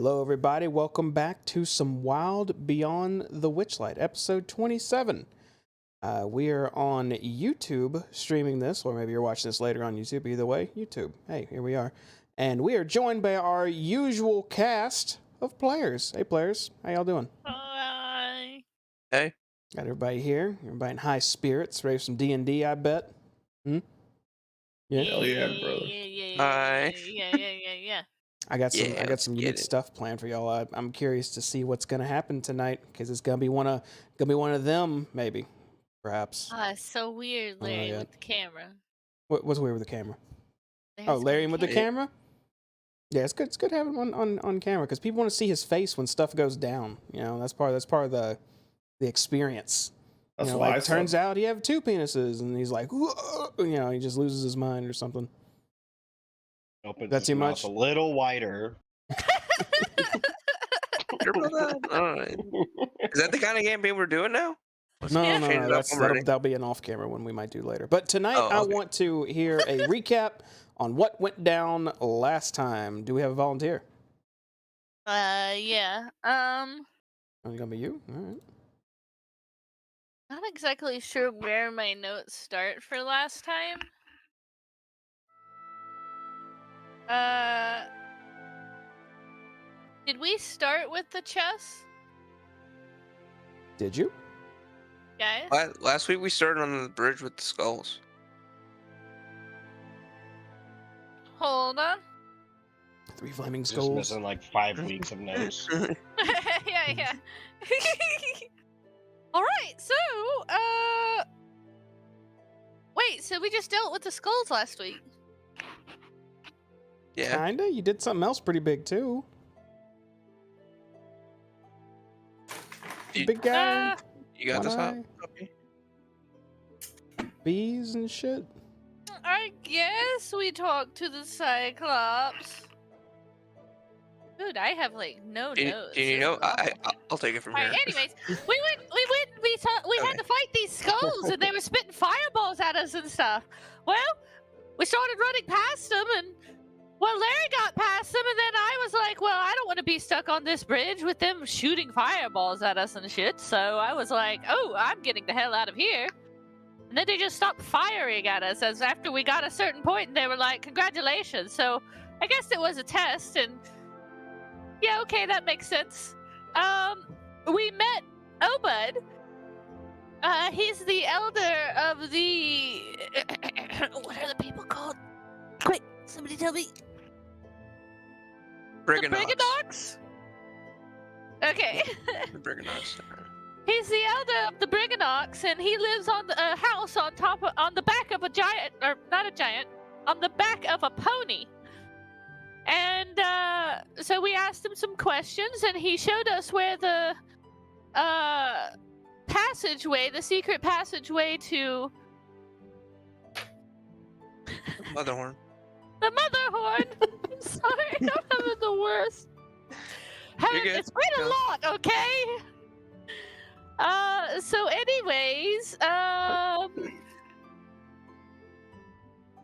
Hello, everybody. Welcome back to some Wild Beyond the Witchlight, episode 27. We are on YouTube streaming this, or maybe you're watching this later on YouTube. Either way, YouTube. Hey, here we are. And we are joined by our usual cast of players. Hey, players. How y'all doing? Hi. Hey. Got everybody here. Everybody in high spirits. Ready for some D&D, I bet. Hmm? Yeah, Hell yeah, brother. Hi. Yeah. I got some let's unique get it. stuff planned for y'all. I'm curious to see what's gonna happen tonight because it's gonna be one of them, maybe, perhaps. So weird, Larry, yet. with the camera. What's weird with the camera? There's Larry with the camera. camera. Yeah, it's good. It's good having him on camera because people want to see his face when stuff goes down. You know, that's part of the experience. That's you know, why like turns out he have two penises, and he's like, whoa, you know, he just loses his mind or something. Opens That's his too mouth much? a little wider. Alright. Is that the kind of game we're doing now? No, change it up that'll be an off-camera one we might do later. But tonight, Oh, okay. I want to hear a recap on what went down last time. Do we have a volunteer? Yeah. Oh, it's gonna be you. All right. Not exactly sure where my notes start for last time. Did we start with the chess, Did you? guys? Last week we started on the bridge with the skulls. Hold on. 3 flaming Just skulls. missing like 5 weeks of notes. yeah. All right. So, wait. So we just dealt with the skulls last week. Yeah. Kinda. You did something else pretty big too. You- Big guy. You got One this eye. copy? Bees and shit. I guess we talked to the Cyclops. Dude, I have like no Do notes. you This know? is awful. I'll take it from All here. right. Anyways, we had Okay. to fight these skulls, and they were spitting fireballs at us and stuff. Well, we started running past them, and well, Larry got past them, and then I was like, well, I don't want to be stuck on this bridge with them shooting fireballs at us and shit. So I was like, oh, I'm getting the hell out of here. And then they just stopped firing at us as after we got a certain point, and they were like, congratulations. So I guess it was a test, and yeah, okay, that makes sense. We met Obud. He's the elder of the... what are the people called? Quick, somebody tell me. The Brigganock. Brigganock? Okay. The Brigganock. He's the elder of the Brigganock, and he lives on a house on the back of a giant, or not a giant, on the back of a pony. And so we asked him some questions, and he showed us where the passageway, the secret passageway to Motherhorn. the Motherhorn. I'm sorry, I'm having the worst. You're good. It's been a lot, okay? So anyways,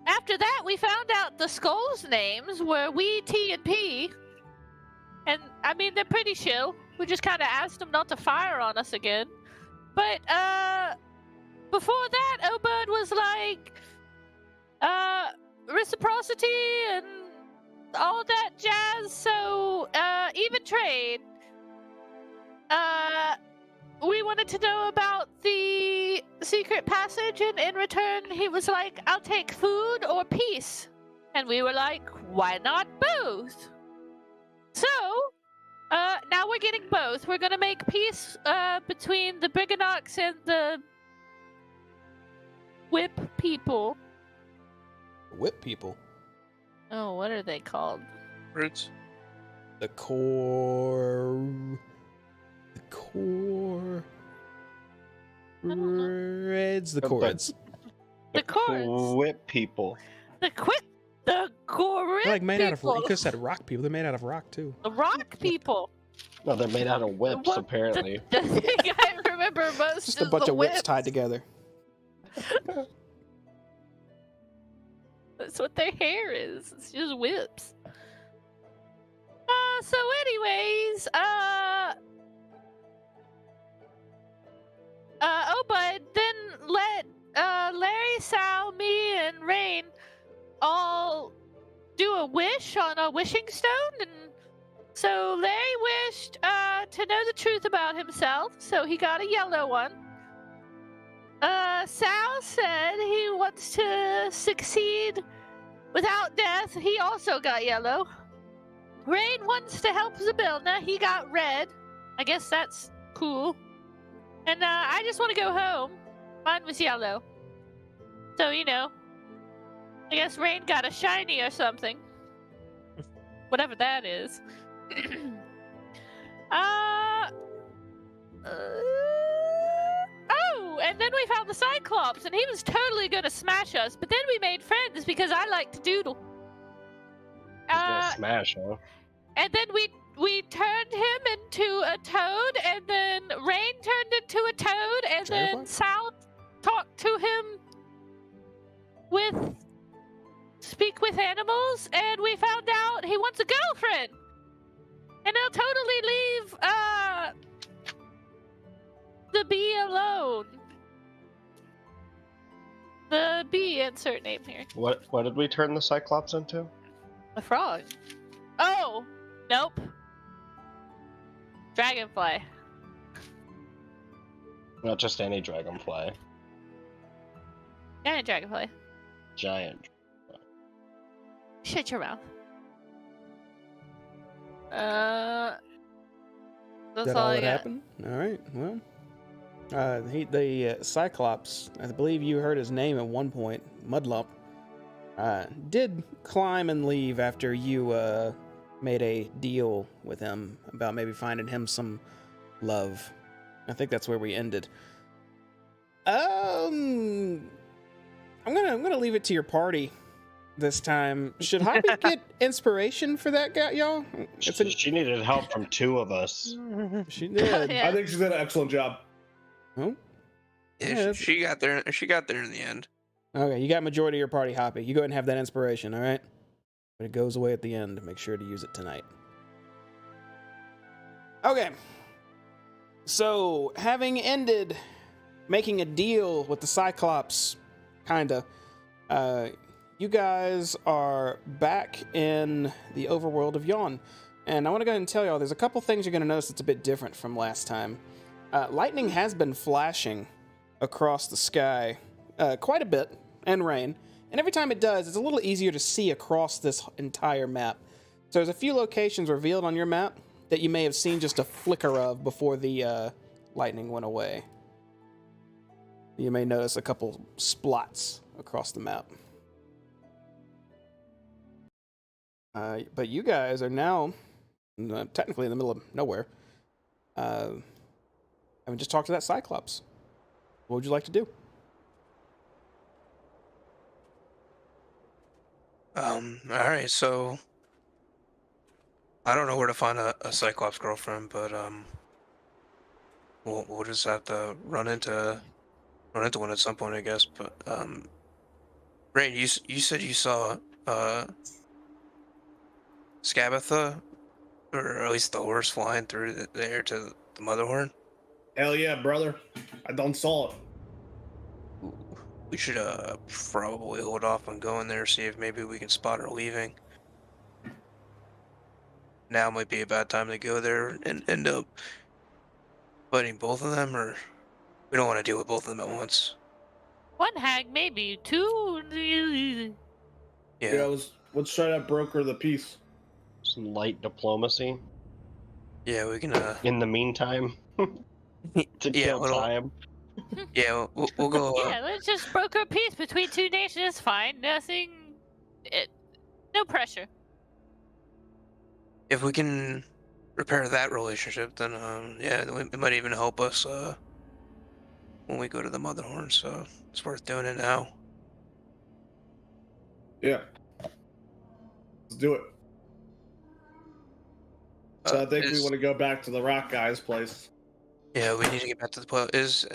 after that, we found out the skulls' names were We, T, and P. And, I mean, they're pretty chill. We just kind of asked them not to fire on us again. But, before that, Obud was like, reciprocity and all that jazz. So, even trade. We wanted to know about the secret passage, and in return, he was like, I'll take food or peace. And we were like, why not both? So, now we're getting both. We're gonna make peace, between the Brigganock and the Whip people. Whip people. Oh, what are they called? Roots. The core. The core. I don't know. Reds. The But- Korreds. The Korreds. Whip people. The Korred They're like made out of. You people. could have said rock people. They're made out of rock too. The rock people. No, they're made out of whips, What apparently. The thing I remember most Just a is bunch the of whips tied together. That's what their hair is. It's just whips. So anyways, Obud then let Larry, Sal, me, and Rain all do a wish on a wishing stone, and so Larry wished to know the truth about himself, so he got a yellow one. Sal said he wants to succeed without death. He also got yellow. Rain wants to help Zabilna. He got red. I guess that's cool. And I just want to go home. Mine was yellow. So, you know, I guess Rain got a shiny or something. Whatever that is. Oh, and then we found the Cyclops, and he was totally gonna smash us, but then we made friends because I like to doodle. He's gonna smash, huh? And then we turned him into a toad, and then Rain turned into a toad, and then Terrifying. Sal talked to him with speak with animals, and we found out he wants a girlfriend. And he'll totally leave the bee alone. The bee, insert name here. What did we turn the Cyclops into? A frog. Oh, nope. Dragonfly. Not just any dragonfly. Giant dragonfly. Giant. Shut your mouth. That's That all all I that got. happened? All right. Well, the Cyclops, I believe you heard his name at one point, Mudlump, did climb and leave after you made a deal with him about maybe finding him some love. I think that's where we ended. I'm gonna leave it to your party this time. Should Hoppy get inspiration for that guy, y'all? She needed help from two of us. She did. Yeah. I think she did an excellent job. Oh, Yeah, Yeah, she got there. She got there in the end. okay. You got majority of your party, Hoppy. You go ahead and have that inspiration, all right? But it goes away at the end. Make sure to use it tonight. Okay. So, having ended making a deal with the Cyclops, kinda, you guys are back in the overworld of Yawn. And I want to go ahead and tell y'all, there's a couple things you're going to notice that's a bit different from last time. Lightning has been flashing across the sky quite a bit, and rain. And every time it does, it's a little easier to see across this entire map. So there's a few locations revealed on your map that you may have seen just a flicker of before the lightning went away. You may notice a couple splots across the map. But you guys are now technically in the middle of nowhere. Having just talked to that Cyclops. What would you like to do? All right, so I don't know where to find a Cyclops girlfriend, but we'll just have to run into one at some point, I guess. But Rain, you said you saw Scabatha, or at least the horse flying through the air to the Motherhorn. Hell yeah, brother. I done saw it. We should probably hold off on going there, see if maybe we can spot her leaving. Now might be a bad time to go there and end up fighting both of them, or we don't want to deal with both of them at once. One hag, maybe. Two. Yeah. Let's try to broker the peace. Some light diplomacy. Yeah, we can. In the meantime, to Yeah, kill well, time. Yeah, we'll go. Yeah, let's just broker peace between two nations. Fine. Nothing. No pressure. If we can repair that relationship, then yeah, it might even help us when we go to the Motherhorn. So it's worth doing it now. Yeah. Let's do it. So I think we want to go back to the rock guy's place. Yeah, we need to get back to the place. Is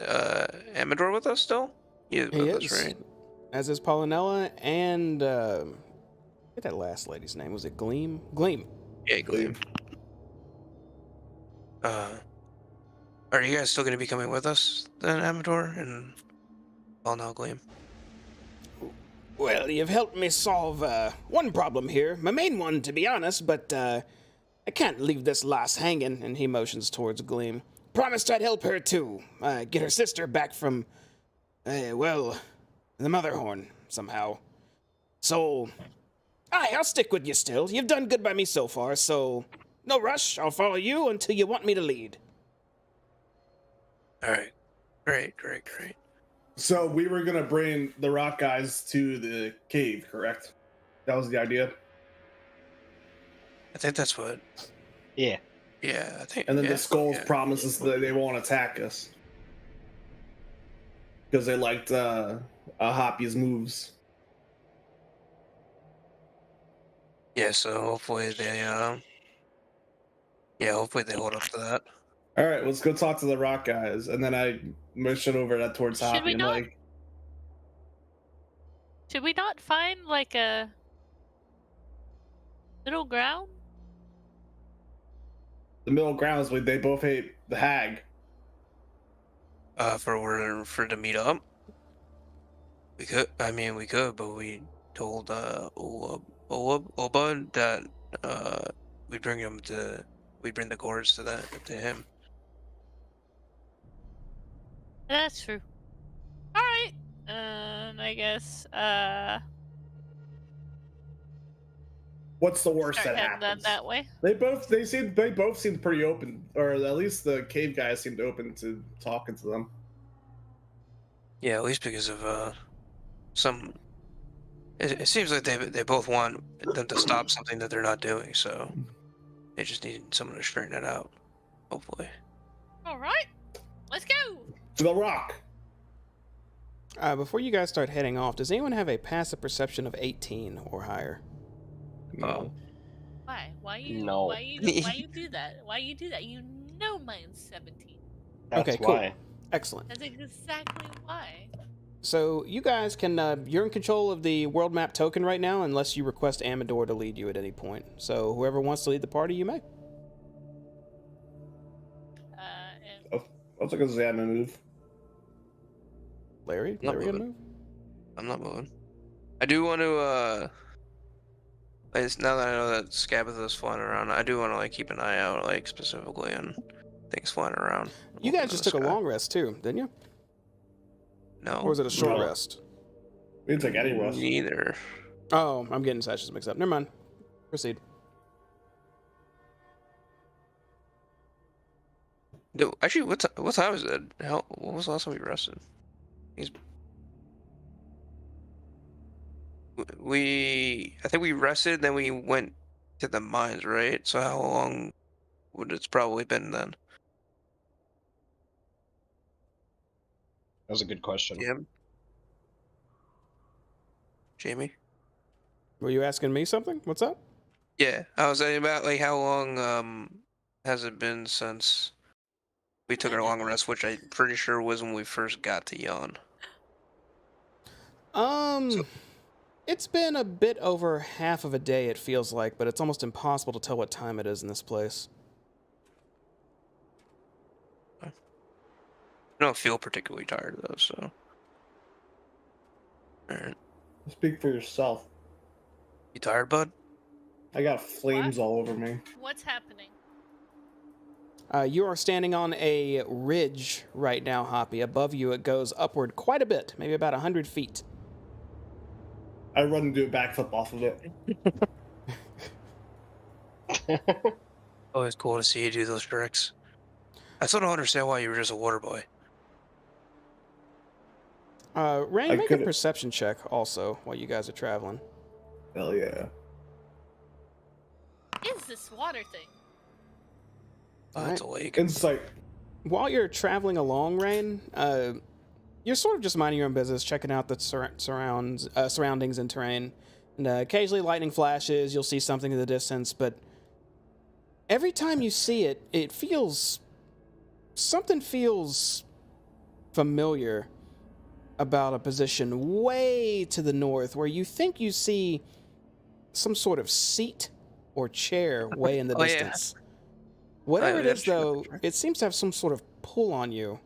Amador with us still? He He with is. us, right? As is Paulinella and what that last lady's name? Was it Gleam? Gleam. Yeah, Gleam. Are you guys still going to be coming with us then, Amador and now Gleam? Well, you've helped me solve one problem here. My main one, to be honest, but I can't leave this lass hanging. And he motions towards Gleam. Promised I'd help her too. Get her sister back from, well, the Motherhorn somehow. So, I'll stick with you still. You've done good by me so far, so no rush. I'll follow you until you want me to lead. All right. Great. So we were going to bring the rock guys to the cave, correct? That was the idea? I think that's what. Yeah. Yeah, I think. And then yeah, the skulls yeah. promises that they won't attack us. Because they liked Hoppy's moves. Yeah, so hopefully they hopefully they hold up to that. All right, let's go talk to the rock guys. And then I motion over that towards Should Hoppy we and not? like, Should we not find like a middle ground? the middle ground is like they both hate the hag. For to meet up. We could, but we told Oba that we'd bring him to we'd bring the cords to him. That's true. All right. I guess What's the worst start that heading happens? that way. They both seemed pretty open, or at least the cave guys seemed open to talking to them. Yeah, at least because of some. It seems like they both want them to stop something that they're not doing, so they just need someone to straighten it out. Hopefully. All right. Let's go. To the rock. Before you guys start heading off, does anyone have a passive perception of 18 or higher? Oh. Why? Why you? No. Why you do that? Why you do that? You know mine's 17. That's Okay, cool. why. Excellent. That's exactly why. So you guys can, you're in control of the world map token right now, unless you request Amador to lead you at any point. So whoever wants to lead the party, you may. And That's like a Zama move. Larry? Not Larry, gonna moving. move? I'm not moving. I do want to now that I know that Scabitha's flying around, I do want to keep an eye out specifically on things flying around. You guys just took a long rest too, didn't you? No. Or was it a short No. rest? We didn't take any rest. Neither. Oh, I'm getting sessions mixed up. Never mind. Proceed. Actually, what time is it? What was the last time we rested? I think we rested, then we went to the mines, right? So how long would it's probably been then? That was a good question. Jamie? Were you asking me something? What's up? Yeah, I was saying about how long has it been since we took our long rest, which I'm pretty sure was when we first got to Yon. So- It's been a bit over half of a day, it feels like, but it's almost impossible to tell what time it is in this place. I don't feel particularly tired though, so. Alright. Speak for yourself. You tired, bud? I got flames What? all over me. what's happening? You are standing on a ridge right now, Hoppy. Above you, it goes upward quite a bit, maybe about 100 feet. I run and do a backflip off of it. Always cool to see you do those tricks. I still don't understand why you were just a water boy. Rain, I make a could've- perception check also while you guys are traveling. Hell yeah. What is this water thing? Oh, it's a lake. Insight. While you're traveling along, Rain, you're sort of just minding your own business, checking out the surroundings and terrain. And occasionally lightning flashes, you'll see something in the distance, but every time you see it, something feels familiar about a position way to the north where you think you see some sort of seat or chair way in the Oh, yeah. distance. Whatever it yeah, is, sure, though, sure. it seems to have some sort of pull on you,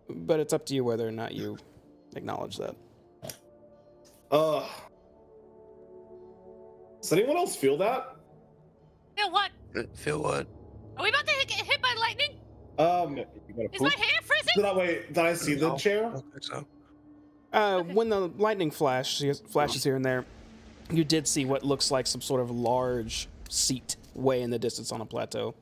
but it's up to you whether or not you acknowledge that. Does anyone else feel that? Yeah, what? Feel what? Are we about to get hit by lightning? You gotta Is poop? my hair freezing? Did I see the No. I chair? don't think so. When the lightning flashes here and there, you did see what looks like some sort of large seat way in the distance on a plateau.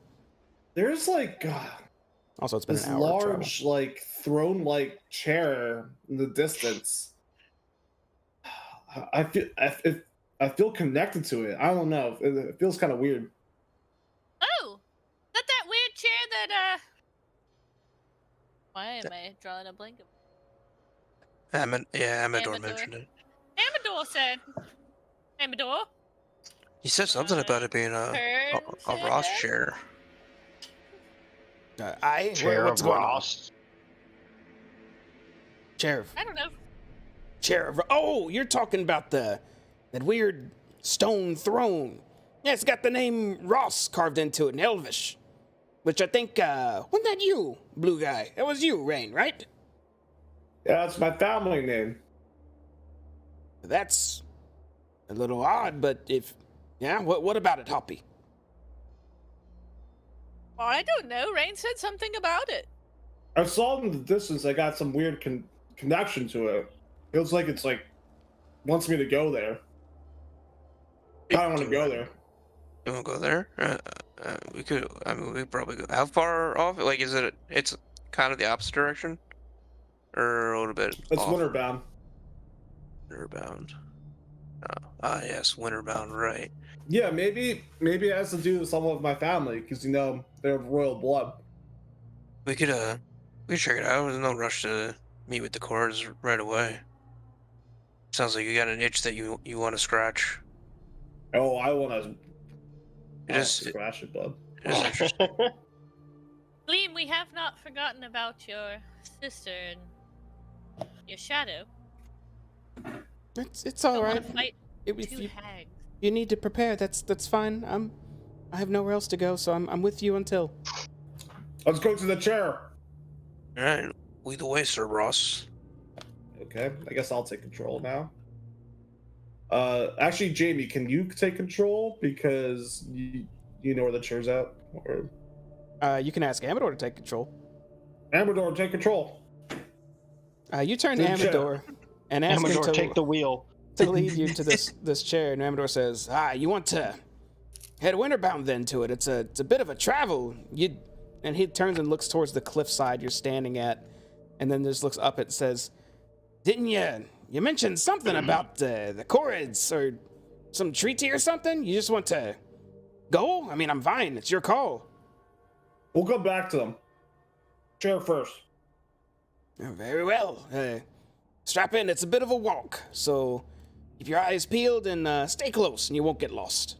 There's Also, it's been this an hour of travel. large, throne-like chair in the distance. I feel connected to it. I don't know. It feels kind of weird. Oh, that weird chair that Why am I drawing a blank? Amador Amador. mentioned it. Amador said. Amador. He said something about it being a Ross chair. Chair what's of going on? Ross. Chair I don't know. of. Oh, you're talking about that weird stone throne. Yeah, it's got the name Ross carved into it in Elvish. Which I think, wasn't that you, blue guy? That was you, Rain, right? Yeah, that's my family name. That's a little odd, but what about it, Hoppy? I don't know. Rain said something about it. I saw in the distance. I got some weird connection to it. Feels like it's like wants me to go there. I don't want to go there. You want to go there? We could. I mean, we probably go. How far off? Like, is it? It's kind of the opposite direction, or a little bit. It's off? winterbound. Winterbound. Yes, winterbound. Right. Yeah, maybe it has to do with someone of my family because they're of royal blood. We could check it out. There's no rush to meet with the Kords right away. Sounds like you got an itch that you want to scratch. Oh, I want to. It is scratch it, bud. It is interesting. Liam, we have not forgotten about your sister and your shadow. It's all Don't right. wanna fight If two hags. you need to prepare, that's fine. I have nowhere else to go, so I'm with you until. Let's go to the chair. All right, lead the way, Sir Ross. Okay, I guess I'll take control now. Actually, Jamie, can you take control because you know where the chair's at? Or You can ask Amador to take control. Amador, take control. You turn to Good chair. Amador and ask Amador, him take the wheel. to lead you to this chair, and Amador says, you want to head winterbound then to it. It's a bit of a travel. And he turns and looks towards the cliffside you're standing at, and then just looks up and says, didn't you mentioned something about the Korreds or some treaty or something? You just want to go? I mean, I'm fine. It's your call. We'll go back to them. Chair first. Very well. Strap in. It's a bit of a walk, so keep your eyes peeled and stay close, and you won't get lost.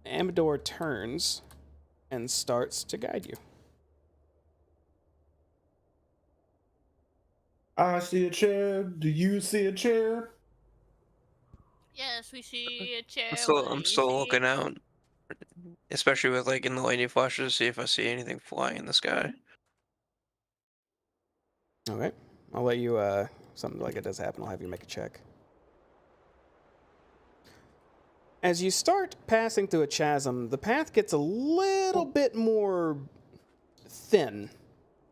Amador turns and starts to guide you. I see a chair. Do you see a chair? Yes, we see a chair. I'm still looking out, especially with like in the lightning flashes, to see if I see anything flying in the sky. Okay. I'll let you, something like it does happen, I'll have you make a check. As you start passing through a chasm, the path gets a little bit more thin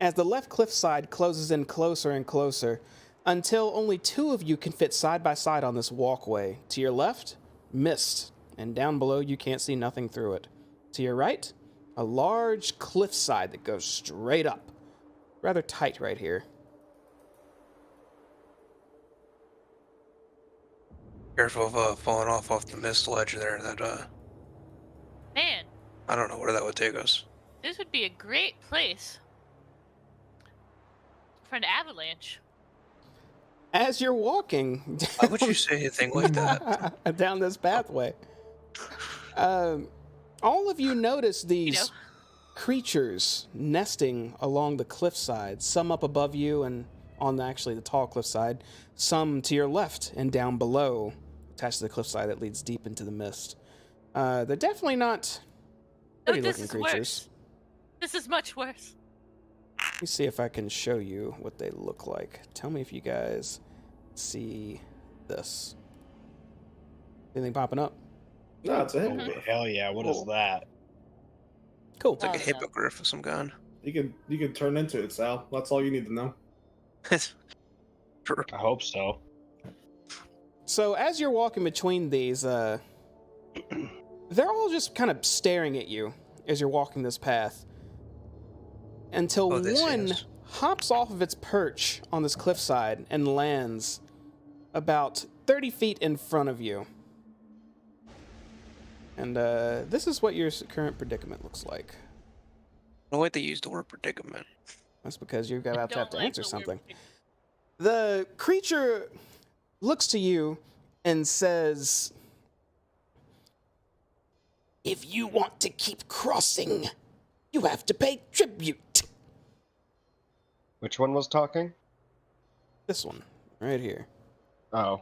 as the left cliffside closes in closer and closer until only two of you can fit side by side on this walkway. To your left, mist, and down below you can't see nothing through it. To your right, a large cliffside that goes straight up. Rather tight right here. Careful of falling off the mist ledge there. That Man, I don't know where that would take us. this would be a great place for an avalanche. As you're walking Why would you say a thing like that? down this pathway, all of you notice these creatures nesting along the cliffside, some up above you and on actually the tall cliffside, some to your left and down below, attached to the cliffside that leads deep into the mist. They're definitely not pretty-looking creatures. Worse. This is much worse. Let me see if I can show you what they look like. Tell me if you guys see this. Anything popping up? No, it's a Oh, hippogriff. hell yeah! What is that? Cool. It's like a Oh, no. hippogriff of some kind. You can turn into it, Sal. That's all you need to know. Sure. I hope so. So as you're walking between these, they're all just kind of staring at you as you're walking this path. Until one hops off of its perch on this cliffside and lands about 30 feet in front of you. And this is what your current predicament looks like. I like they use the word predicament. That's because you're about to have to Don't like answer the word something. The creature looks to you and says, "If you want to keep crossing, you have to pay tribute." Which one was talking? This one, right here. Oh,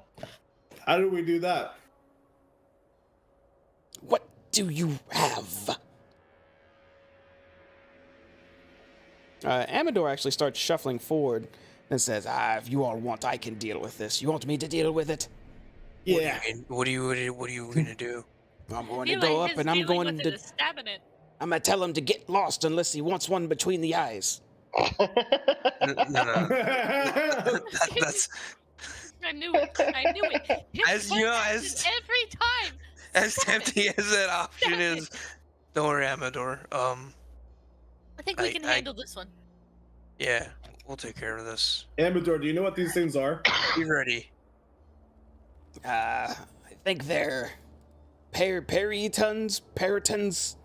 How do we do that? What do you have? Amador actually starts shuffling forward and says, if you all want, I can deal with this. You want me to deal with it? Yeah. What are you gonna do? I'm going to Feel go like up his and I'm dealing going with to... it is stabbing it. I'm gonna tell him to get lost unless he wants one between the eyes. No. That's I knew it. I knew it. His As you know, foot every time. as Stop it. tempting as that option Stop is. Don't worry, Amador. I think we I- can I- handle this one. Yeah, we'll take care of this. Amador, do you know what these things are? Be ready. I think they're peritons,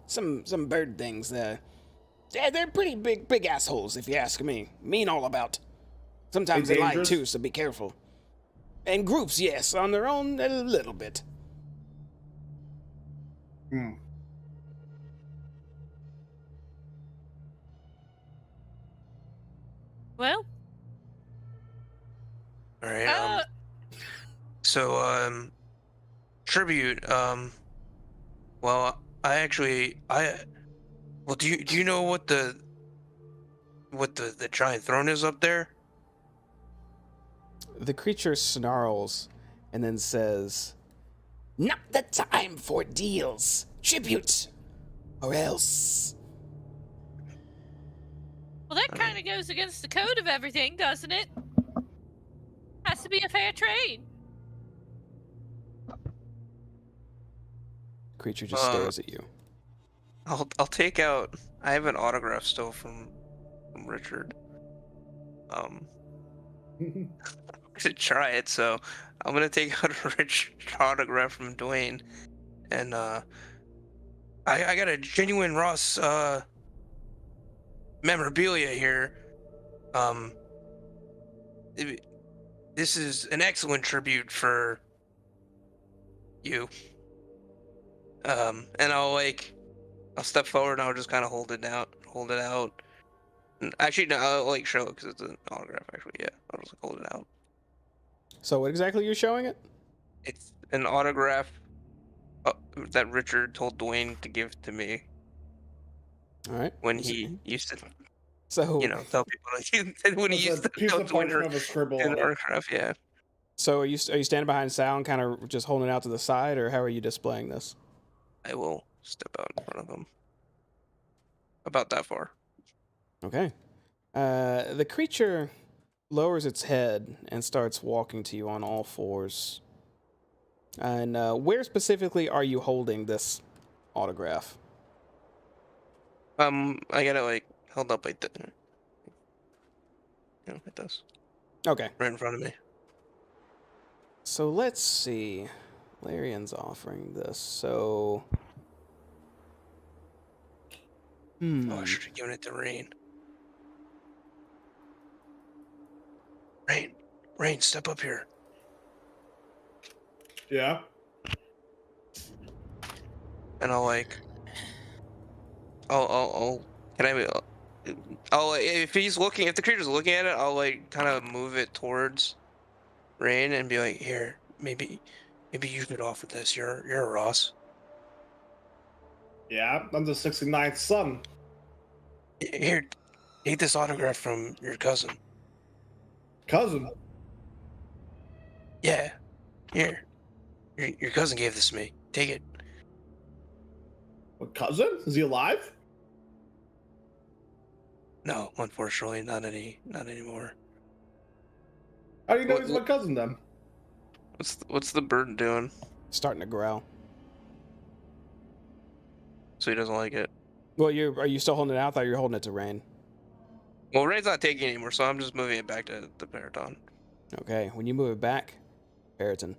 some bird things. Yeah, they're pretty big assholes, if you ask me. Mean all about. Sometimes They they lie dangerous? too, so be careful. And groups, yes, on their own, a little bit. Hmm. Well, All right. So, tribute. Well, well, do you know what the giant throne is up there? The creature snarls and then says, "Not the time for deals. Tribute, or else." well, that kind of goes against the code of everything, doesn't it? Has to be a fair trade. Creature just stares at you. I'll take out. I have an autograph still from Richard. To try it, so I'm gonna take out a Richard autograph from Dwayne, and I got a genuine Ross memorabilia here. This is an excellent tribute for you. And I'll step forward and I'll just kind of hold it out. And actually, no, I'll show it because it's an autograph. Actually, yeah, I'll just hold it out. So what exactly are you showing it? It's an autograph that Richard told Dwayne to give to me All right. when he used to, So tell people when he It's used a to piece tell of Dwayne parchment with a scribble an on it. autograph. Yeah. So are you standing behind Sal and kind of just holding it out to the side, or how are you displaying this? I will step out in front of him. About that far. Okay. The creature lowers its head and starts walking to you on all fours. And where specifically are you holding this autograph? I got it held up like that. Like this. Okay. Right in front of me. So let's see. Larian's offering this, so... Oh, I should have given it to Rain. Rain, step up here. Yeah. And if the creature's looking at it, I'll kind of move it towards Rain and be like, here, maybe you could offer this. You're a Ross. Yeah, I'm the 69th son. Here, take this autograph from your cousin. Cousin. Yeah, here. Your cousin gave this to me. Take it. What, cousin? Is he alive? No, unfortunately, not anymore. How do you know What- he's my cousin then? What's the bird doing? Starting to growl. So he doesn't like it. Well, are you still holding it out? I thought you were holding it to Rain. Well, Rain's not taking it anymore, so I'm just moving it back to the Paraton. Okay, when you move it back, Periton,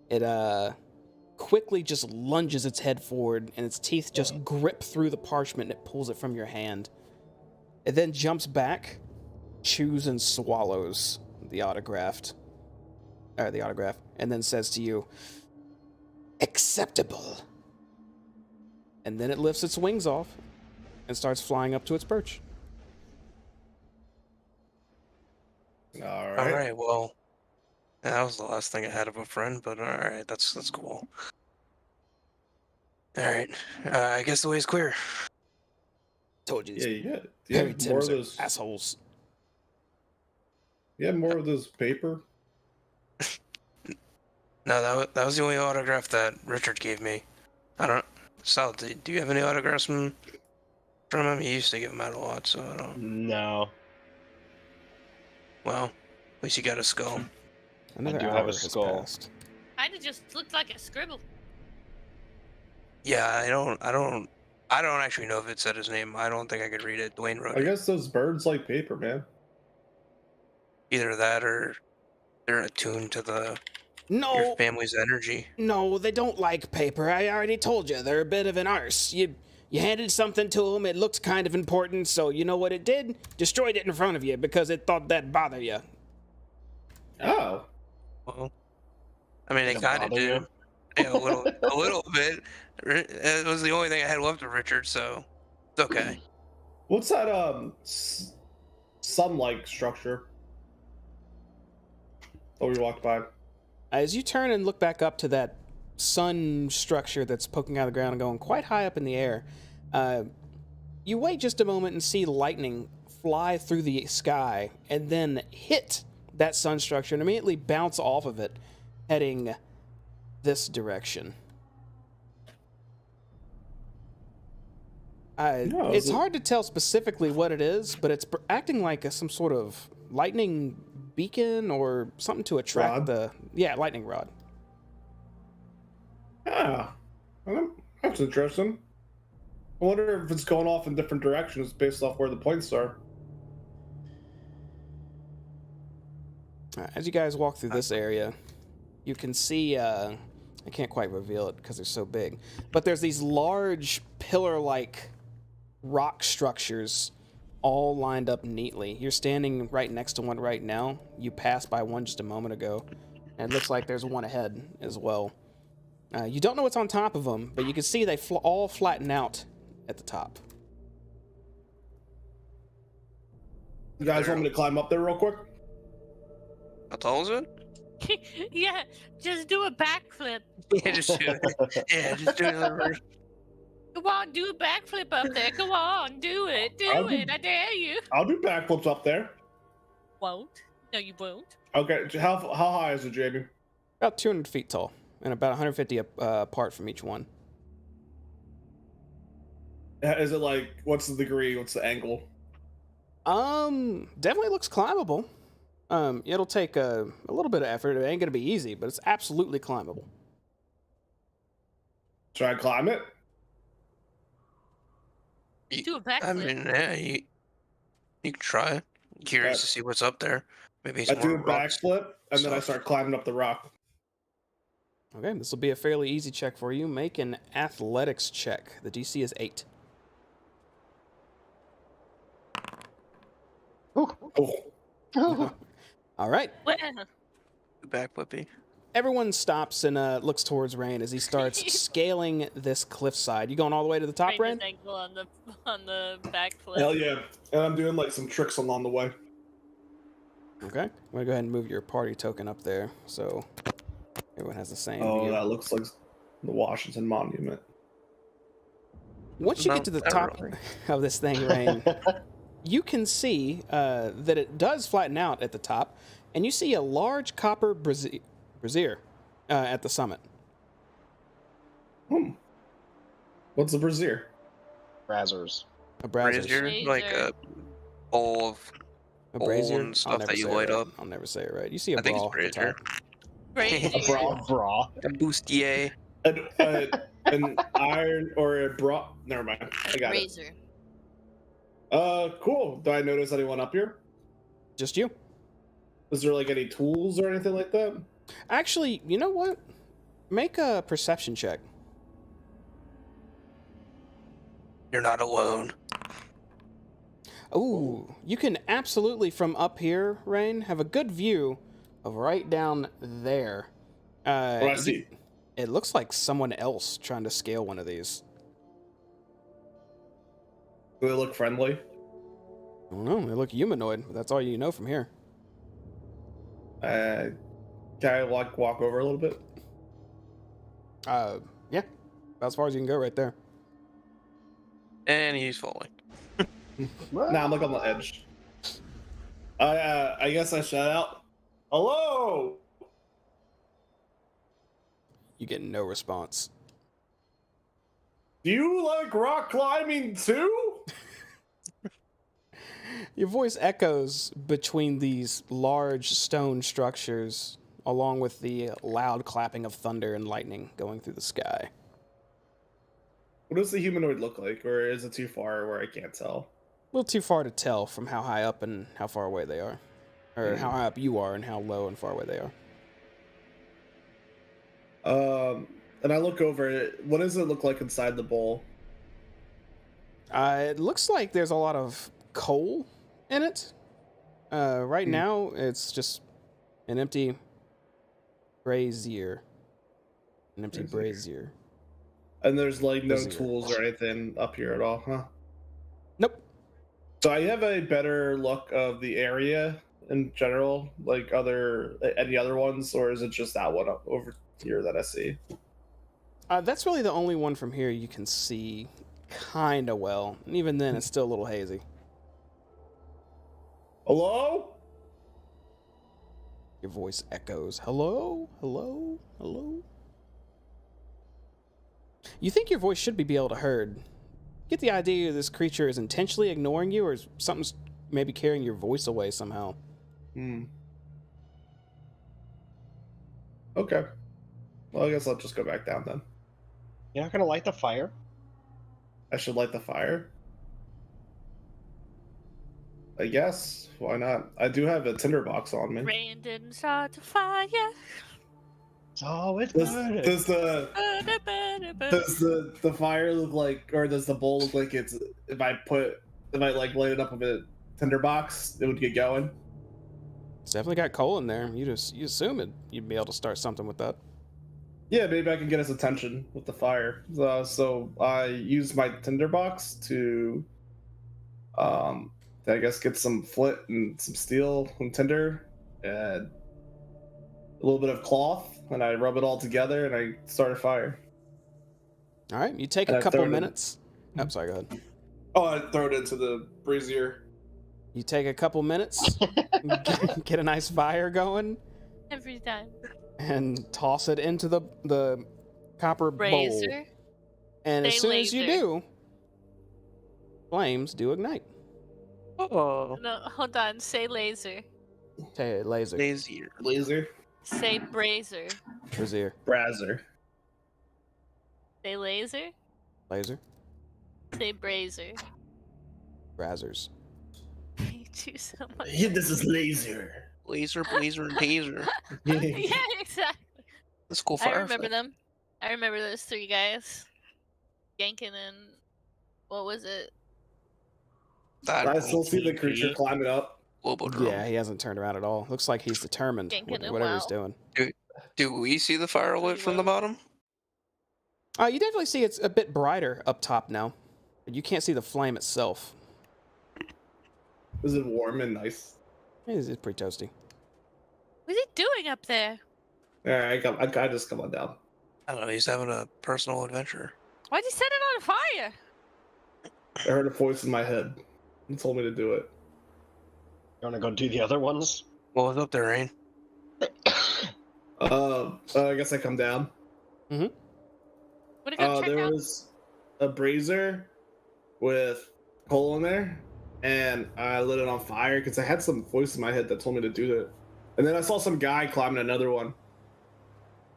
it quickly just lunges its head forward, and its teeth just grip through the parchment, and it pulls it from your hand. It then jumps back, chews and swallows the autograph, and then says to you, "Acceptable." And then it lifts its wings off and starts flying up to its perch. All All right. right, well, that was the last thing I had of a friend, but all right, that's cool. All right, I guess the way's clear. Told you Yeah, these yeah. Do you have more Peritons of are those? assholes. You have more of this paper? No, that was the only autograph that Richard gave me. I don't. Sal, do you have any autographs from I remember he used to give them out a lot, so I don't. No. Well, at least you got a skull. Another do hour have a has skull. passed. Kinda just looked like a scribble. Yeah, I don't actually know if it said his name. I don't think I could read it. Dwayne wrote I it. guess those birds like paper, man. Either that or they're attuned to your No, family's energy. no, they don't like paper. I already told you, they're a bit of an arse. You handed something to them, it looked kind of important, so you know what it did? Destroyed it in front of you because it thought that'd bother you. Oh. Well, I mean, it Does it kind of bother you? did. Yeah, a little bit. It was the only thing I had left of Richard, so it's okay. What's that sun-like structure? Oh, we walked by. As you turn and look back up to that sun structure that's poking out of the ground and going quite high up in the air, you wait just a moment and see lightning fly through the sky and then hit that sun structure and immediately bounce off of it, heading this direction. It's hard to tell specifically what it is, but it's acting like some sort of lightning beacon or something to attract Rod? lightning rod. Ah, well, that's interesting. I wonder if it's going off in different directions based off where the points are. As you guys walk through this area, you can see, I can't quite reveal it because they're so big, but there's these large pillar-like rock structures all lined up neatly. You're standing right next to one right now. You passed by one just a moment ago, and it looks like there's one ahead as well. You don't know what's on top of them, but you can see they all flatten out at the top. You guys want me to climb up there real quick? How tall is it? Yeah, just do a backflip. Yeah, just do it. Yeah, just do it. Come on, do a backflip up there. Come on, do it. I'll Do do- it. I dare you. I'll do backflips up there. Won't. No, you won't. Okay, how high is it, Jamie? About 200 feet tall, and about 150 apart from each one. Is it like, what's the degree? What's the angle? Definitely looks climbable. It'll take a little bit of effort. It ain't gonna be easy, but it's absolutely climbable. Should I climb it? Do a backflip. I mean, yeah, you can try. Curious to see what's up there. Maybe it's I more do a rocks. backflip, and then I stuff. start climbing up the rock. Okay, this will be a fairly easy check for you. Make an athletics check. The DC is 8. Oh, All right. Well, Backflippy. Everyone stops and looks towards Rain as he starts scaling this cliffside. You going all the way to the top, Rain? Rain? Ankle on the backflip. hell yeah. And I'm doing like some tricks along the way. Okay. I'm gonna go ahead and move your party token up there so everyone has the same Oh, view. that looks like the Washington Monument. Once you get No, to the not top really. of this thing, Rain, you can see that it does flatten out at the top, and you see a large copper brazier at the summit. What's the brazier? Brazzers. A brazier. Brazier, like a bowl of A bowl brazier. and stuff that you say it light right. up. I'll never say it right. You see a I think bra it's at the brazier. top. Brazier. Bra. A bustier. An iron or a bra. Never mind. I got Razor. it. Cool. Do I notice anyone up here? Just you. Is there like any tools or anything like that? Actually, you know what? Make a perception check. You're not alone. Ooh, you can absolutely from up here, Rain, have a good view of right down there. What do I see? It looks like someone else trying to scale one of these. Do they look friendly? I don't know. They look humanoid, but that's all you know from here. Can I walk over a little bit? Yeah, about as far as you can go right there. And he's falling. Nah, I'm like on the edge. I guess I shout out, "Hello!" You get no response. Do you like rock climbing too? Your voice echoes between these large stone structures, along with the loud clapping of thunder and lightning going through the sky. What does the humanoid look like, or is it too far where I can't tell? A little too far to tell from how high up and how far away they are. Or how high up you are and how low and far away they are. And I look over it. What does it look like inside the bowl? It looks like there's a lot of coal in it. Right now, it's just an empty brazier. An empty brazier. And there's like no Brazier. tools or anything up here at all, huh? Nope. So I have a better look of the area in general, like any other ones, or is it just that one up over here that I see? That's really the only one from here you can see kind of well. And even then, it's still a little hazy. Hello? Your voice echoes. Hello? Hello? Hello? You think your voice should be able to heard. Get the idea this creature is intentionally ignoring you, or something's maybe carrying your voice away somehow. Okay. Well, I guess I'll just go back down then. You're not gonna light the fire? I should light the fire. I guess. Why not? I do have a tinderbox on me. Rain didn't start to fire. Oh, it's Does burning. the fire look like, or does the bowl look like it's, if I like light it up with a tinderbox, it would get going? It's definitely got coal in there. You assume you'd be able to start something with that. Yeah, maybe I can get his attention with the fire. So I use my tinderbox to, I guess, get some flint and some steel and tinder and a little bit of cloth, and I rub it all together and I start a fire. All right, you take And a I couple throw it in. minutes. Oh, sorry, go ahead. Oh, I throw it into the brazier. You take a couple minutes, get a nice fire going, Every time. and toss it into the copper bowl. Brazier. And as Say soon as you laser. do, flames do ignite. Oh, No, hold on. Say laser. Okay, laser. lazier. Laser? Say brazier. Brazier. Brazier. Say laser. Laser. Say brazier. Brazzers. I hate you so much. This is laser. Laser, blazer, and taser. Yeah, exactly. Let's go I fire. remember them. I remember those three guys. Yankin and what was it? I still see the creature climbing up. Globodrome. Yeah, he hasn't turned around at all. Looks like he's determined, Thinking it whatever he's well. doing. Do we see the fire lit from the bottom? You definitely see it's a bit brighter up top now. But you can't see the flame itself. Is it warm and nice? It's pretty toasty. What's he doing up there? Yeah, I just come on down. I don't know. He's having a personal adventure. Why'd you set it on fire? I heard a voice in my head. It told me to do it. You wanna go do the other ones? What was up there, Rain? I guess I come down. Wanna go check There out? was a brazier with coal in there, and I lit it on fire because I had some voice in my head that told me to do that. And then I saw some guy climbing another one.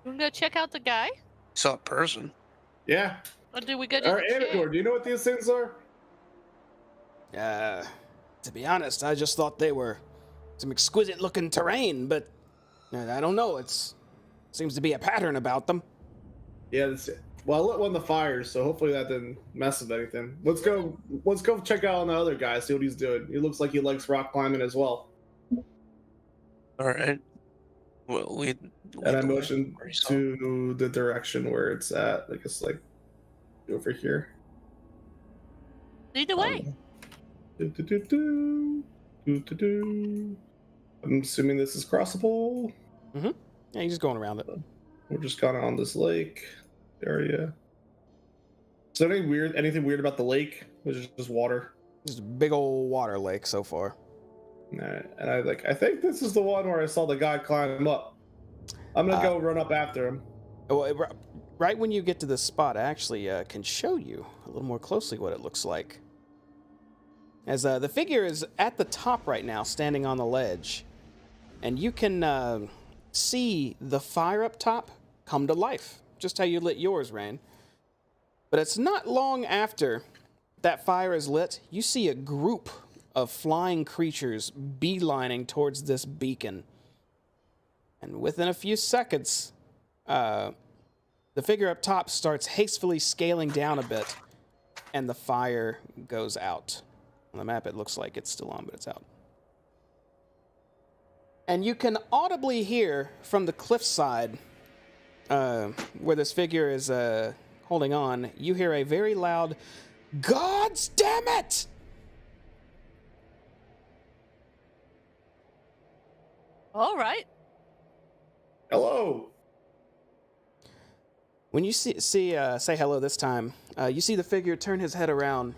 Wanna go check out the guy? Saw a person. Yeah. Or do we go to Or the chair? Anacor, do you know what these things are? To be honest, I just thought they were some exquisite looking terrain, but I don't know. Seems to be a pattern about them. Yeah, that's it. Well, I lit one of the fires, so hopefully that didn't mess with anything. Let's go check out on the other guy, see what he's doing. He looks like he likes rock climbing as well. All right. Well, And I motioned to the direction where it's at. I guess like over here. Lead the way. I'm assuming this is crossable. Yeah, he's just going around it. We're just kind of on this lake area. Is there anything weird about the lake? Which is just water. Just a big old water lake so far. And I think this is the one where I saw the guy climb up. I'm gonna go run up after him. Well, right when you get to this spot, I actually can show you a little more closely what it looks like. as the figure is at the top right now, standing on the ledge. And you can see the fire up top come to life, just how you lit yours, Rain. But it's not long after that fire is lit, you see a group of flying creatures beelining towards this beacon. And within a few seconds, the figure up top starts hastily scaling down a bit, and the fire goes out. On the map, it looks like it's still on, but it's out. And you can audibly hear from the cliffside, where this figure is holding on, you hear a very loud, "Gods damn it!" All right. Hello. When you say hello this time, you see the figure turn his head around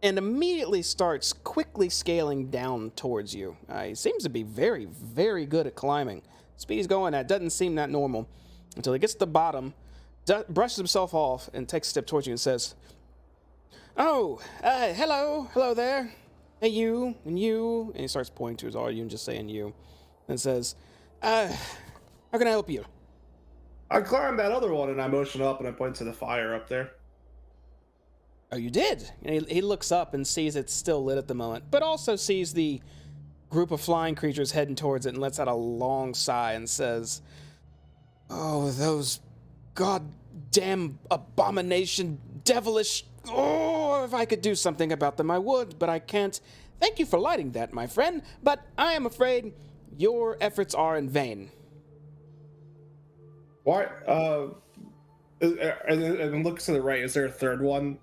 and immediately starts quickly scaling down towards you. He seems to be very, very good at climbing. Speed he's going at doesn't seem that normal until he gets to the bottom, brushes himself off, and takes a step towards you and says, "Oh, hello there. Hey, you, and you." And he starts pointing to all you and just saying you. And says, "How can I help you?" I climbed that other one and I motion up and I point to the fire up there. "Oh, you did?" And he looks up and sees it's still lit at the moment, but also sees the group of flying creatures heading towards it and lets out a long sigh and says, "Oh, those goddamn abomination, devilish... Oh, if I could do something about them, I would, but I can't. Thank you for lighting that, my friend, but I am afraid your efforts are in vain." Why? And look to the right. Is there a third one?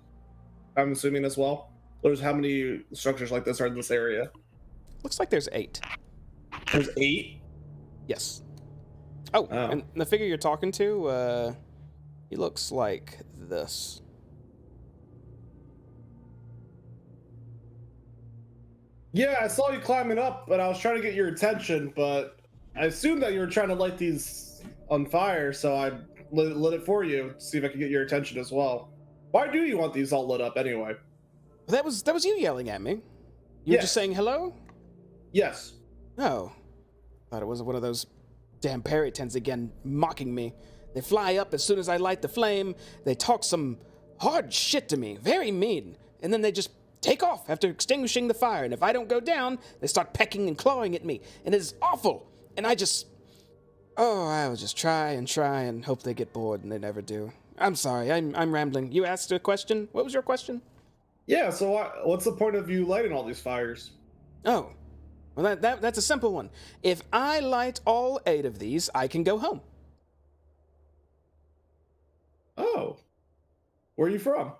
I'm assuming as well. There's how many structures like this are in this area? Looks like there's 8. There's 8. Yes. Oh, and the figure you're talking to, he looks like this. Yeah, I saw you climbing up, but I was trying to get your attention, but I assumed that you were trying to light these on fire, so I lit it for you to see if I could get your attention as well. Why do you want these all lit up anyway? That was you yelling at me. You were just saying hello? Yes. Oh. Thought it was one of those damn Perytons again mocking me. They fly up as soon as I light the flame. They talk some hard shit to me, very mean. And then they just take off after extinguishing the fire. And if I don't go down, they start pecking and clawing at me. And it is awful. And I will just try and hope they get bored, and they never do. I'm sorry, I'm rambling. You asked a question? What was your question? Yeah, so what's the point of you lighting all these fires? Oh, well, that's a simple one. If I light all 8 of these, I can go home. Oh. Where are you from?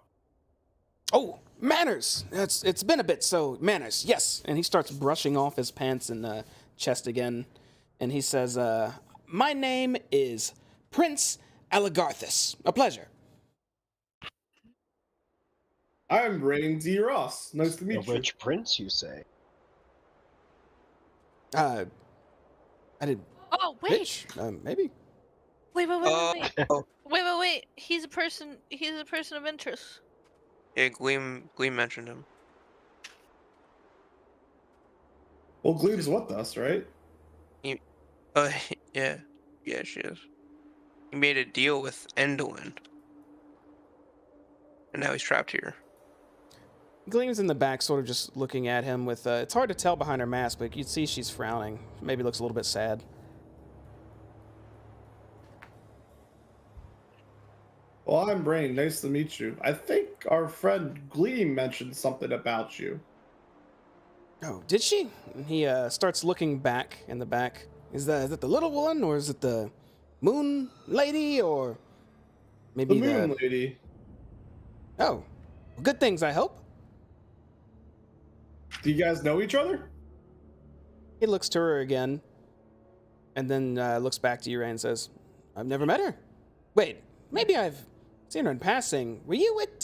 Oh, manners. It's been a bit, so manners, yes. And he starts brushing off his pants and chest again, and he says, "My name is Prince Aligarthus. A pleasure." I'm Rain D. Ross. Nice to meet A you. rich prince, you say? I did. Oh, wait. Rich? Maybe. Wait. Oh, Wait. He's a person of interest. yeah, Gleam mentioned him. Well, Gleam's with us, right? Yeah, she is. He made a deal with Endolin, and now he's trapped here. Gleam's in the back, sort of just looking at him with, it's hard to tell behind her mask, but you'd see she's frowning. Maybe looks a little bit sad. Well, I'm Rain. Nice to meet you. I think our friend Gleam mentioned something about you. Oh, did she? He starts looking back in the back. Is that the little one, or is it the moon lady, or maybe The moon lady. Oh, good things, I hope. Do you guys know each other? He looks to her again, and then looks back to you and says, "I've never met her. Wait, maybe I've seen her in passing. Were you at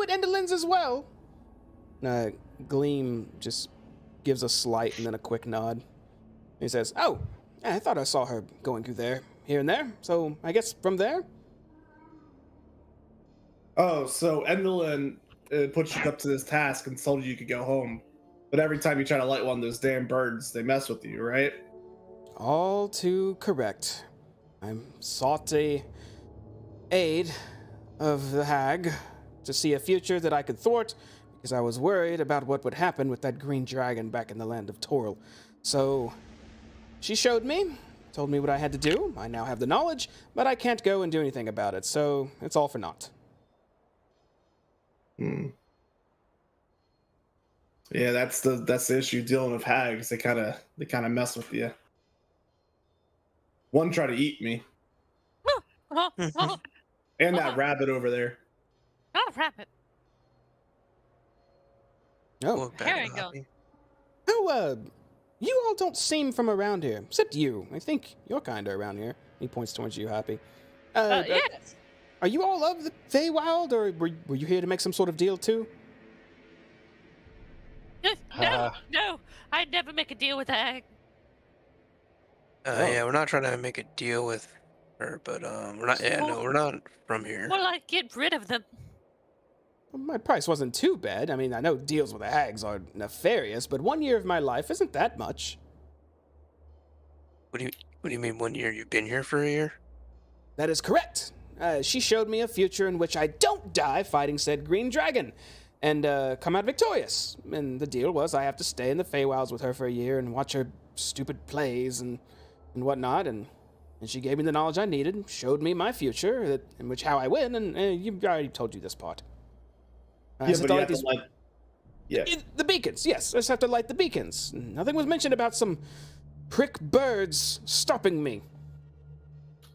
Endolin's as well?" Gleam just gives a slight and then a quick nod. He says, "Oh, I thought I saw her going through there, here and there. So I guess from there?" Oh, so Endolin it put you up to this task and told you could go home. But every time you try to light one of those damn birds, they mess with you, right? All too correct. I sought a aid of the hag to see a future that I could thwart because I was worried about what would happen with that green dragon back in the land of Toril. So she showed me, told me what I had to do. I now have the knowledge, but I can't go and do anything about it, so it's all for naught. Yeah, that's the issue dealing with hags. They kind of mess with you. One tried to eat me, Oh, and that rabbit over there. not a rabbit. Oh, Well, bad Here we enough. go. oh, you all don't seem from around here, except you. I think you're kinda around here. He points towards you, Happy. Yes. Are you all of the Feywild, or were you here to make some sort of deal too? No, no. I'd never make a deal with that. Yeah, we're not trying to make a deal with her, but we're not. Yeah, no, we're not from here. Well, I'd get rid of them. Well, my price wasn't too bad. I mean, I know deals with the hags are nefarious, but 1 year of my life isn't that much. What do you mean 1 year? You've been here for a year? That is correct. She showed me a future in which I don't die fighting said green dragon and come out victorious. And the deal was I have to stay in the Feywilds with her for a year and watch her stupid plays and whatnot. And she gave me the knowledge I needed, showed me my future, in which how I win. And I already told you this part. Yeah, but you have to light. Yeah. The beacons, yes. I just have to light the beacons. Nothing was mentioned about some prick birds stopping me.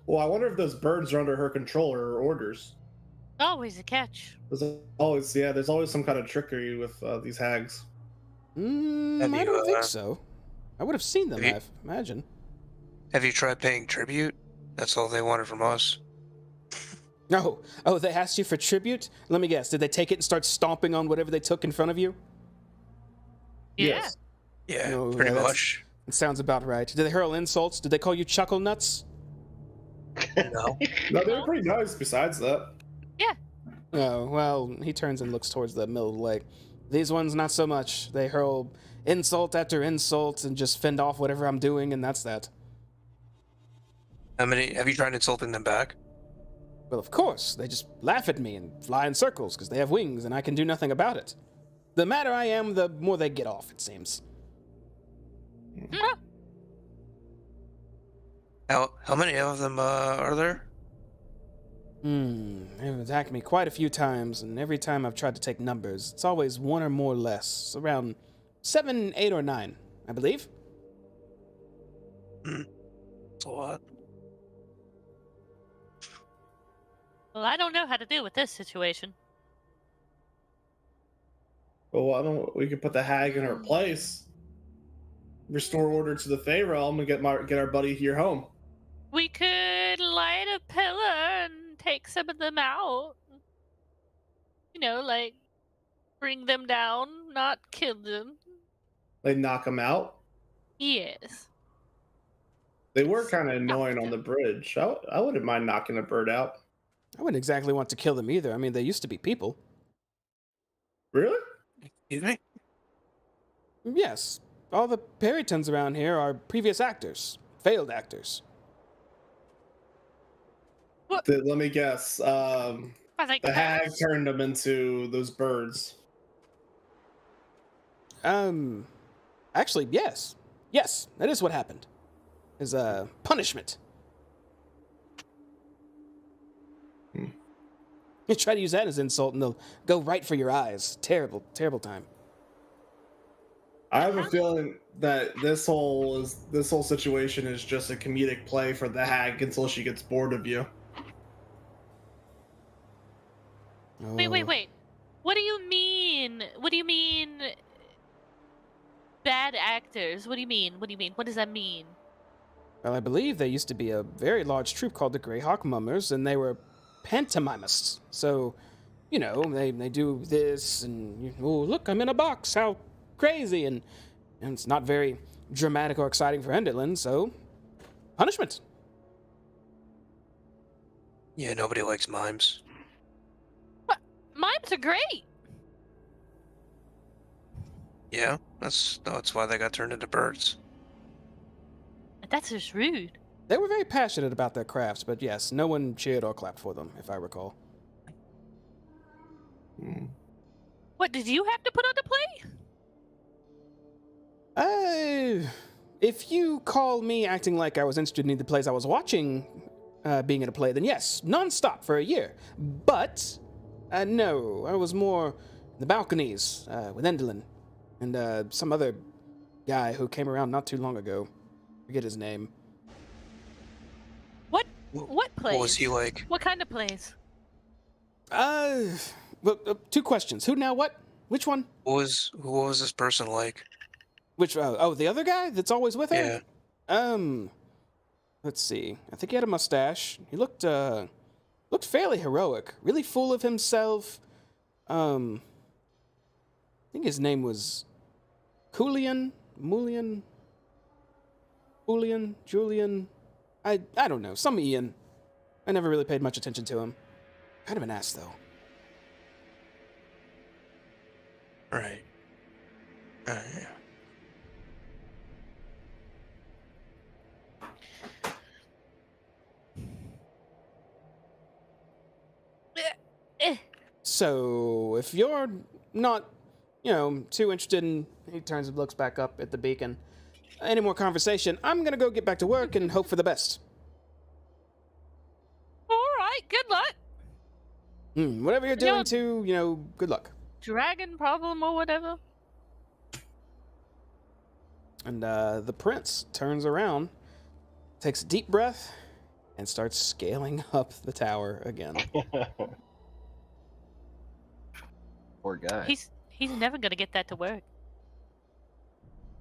Well, I wonder if those birds are under her control or her orders. Always a catch. There's always some kind of trickery with these hags. I you, don't think so. I would have seen them, have I imagine. Have you tried paying tribute? That's all they wanted from us. Oh, they asked you for tribute? Let me guess, did they take it and start stomping on whatever they took in front of you? Yeah. Yes. Yeah, No, pretty that's- much. It sounds about right. Did they hurl insults? Did they call you chuckle nuts? No. No, they were pretty nice besides that. Oh, well, he turns and looks towards the middle of the lake. These ones, not so much. They hurl insult after insult and just fend off whatever I'm doing, and that's that. How many? Have you tried insulting them back? Well, of course. They just laugh at me and fly in circles because they have wings and I can do nothing about it. The madder I am, the more they get off, it seems. How many of them are there? They've attacked me quite a few times, and every time I've tried to take numbers, it's always one or more less. Around 7, 8, or 9, I believe. That's a lot. Well, I don't know how to deal with this situation. Well, why don't we could put the hag in her place, restore order to the Fey realm, and get our buddy here home. We could light a pillar and take some of them out. You know, like bring them down, not kill them. They knock them out. Yes. They were kind of annoying on the bridge. I wouldn't mind knocking a bird out. I wouldn't exactly want to kill them either. I mean, they used to be people. Really? Excuse me? Yes, all the Perrytons around here are previous actors. Failed actors. Let me guess. I think The hag turned them into those birds. Actually, yes. Yes, that is what happened. Is punishment. You try to use that as insult and they'll go right for your eyes. Terrible, terrible time. I have a feeling that this whole situation is just a comedic play for the hag until she gets bored of you. Oh. Wait. What do you mean? What do you mean? Bad actors? What do you mean? What does that mean? Well, I believe there used to be a very large troupe called the Greyhawk Mummers, and they were pantomimists. So, you know, they do this, and, oh, look, I'm in a box, how crazy, and it's not very dramatic or exciting for Enderlin, so punishment. Yeah, nobody likes mimes. Mimes are great. Yeah, that's why they got turned into birds. That's just rude. They were very passionate about their crafts, but yes, no one cheered or clapped for them, if I recall. Hmm. What did you have to put on the play? If you call me acting like I was interested in the plays I was watching being in a play, then yes, non-stop for a year. But, no, I was more in the balconies with Endelin and some other guy who came around not too long ago. Forget his name. What plays? What was he like? What kind of plays? Well, two questions. Who now what? Which one? Who was this person like? Which, the other guy that's always with her? Yeah. Let's see. I think he had a mustache. He looked fairly heroic, really full of himself. I think his name was Julian. I don't know. Some Ian. I never really paid much attention to him. Kind of an ass, though. Right. Yeah. Eh. So, if you're not, too interested in... He turns and looks back up at the beacon. Any more conversation? I'm gonna go get back to work and hope for the best. All right, good luck. Whatever you're doing, too, good luck. Dragon problem or whatever. And the prince turns around, takes a deep breath, and starts scaling up the tower again. Poor guy. He's never gonna get that to work.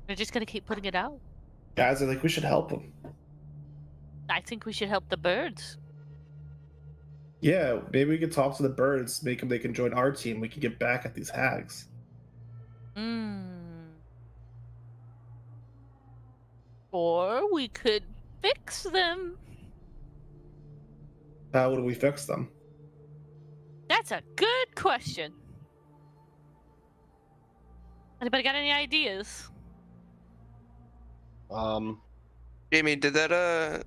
They're just gonna keep putting it out. Guys, I think we should help him. I think we should help the birds. Yeah, maybe we could talk to the birds, make them they can join our team. We can get back at these hags. Or we could fix them. How would we fix them? That's a good question. Anybody got any ideas? Jamie, did that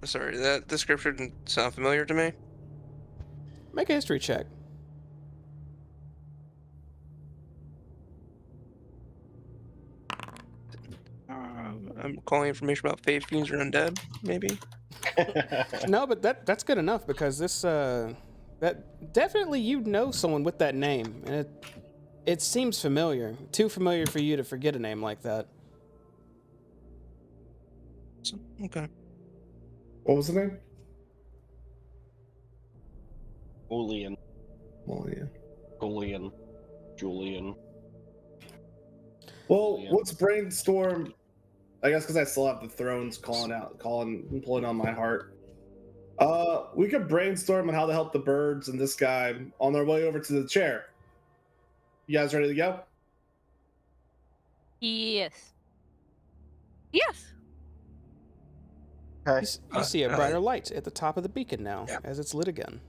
sorry, that description didn't sound familiar to me? Make a history check. I'm calling information about fade fiends or undead, maybe? No, but that's good enough because this that definitely someone with that name, and it seems familiar. Too familiar for you to forget a name like that. Okay. What was the name? Julian. Well, yeah. Julian. Well, Yeah. let's brainstorm. I guess because I still have the thrones pulling on my heart. We could brainstorm on how to help the birds and this guy on their way over to the chair. You guys ready to go? Yes. Yes. You see a brighter light at the top of the beacon now, Yeah. as it's lit again.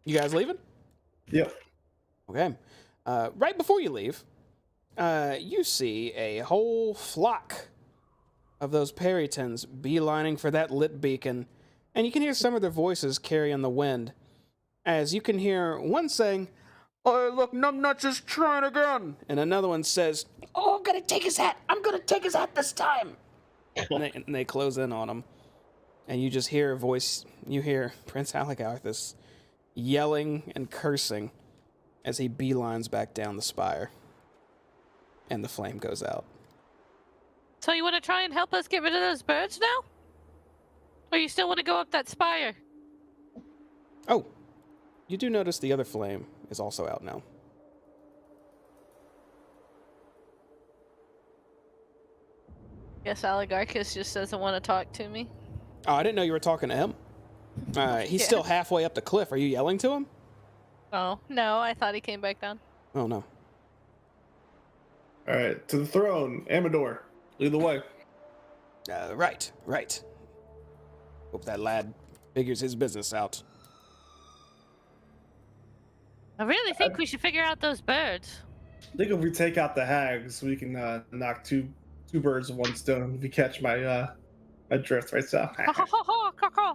You guys leaving? Yep. Okay. Right before you leave, you see a whole flock of those Perytons beelining for that lit beacon, and you can hear some of their voices carry on the wind, as you can hear one saying, "Oh, look, Numbnuts is trying again," and another one says, "Oh, I'm gonna take his hat. I'm gonna take his hat this time." and they close in on him, and you just hear a voice. You hear Prince Haligarthus yelling and cursing as he beelines back down the spire, and the flame goes out. So you want to try and help us get rid of those birds now? Or you still want to go up that spire? Oh, you do notice the other flame is also out now. Guess Aligarchus just doesn't want to talk to me. Oh, I didn't know you were talking to him. He's still halfway up the cliff. Are you yelling to him? Oh, no, I thought he came back down. Oh, no. All right, to the throne. Amador, lead the way. Right. Hope that lad figures his business out. I really think we should figure out those birds. I think if we take out the hags, we can knock two birds with one stone. If you catch my my drift right now. Ha ha ha ha! Caw.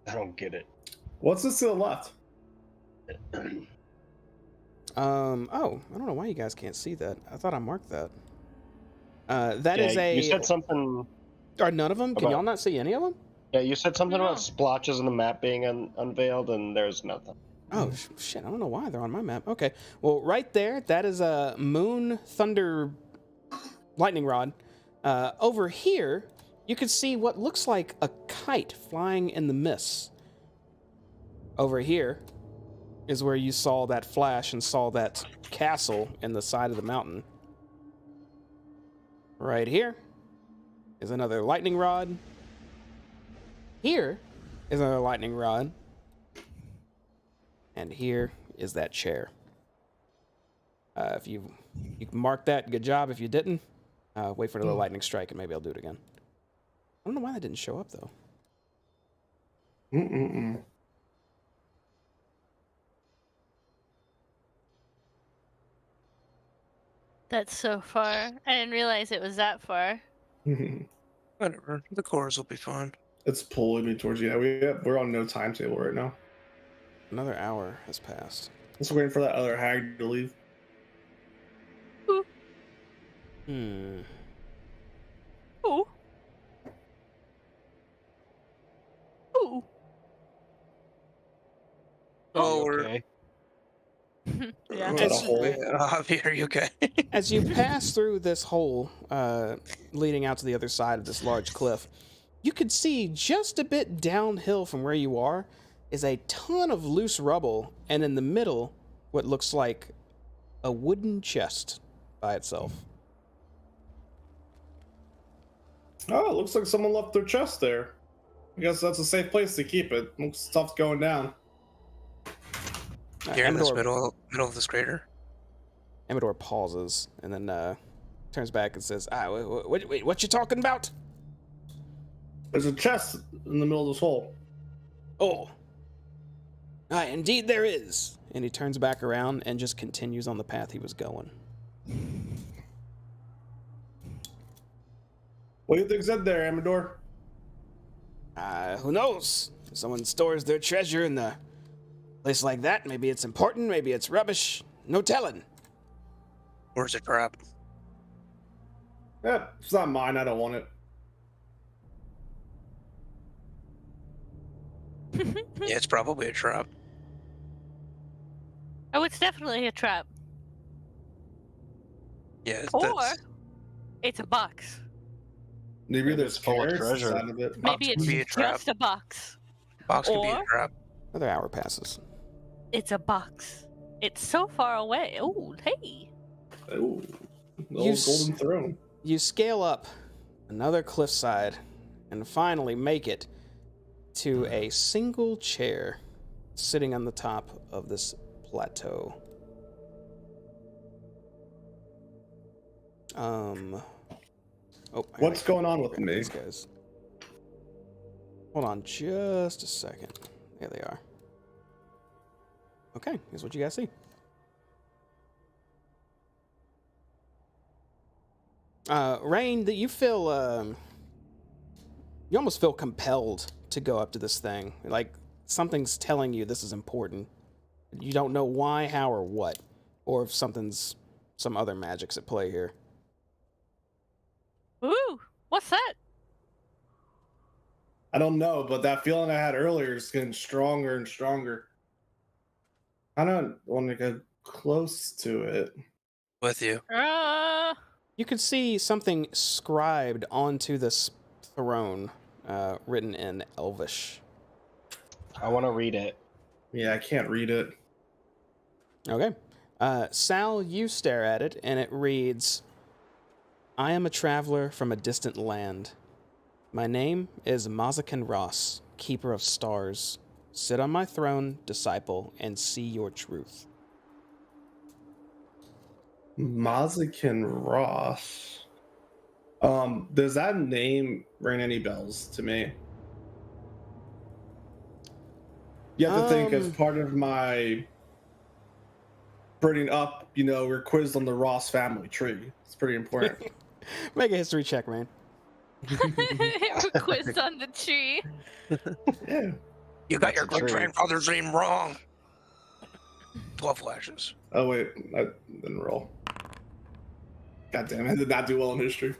I don't get it. What's this to the left? Oh, I don't know why you guys can't see that. I thought I marked that. That Yeah, is a. You said something. Are none of them? Can about- y'all not see any of them? Yeah, you said something No. about splotches in the map being unveiled, and there's nothing. Oh shit! I don't know why they're on my map. Okay, well, right there, that is a moon thunder lightning rod. Over here, you can see what looks like a kite flying in the mist. Over here is where you saw that flash and saw that castle in the side of the mountain. Right here is another lightning rod. Here is another lightning rod. And here is that chair. If you can mark that, good job. If you didn't, wait for another lightning strike and maybe I'll do it again. I don't know why that didn't show up though. That's so far. I didn't realize it was that far. Whatever. The cores will be fine. It's pulling me towards you. Yeah, we're on no timetable right now. Another hour has passed. Just waiting for that other hag to leave. Hmm. Ooh. Ooh. Oh, we're. Okay. Yeah. Is that a hole? Javi, are you okay? As you pass through this hole leading out to the other side of this large cliff, you can see just a bit downhill from where you are is a ton of loose rubble, and in the middle, what looks like a wooden chest by itself. Oh, it looks like someone left their chest there. I guess that's a safe place to keep it. Stuff's going down. Here in this Amador middle of this crater. Amador pauses and then turns back and says, wait, what you talking about? There's a chest in the middle of this hole. Oh. Indeed there is. And he turns back around and just continues on the path he was going. What do you think's in there, Amador? Who knows? If someone stores their treasure in a place like that, maybe it's important, maybe it's rubbish. No telling. Or is it crap? Yeah, it's not mine. I don't want it. Yeah, it's probably a trap. Oh, it's definitely a trap. Yeah, Or that's, it's a box. Maybe there's it's full of carrots treasure. inside of it. Box Maybe could be a it's trap. just a box. box could be a or- trap. Another hour passes. It's a box. It's so far away. Oh, hey. Ooh, the You old s- golden throne. You scale up another cliffside and finally make it to a single chair sitting on the top of this plateau. Oh, What's going on with me? These guys. Hold on just a second. There they are. Okay, here's what you guys see. Rain, that you feel, you almost feel compelled to go up to this thing. Like something's telling you this is important. You don't know why, how, or what, or if some other magic's at play here. Ooh, what's that? I don't know, but that feeling I had earlier is getting stronger and stronger. I don't want to get close to it. With you. You could see something scribed onto this throne, written in Elvish. I want to read it. Yeah, I can't read it. Okay. Sal, you stare at it, and it reads, I am a traveler from a distant land. My name is Mazakin Ross, keeper of stars. Sit on my throne, disciple, and see your truth. Mazakin Ross. Does that name ring any bells to me? You have to think as part of my burning up, we're quizzed on the Ross family tree. It's pretty important. Make a history check, man. Quiz on the tree. Yeah. You got That's your a great tree. grandfather's name wrong. 12 flashes. Oh wait, I didn't roll. God damn, I did not do well in history.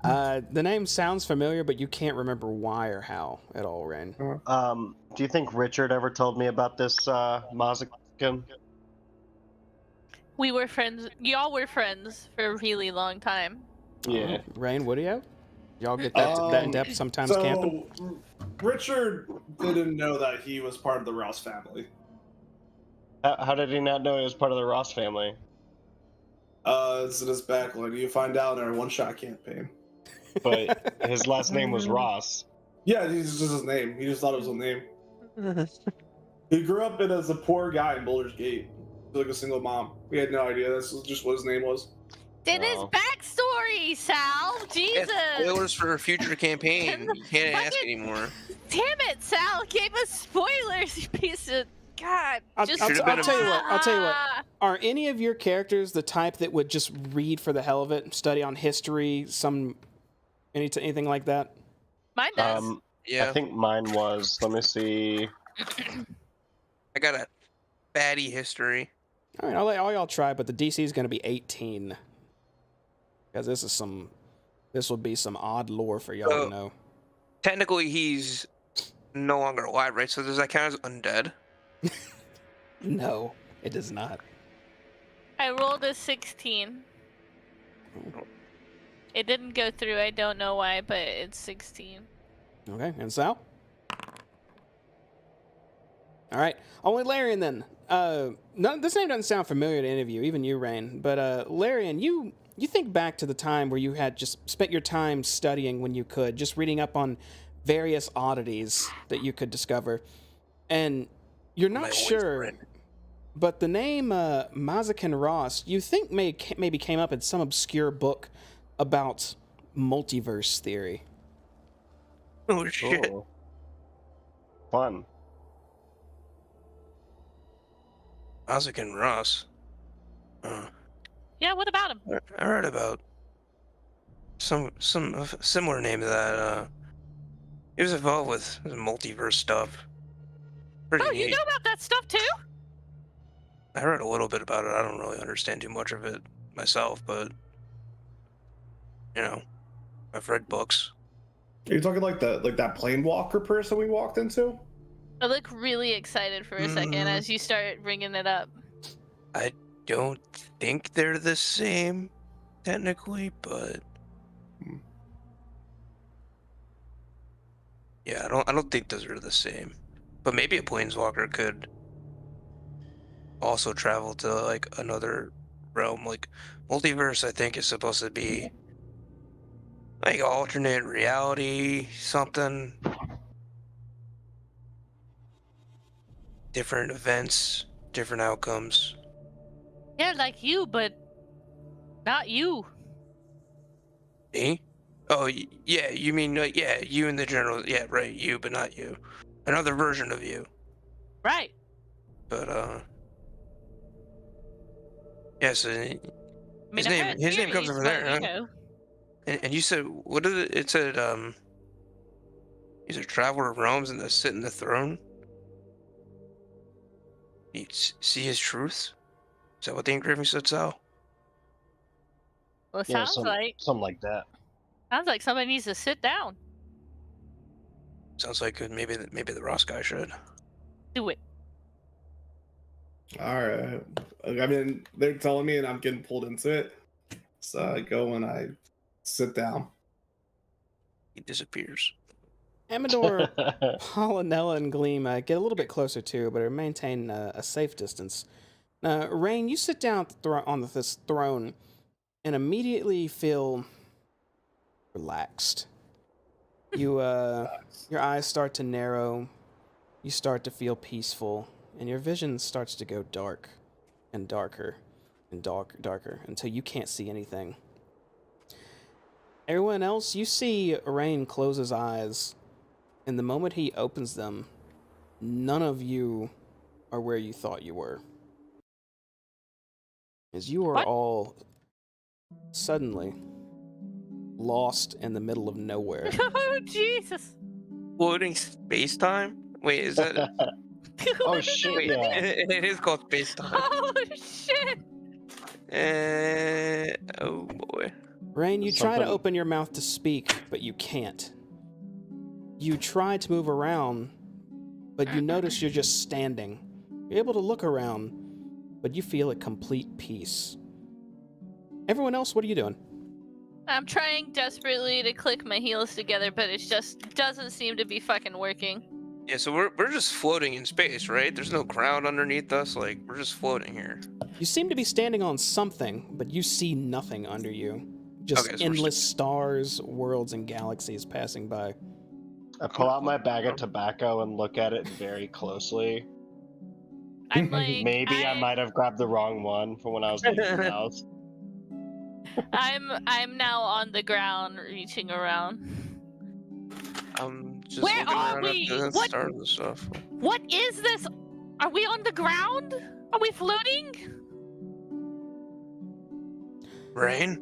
The name sounds familiar, but you can't remember why or how at all, Rain. Do you think Richard ever told me about this Mazakin? We were friends. Y'all were friends for a really long time. Yeah. Rain, what do you have? Y'all get that in depth sometimes camping? Richard didn't know that he was part of the Ross family. How did he not know he was part of the Ross family? It's in his backline. You find out in our one-shot campaign. But his last name was Ross. Yeah, he's just his name. He just thought it was a name. He grew up as a poor guy in Boulder's Gate. Like a single mom. We had no idea. That's just what his name was. Then his Oh. backstory, Sal. Jesus. Spoilers for a future campaign. You can't ask Fucking- anymore. Damn it, Sal. Gave us spoilers, you piece of God. I'll Just tell you what. I'll tell you what. Ah. Are any of your characters the type that would just read for the hell of it, study on history, anything like that? Mine does. Yeah, I think mine was. Let me see. I got a baddie history. All right, I'll let all y'all try, but the DC is going to be 18. Because this will be some odd lore for y'all to know. Technically, he's no longer alive, right? So does that count as undead? No, it does not. I rolled a 16. It didn't go through. I don't know why, but it's 16. Okay, and Sal? All right, only Larian then. This name doesn't sound familiar to any of you, even you, Rain. But Larian, you think back to the time where you had just spent your time studying when you could, just reading up on various oddities that you could discover, and you're My not always sure. friend. But the name Mazakin Ross, you think maybe came up in some obscure book about multiverse theory. Oh shit! Ooh. Fun. Isaac and Ross. Yeah, what about him? I read about some similar name to that. He was involved with multiverse stuff. Pretty Oh, neat. you know about that stuff too? I read a little bit about it. I don't really understand too much of it myself, but I've read books. Are you talking like that plane walker person we walked into? I look really excited for a second as you start bringing it up. I don't think they're the same, technically, but yeah, I don't think those are the same. But maybe a planeswalker could also travel to like another realm. Like multiverse, I think is supposed to be like alternate reality, something. Different events, different outcomes. Yeah, like you, but not you. Me? Oh, yeah, you mean, yeah, you in the general, yeah, right, you, but not you. Another version of you. Right. But, yeah, so I mean, his I name, had his name comes theories, from but, there, huh? you know. And you said, what is it? It said, he's a traveler of realms and to sit in the throne. You see his truths? Is that what the engraving said, Sal? Well, it Yeah, sounds something like that. like somebody needs to sit down. Sounds like maybe the Ross guy should. Do it. All right. I mean, they're telling me, and I'm getting pulled into it. So I go and I sit down. He disappears. Amador, Polynella, and Gleam get a little bit closer too, but maintain a safe distance. Rain, you sit down on this throne and immediately feel relaxed. You, your eyes start to narrow. You start to feel peaceful, and your vision starts to go dark and darker and darker until you can't see anything. Everyone else, you see Rain close his eyes, and the moment he opens them, none of you are where you thought you were. As you are What? all suddenly lost in the middle of nowhere. Oh, Jesus. Floating space time? Wait, is that? Oh, What does shit, that Wait, yeah. mean? it is called space time. Oh, shit. Oh boy. Rain, you try to Something- open your mouth to speak, but you can't. You try to move around, but you notice you're just standing. You're able to look around, but you feel at complete peace. Everyone else, what are you doing? I'm trying desperately to click my heels together, but it just doesn't seem to be fucking working. Yeah, so we're just floating in space, right? There's no ground underneath us. Like we're just floating here. You seem to be standing on something, but you see nothing under you. Just Okay, so we're endless stars, worlds, and galaxies passing by. I pull out my bag of tobacco and look at it very closely. I'm like, Maybe I might have grabbed the wrong one for when I was leaving the house. I'm now on the ground, reaching around. I'm just Where looking are around we? at the What? stars and stuff. What is this? Are we on the ground? Are we floating? Rain?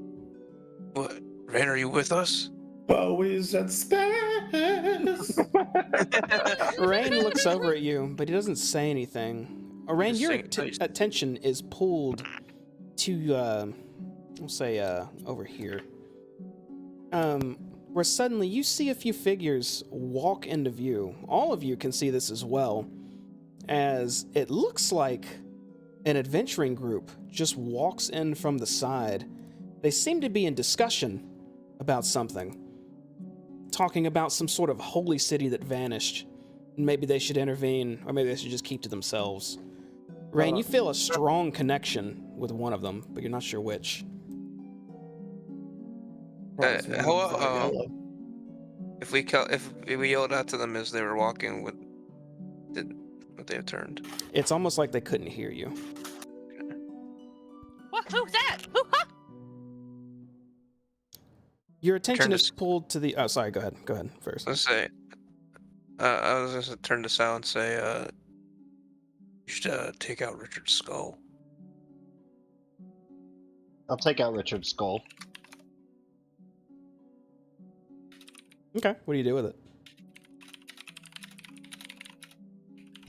What? Rain, are you with us? Always at space. Rain looks over at you, but he doesn't say anything. Rain, Just your saying nice. attention is pulled to, we'll say, over here. Where suddenly you see a few figures walk into view. All of you can see this as well, as it looks like an adventuring group just walks in from the side. They seem to be in discussion about something, talking about some sort of holy city that vanished. Maybe they should intervene, or maybe they should just keep to themselves. Rain, you feel a strong connection with one of them, but you're not sure which. Hello, if we yelled out to them as they were walking, would they have turned? It's almost like they couldn't hear you. What? Who's that? Who? Huh? Your attention Turn is to- pulled to the... Oh, sorry, go ahead. Go ahead first. Let's say, I was gonna turn to Sal and say, you should take out Richard's skull. I'll take out Richard's skull. Okay, what do you do with it?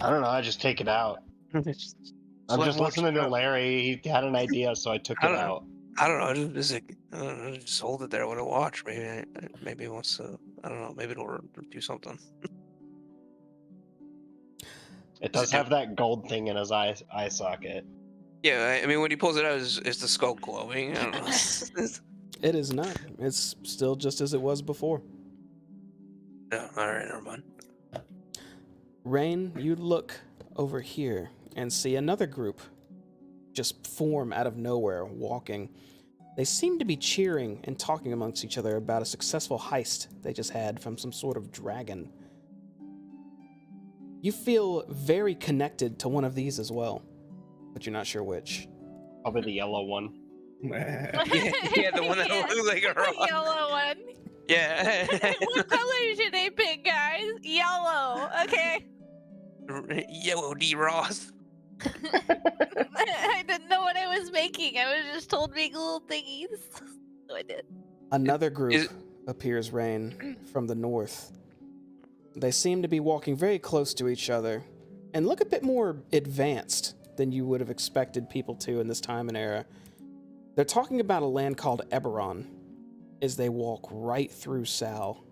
I don't know, I just take it out. I'm just listening to Larry. He had an idea, so I took I it don't know. out. I don't know. I don't know. Just hold it there when I watch. Maybe it wants to. I don't know. Maybe it'll do something. It does have that gold thing in his eye socket. Yeah, I mean, when he pulls it out, is the skull glowing? I don't know. It is not. It's still just as it was before. No, all right, never mind. Rain, you look over here and see another group just form out of nowhere, walking. They seem to be cheering and talking amongst each other about a successful heist they just had from some sort of dragon. You feel very connected to one of these as well, but you're not sure which. Probably the yellow one. Yeah, the one that looks like a The rock. yellow one. Yeah. What color should they pick, guys? Yellow. Okay. Yellow D. Ross. I didn't know what I was making. I was just told make little thingies. So I did. Another group Is- appears, Rain, from the north. They seem to be walking very close to each other and look a bit more advanced than you would have expected people to in this time and era. They're talking about a land called Eberron as they walk right through Sal.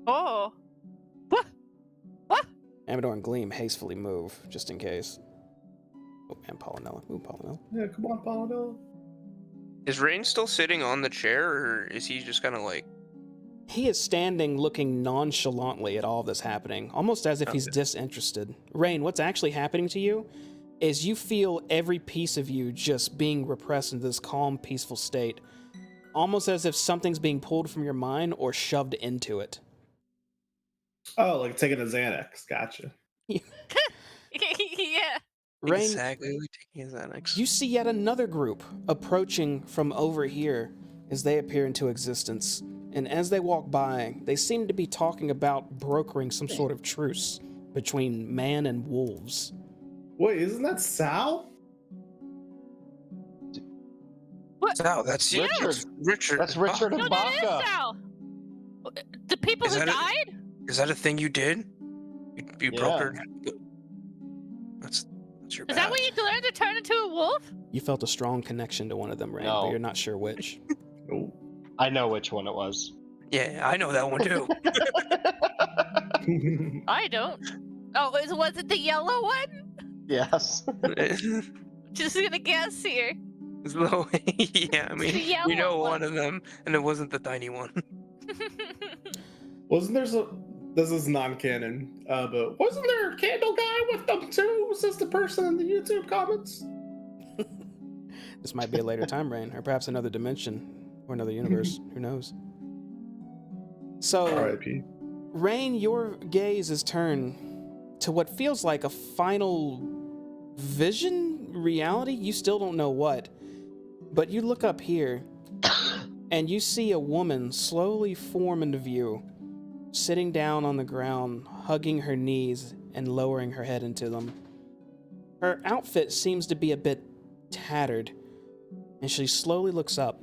Oh. What? What? Amador and Gleam hastily move, just in case. Oh, and Polynella. Ooh, Polynella. Yeah, come on, Paladin. Is Rain still sitting on the chair, or is he just kind of like? He is standing looking nonchalantly at all of this happening, almost as if he's disinterested. Rain, what's actually happening to you is you feel every piece of you just being repressed into this calm, peaceful state, almost as if something's being pulled from your mind or shoved into it. Oh, like taking a Xanax. Gotcha. Yeah. Rain, Exactly, like taking his Xanax. you see yet another group approaching from over here as they appear into existence. And as they walk by, they seem to be talking about brokering some sort of truce between man and wolves. Wait, isn't that Sal? What? Sal, that's you. Richard. That's Richard. That's Richard No, and that is Baca. Sal. The people Is who that it? died? Is that a thing you did? You broke Yeah. her. That's your Is bad. that what you learned to turn into a wolf? You felt a strong connection to one of them, Rain, No. but you're not sure which. Oh. I know which one it was. Yeah, I know that one too. I don't. Oh, was it the yellow one? Yes. Just gonna guess here. Slow. Yeah, I mean, The yellow we know one. one of them, and it wasn't the tiny one. Wasn't there some? This is non-canon, but wasn't there a candle guy with them too? Says the person in the YouTube comments. This might be a later time, Rain, or perhaps another dimension or another universe. Who knows? So, R.I.P. Rain, your gaze is turned to what feels like a final vision, reality. You still don't know what, but you look up here and you see a woman slowly form into view, sitting down on the ground, hugging her knees and lowering her head into them. Her outfit seems to be a bit tattered, and she slowly looks up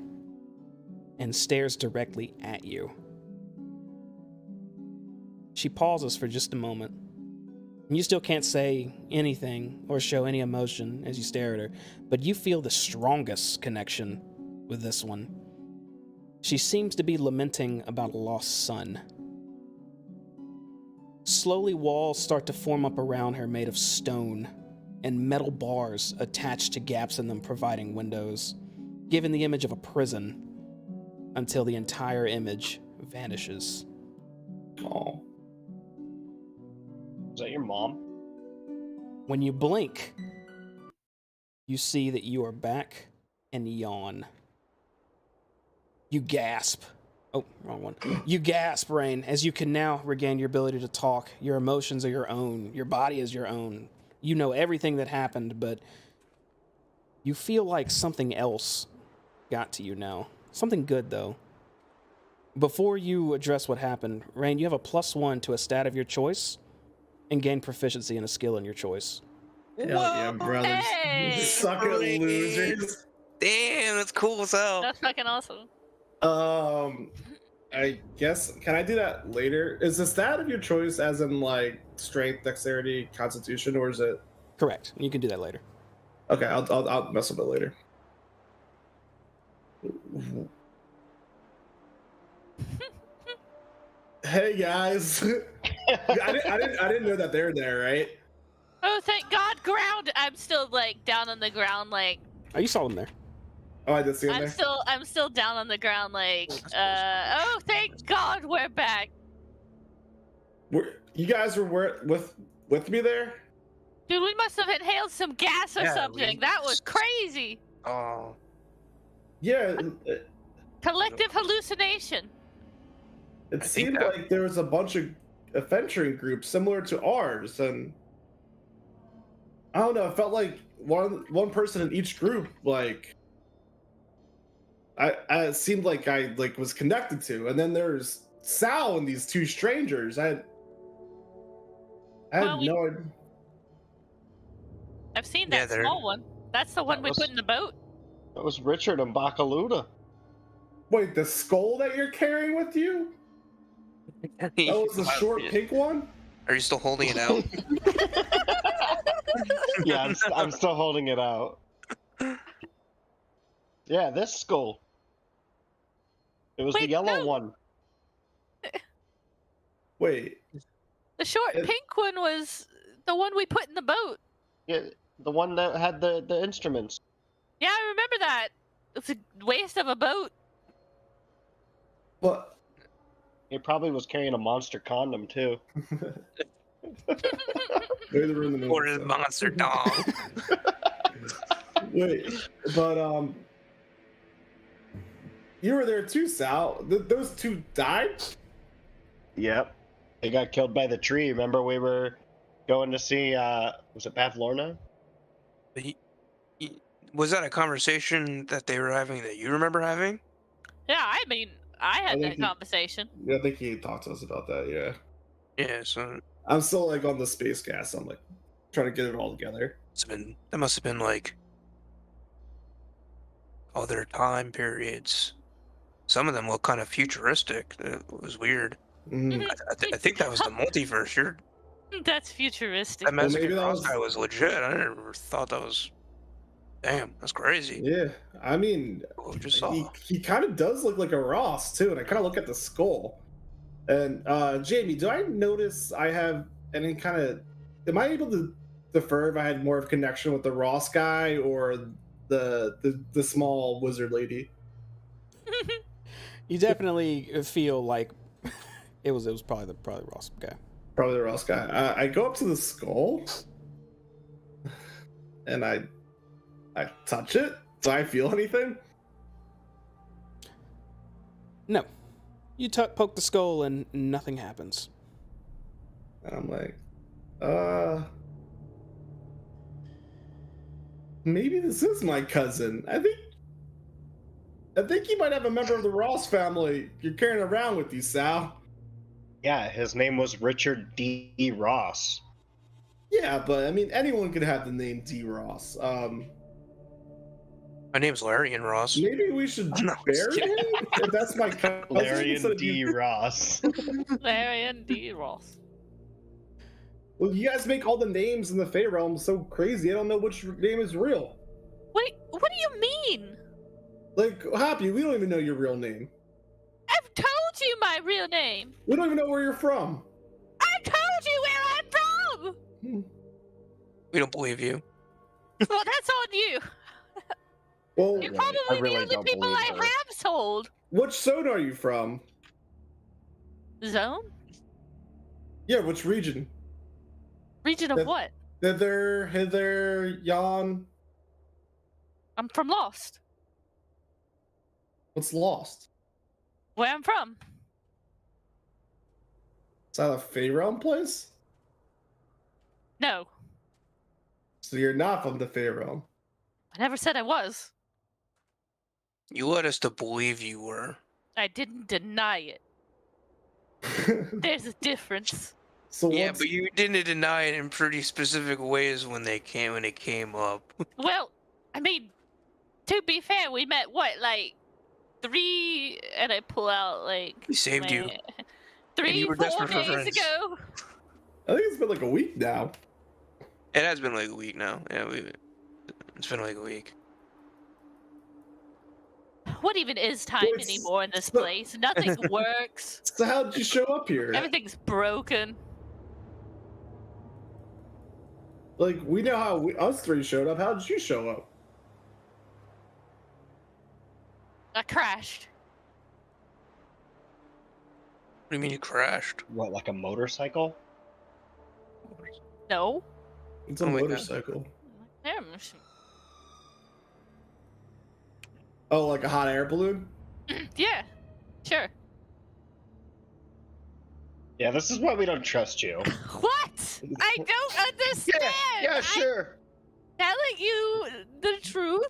and stares directly at you. She pauses for just a moment. You still can't say anything or show any emotion as you stare at her, but you feel the strongest connection with this one. She seems to be lamenting about a lost son. Slowly, walls start to form up around her made of stone, and metal bars attached to gaps in them providing windows, giving the image of a prison until the entire image vanishes. Oh. Is that your mom? When you blink, you see that you are back and yawn. You gasp. Oh, wrong one. You gasp, Rain, as you can now regain your ability to talk. Your emotions are your own. Your body is your own. You know everything that happened, but you feel like something else got to you now. Something good, though. Before you address what happened, Rain, you have a +1 to a stat of your choice and gain proficiency in a skill in your choice. Hell yeah, brothers. Hey! Suck it, losers. Damn, that's cool as hell. That's fucking awesome. I guess, can I do that later? Is the stat of your choice as in like strength, dexterity, constitution, or is it? Correct. You can do that later. Okay, I'll mess with it later. Hey guys, I didn't know that they're there, right? Oh, thank God, ground. I'm still like down on the ground, like Oh, you saw them there. Oh, I did see him I'm there. I'm still down on the ground, like that's oh, thank God we're back. You guys were with me there? Dude, we must have inhaled some gas or Yeah, something. That was crazy. Oh, Yeah, Collective hallucination. it I think seemed that- like there was a bunch of adventuring groups similar to ours, and I don't know. It felt like one person in each group, like I it seemed like I was connected to, and then there's Sal and these two strangers. I had Well, no idea. I've seen Yeah, that they're- small one. That's the one That we was- put in the boat. That was Richard and Bacaluda. Wait, the skull that you're carrying with you? That was the short pink one? Are you still holding it out? Yeah, I'm still holding it out. Yeah, this skull. It was the Wait, yellow no. one. Wait, The short It- pink one was the one we put in the boat. Yeah, the one that had the instruments. Yeah, I remember that. It's a waste of a boat. what? He probably was carrying a monster condom too. Maybe they were in the middle Or of his stuff. monster dog? Wait, but you were there too, Sal. Those two died? Yep. They got killed by the tree. Remember we were going to see was it Bavlorna? Was that a conversation that they were having that you remember having? Yeah, I mean, I had I that think conversation. Yeah, I think he talked to us about that. Yeah, Yeah, so I'm still like on the space gas. I'm like trying to get it all together. that must have been like other time periods. Some of them look kind of futuristic. It was weird. Mm. I think that was the multiverse. That's futuristic. That Mexican maybe that cross was- guy was legit. I never thought that was. Damn, that's crazy. Yeah, I mean, What we just saw. he kind of does look like a Ross too, and I kind of look at the skull. And Jamie, do I notice I have any kind of? Am I able to defer if I had more of a connection with the Ross guy or the small wizard lady? You definitely feel like it was probably the Ross guy. Probably the Ross guy. I go up to the skull, and I touch it. Do I feel anything? No. You poke the skull and nothing happens. And I'm like, maybe this is my cousin. I think you might have a member of the Ross family you're carrying around with you, Sal. Yeah, his name was Richard D. Ross. Yeah, but I mean, anyone could have the name D. Ross. My name's Larry and Ross. Maybe we should No, bury him if that's my cousin. Larry instead and of D. you- Ross. Larry and D. Ross. Well, you guys make all the names in the Fey realm so crazy. I don't know which name is real. What do you mean? Like, Happy, we don't even know your real name. I've told you my real name. We don't even know where you're from. I told you where I'm from. We don't believe you. Well, that's on you. Well, You're I probably really the only don't people believe I her. have told. which zone are you from? Zone? Yeah, which region? Region of That- what? Hither, yon. I'm from Lost. What's lost? Where I'm from. Is that a Fey realm place? No. So you're not from the Fey realm. I never said I was. You led us to believe you were. I didn't deny it. There's a difference. So Yeah, what's- but you didn't deny it in pretty specific ways when it came up. Well, I mean, to be fair, we met what, like 3, and I pull out like We saved you. my- And 3, you were 4 desperate for days friends. ago. I think it's been like a week now. It has been like a week now. Yeah, it's been like a week. What even is time Well, it's- anymore in this so- place? Nothing works. So how did you show up here? Everything's broken. Like, we know how us three showed up. How did you show up? I crashed. What do you mean you crashed? What, like a motorcycle? No. It's a Oh my God. motorcycle. There, Oh, like a hot air balloon? yeah, sure. Yeah, this is why we don't trust you. What? I don't understand. sure. I'm telling you the truth.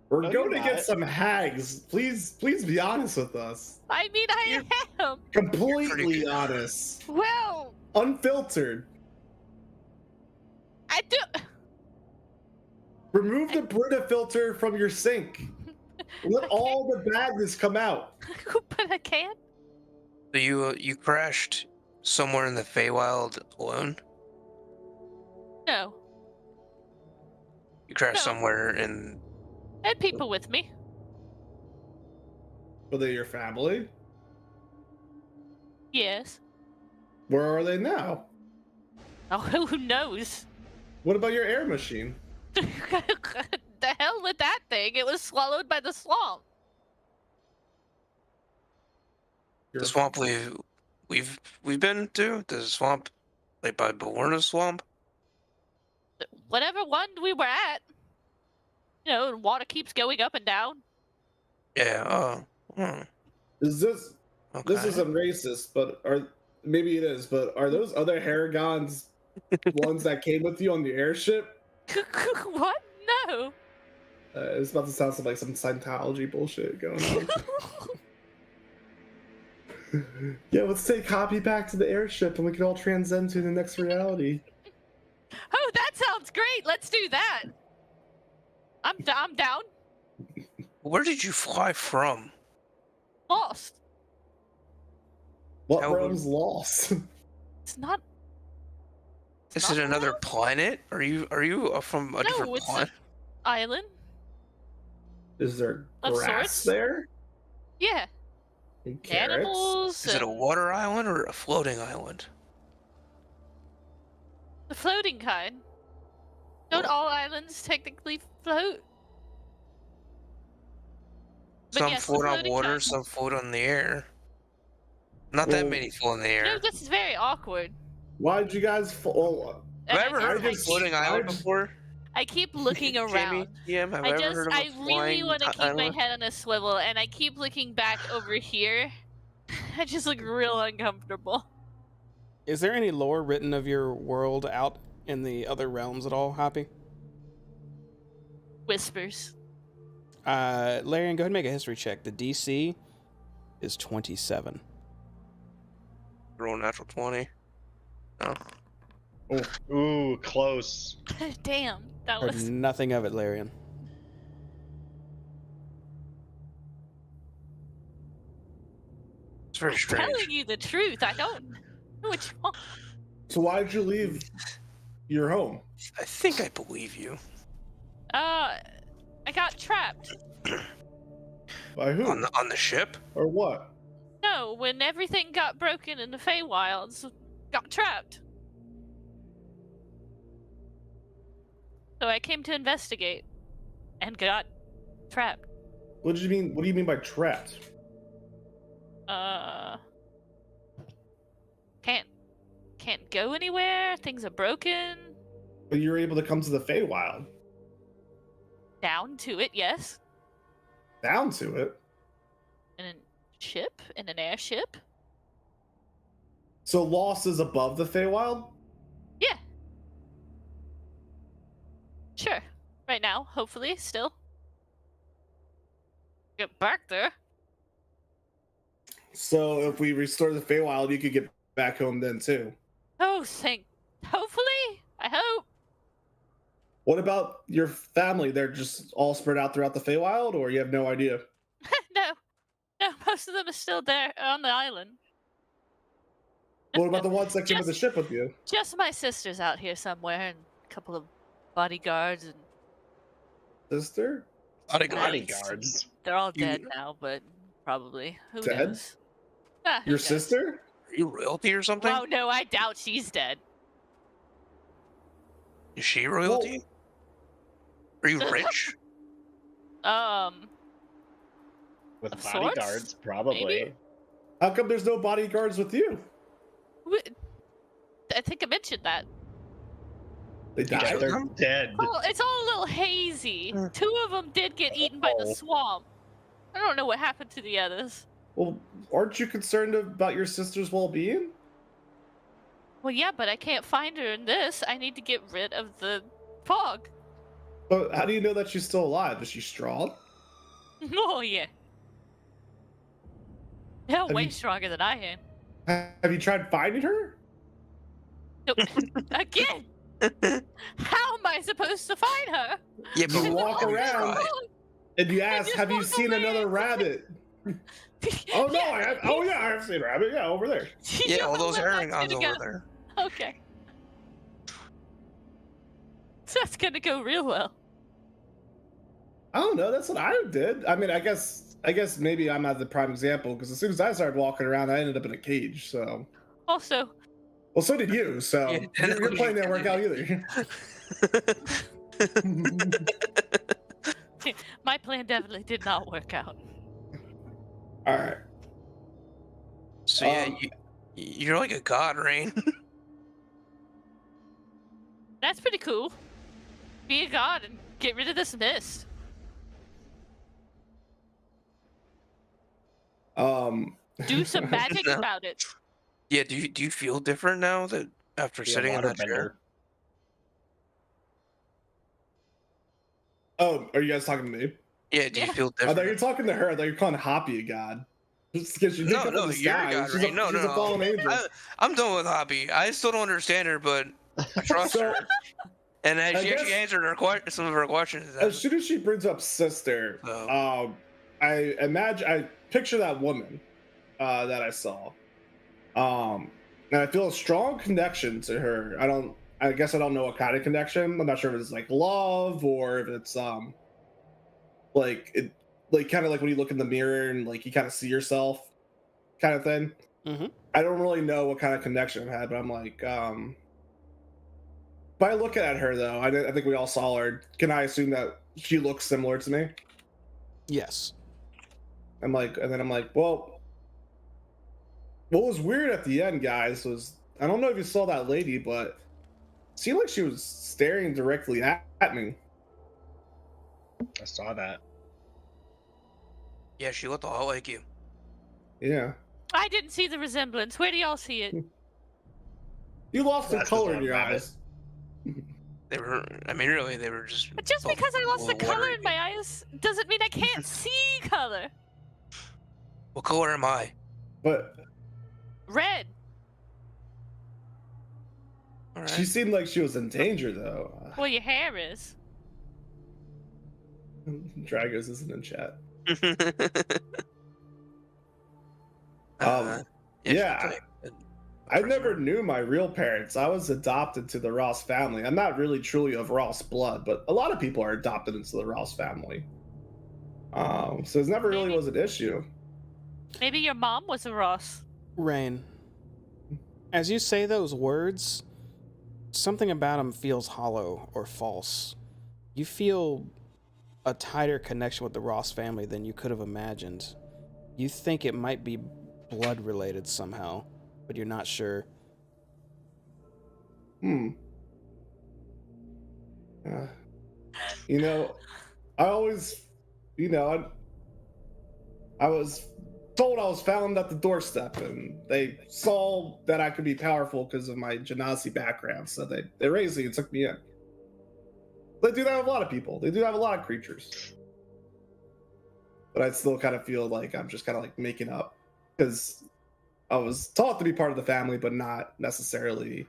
We're No, going you're to get not. some hags. Please be honest with us. I mean, I am. Completely good. honest. Well, Unfiltered. I do. Remove the Brita filter from your sink. Let all the badness come out. But I can't. So you crashed somewhere in the Feywild alone? No. You crashed No. somewhere in. I had people with me. Were they your family? Yes. Where are they now? Oh, who knows? What about your air machine? The hell with that thing. It was swallowed by the swamp. Your- The swamp we've been to? The swamp, like by Bewarna Swamp? Whatever one we were at. You know, water keeps going up and down. Yeah, oh. Is this Okay. this isn't racist, but maybe it is, but are those other Haragons ones that came with you on the airship? What? No. It's about to sound like some Scientology bullshit going on. Yeah, let's take Hoppy back to the airship and we can all transcend to the next reality. Oh, that sounds great. Let's do that. I'm down. Where did you fly from? Lost. What How would- realm's lost? It's not. Is not it another lost? planet? Are you from a different it's planet? an island. Is there Of grass sorts? there? Yeah. And carrots? Animals. Is it a and water island or a floating island? The floating kind. Don't all islands technically float? But Some yes, the float on floating water, kind. some float on the air. Not that Well, many float in the air. No, this is very awkward. Why did you guys fall? Have I And ever heard of a just- floating island before? I keep looking Jamie, around. have I ever heard of a I really flying want to keep my island? head on a swivel, and I keep looking back over here. I just look real uncomfortable. Is there any lore written of your world out in the other realms at all, Hoppy? Whispers. Larian, go ahead and make a history check. The DC is 27. Roll natural 20. No. Ooh, close. Damn, that Heard was. nothing of it, Larian. It's very I'm strange. telling you the truth. I don't know what you want. So why did you leave your home? I think I believe you. I got trapped. By who? On the ship? Or what? No, when everything got broken in the Feywilds, got trapped. So I came to investigate, and got trapped. What did you mean? What do you mean by trapped? Can't go anywhere. Things are broken. But you were able to come to the Feywild. Down to it, yes. Down to it. In a ship, in an airship. So Lost is above the Feywild? Yeah. Sure. Right now, hopefully, still. Get back there. So if we restore the Feywild, you could get back home then too. Oh, hopefully, I hope. What about your family? They're just all spread out throughout the Feywild, or you have no idea? No, most of them are still there on the island. What about the ones that came with the Just- ship with you? Just my sister's out here somewhere, and a couple of bodyguards, and Sister? Bodyguards. they're all You- dead now, but probably. Who Dead? knows? Ah, who Your knows? sister? Are you royalty or something? Oh no, I doubt she's dead. Is she royalty? Are you rich? With Of sorts? bodyguards, probably. Maybe? How come there's no bodyguards with you? I think I mentioned that. They Yeah, died? they're dead. Well, it's all a little hazy. Two of them did get eaten by the Oh. swamp. I don't know what happened to the others. Well, aren't you concerned about your sister's well-being? Well, yeah, but I can't find her in this. I need to get rid of the fog. But how do you know that she's still alive? Is she strong? Oh, yeah. They're Have way you- stronger than I am. Have you tried finding her? Nope. Again! How am I supposed to find her? Yeah, but You walk we around. tried. And you ask, just have you walk seen away another and- rabbit? Oh no, I have. Oh yeah, I have seen a rabbit. Yeah, over there. You Yeah, all know those where that's herringons gonna over go. there. Okay. So that's gonna go real well. I don't know. That's what I did. I mean, I guess maybe I'm not the prime example because as soon as I started walking around, I ended up in a cage. So, Also, well, so did you. So Yeah, your plan didn't work out either. my plan definitely did not work out. All right. So yeah, Um, you're like a god, Rain. That's pretty cool. Be a god and get rid of this mist. Do some magic No. about it. Yeah, do you feel different now that after Be a sitting in that chair? waterbender. Oh, are you guys talking to me? Yeah, do you Yeah. feel I thought you were different? talking to her. I thought you were calling Hoppy a god. Just because she did No, come no, from the you're a sky. god, She's right? No, she's no, a no. fallen angel. I'm done with Hobby. I still don't understand her, but I trust So, her. And I she actually guess- answered some of her questions. As soon as she brings up sister, Oh. I picture that woman that I saw, and I feel a strong connection to her. I guess I don't know what kind of connection. I'm not sure if it's like love or if it's like it, like kind of like when you look in the mirror and like you kind of see yourself, kind of thing. Mm-hmm. I don't really know what kind of connection I had, but I'm like, by looking at her though, I think we all saw her. Can I assume that she looks similar to me? Yes. And then I'm like, well, what was weird at the end, guys, was I don't know if you saw that lady, but it seemed like she was staring directly at me. I saw that. Yeah, she looked a lot like you. Yeah. I didn't see the resemblance. Where do y'all see it? You lost the Glasses color in on, your got it. eyes. They were. I mean, really, they were just. But just both because I lost the a little color watery. in my eyes doesn't mean I can't see color. What color am I? But Red. All right. she seemed like she was in danger, though. Well, your hair is. Dragos isn't in chat. Uh, yeah, she's like- I never knew my real parents. I was adopted to the Ross family. I'm not really truly of Ross blood, but a lot of people are adopted into the Ross family. So it never really Maybe- was an issue. Maybe your mom was a Ross. Rain, as you say those words, something about them feels hollow or false. You feel a tighter connection with the Ross family than you could have imagined. You think it might be blood related somehow, but you're not sure. You know, I always, I was told I was found at the doorstep, and they saw that I could be powerful because of my Genasi background, so they raised me and took me in. They do that with a lot of people. They do that with a lot of creatures. But I still kind of feel like I'm just kind of like making up, because I was taught to be part of the family, but not necessarily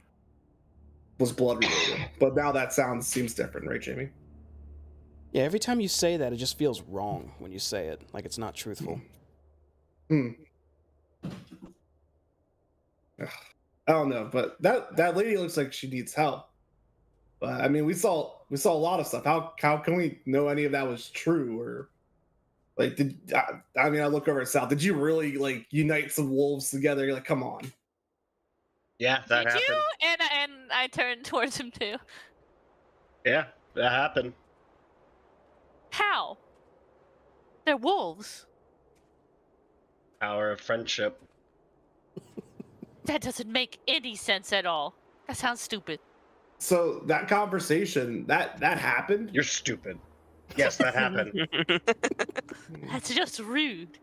was blood related. But now that seems different, right, Jamie? Yeah, every time you say that, it just feels wrong when you say it, like it's not truthful. I don't know, but that lady looks like she needs help. But I mean, we saw a lot of stuff. How can we know any of that was true? Or like, I look over at Sal. Did you really like unite some wolves together? You're like, come on. Yeah, that Did happened. you? And I turned towards him too. Yeah, that happened. How? They're wolves. Power of friendship. That doesn't make any sense at all. That sounds stupid. So that conversation that happened. You're stupid. Yes, that happened. That's just rude.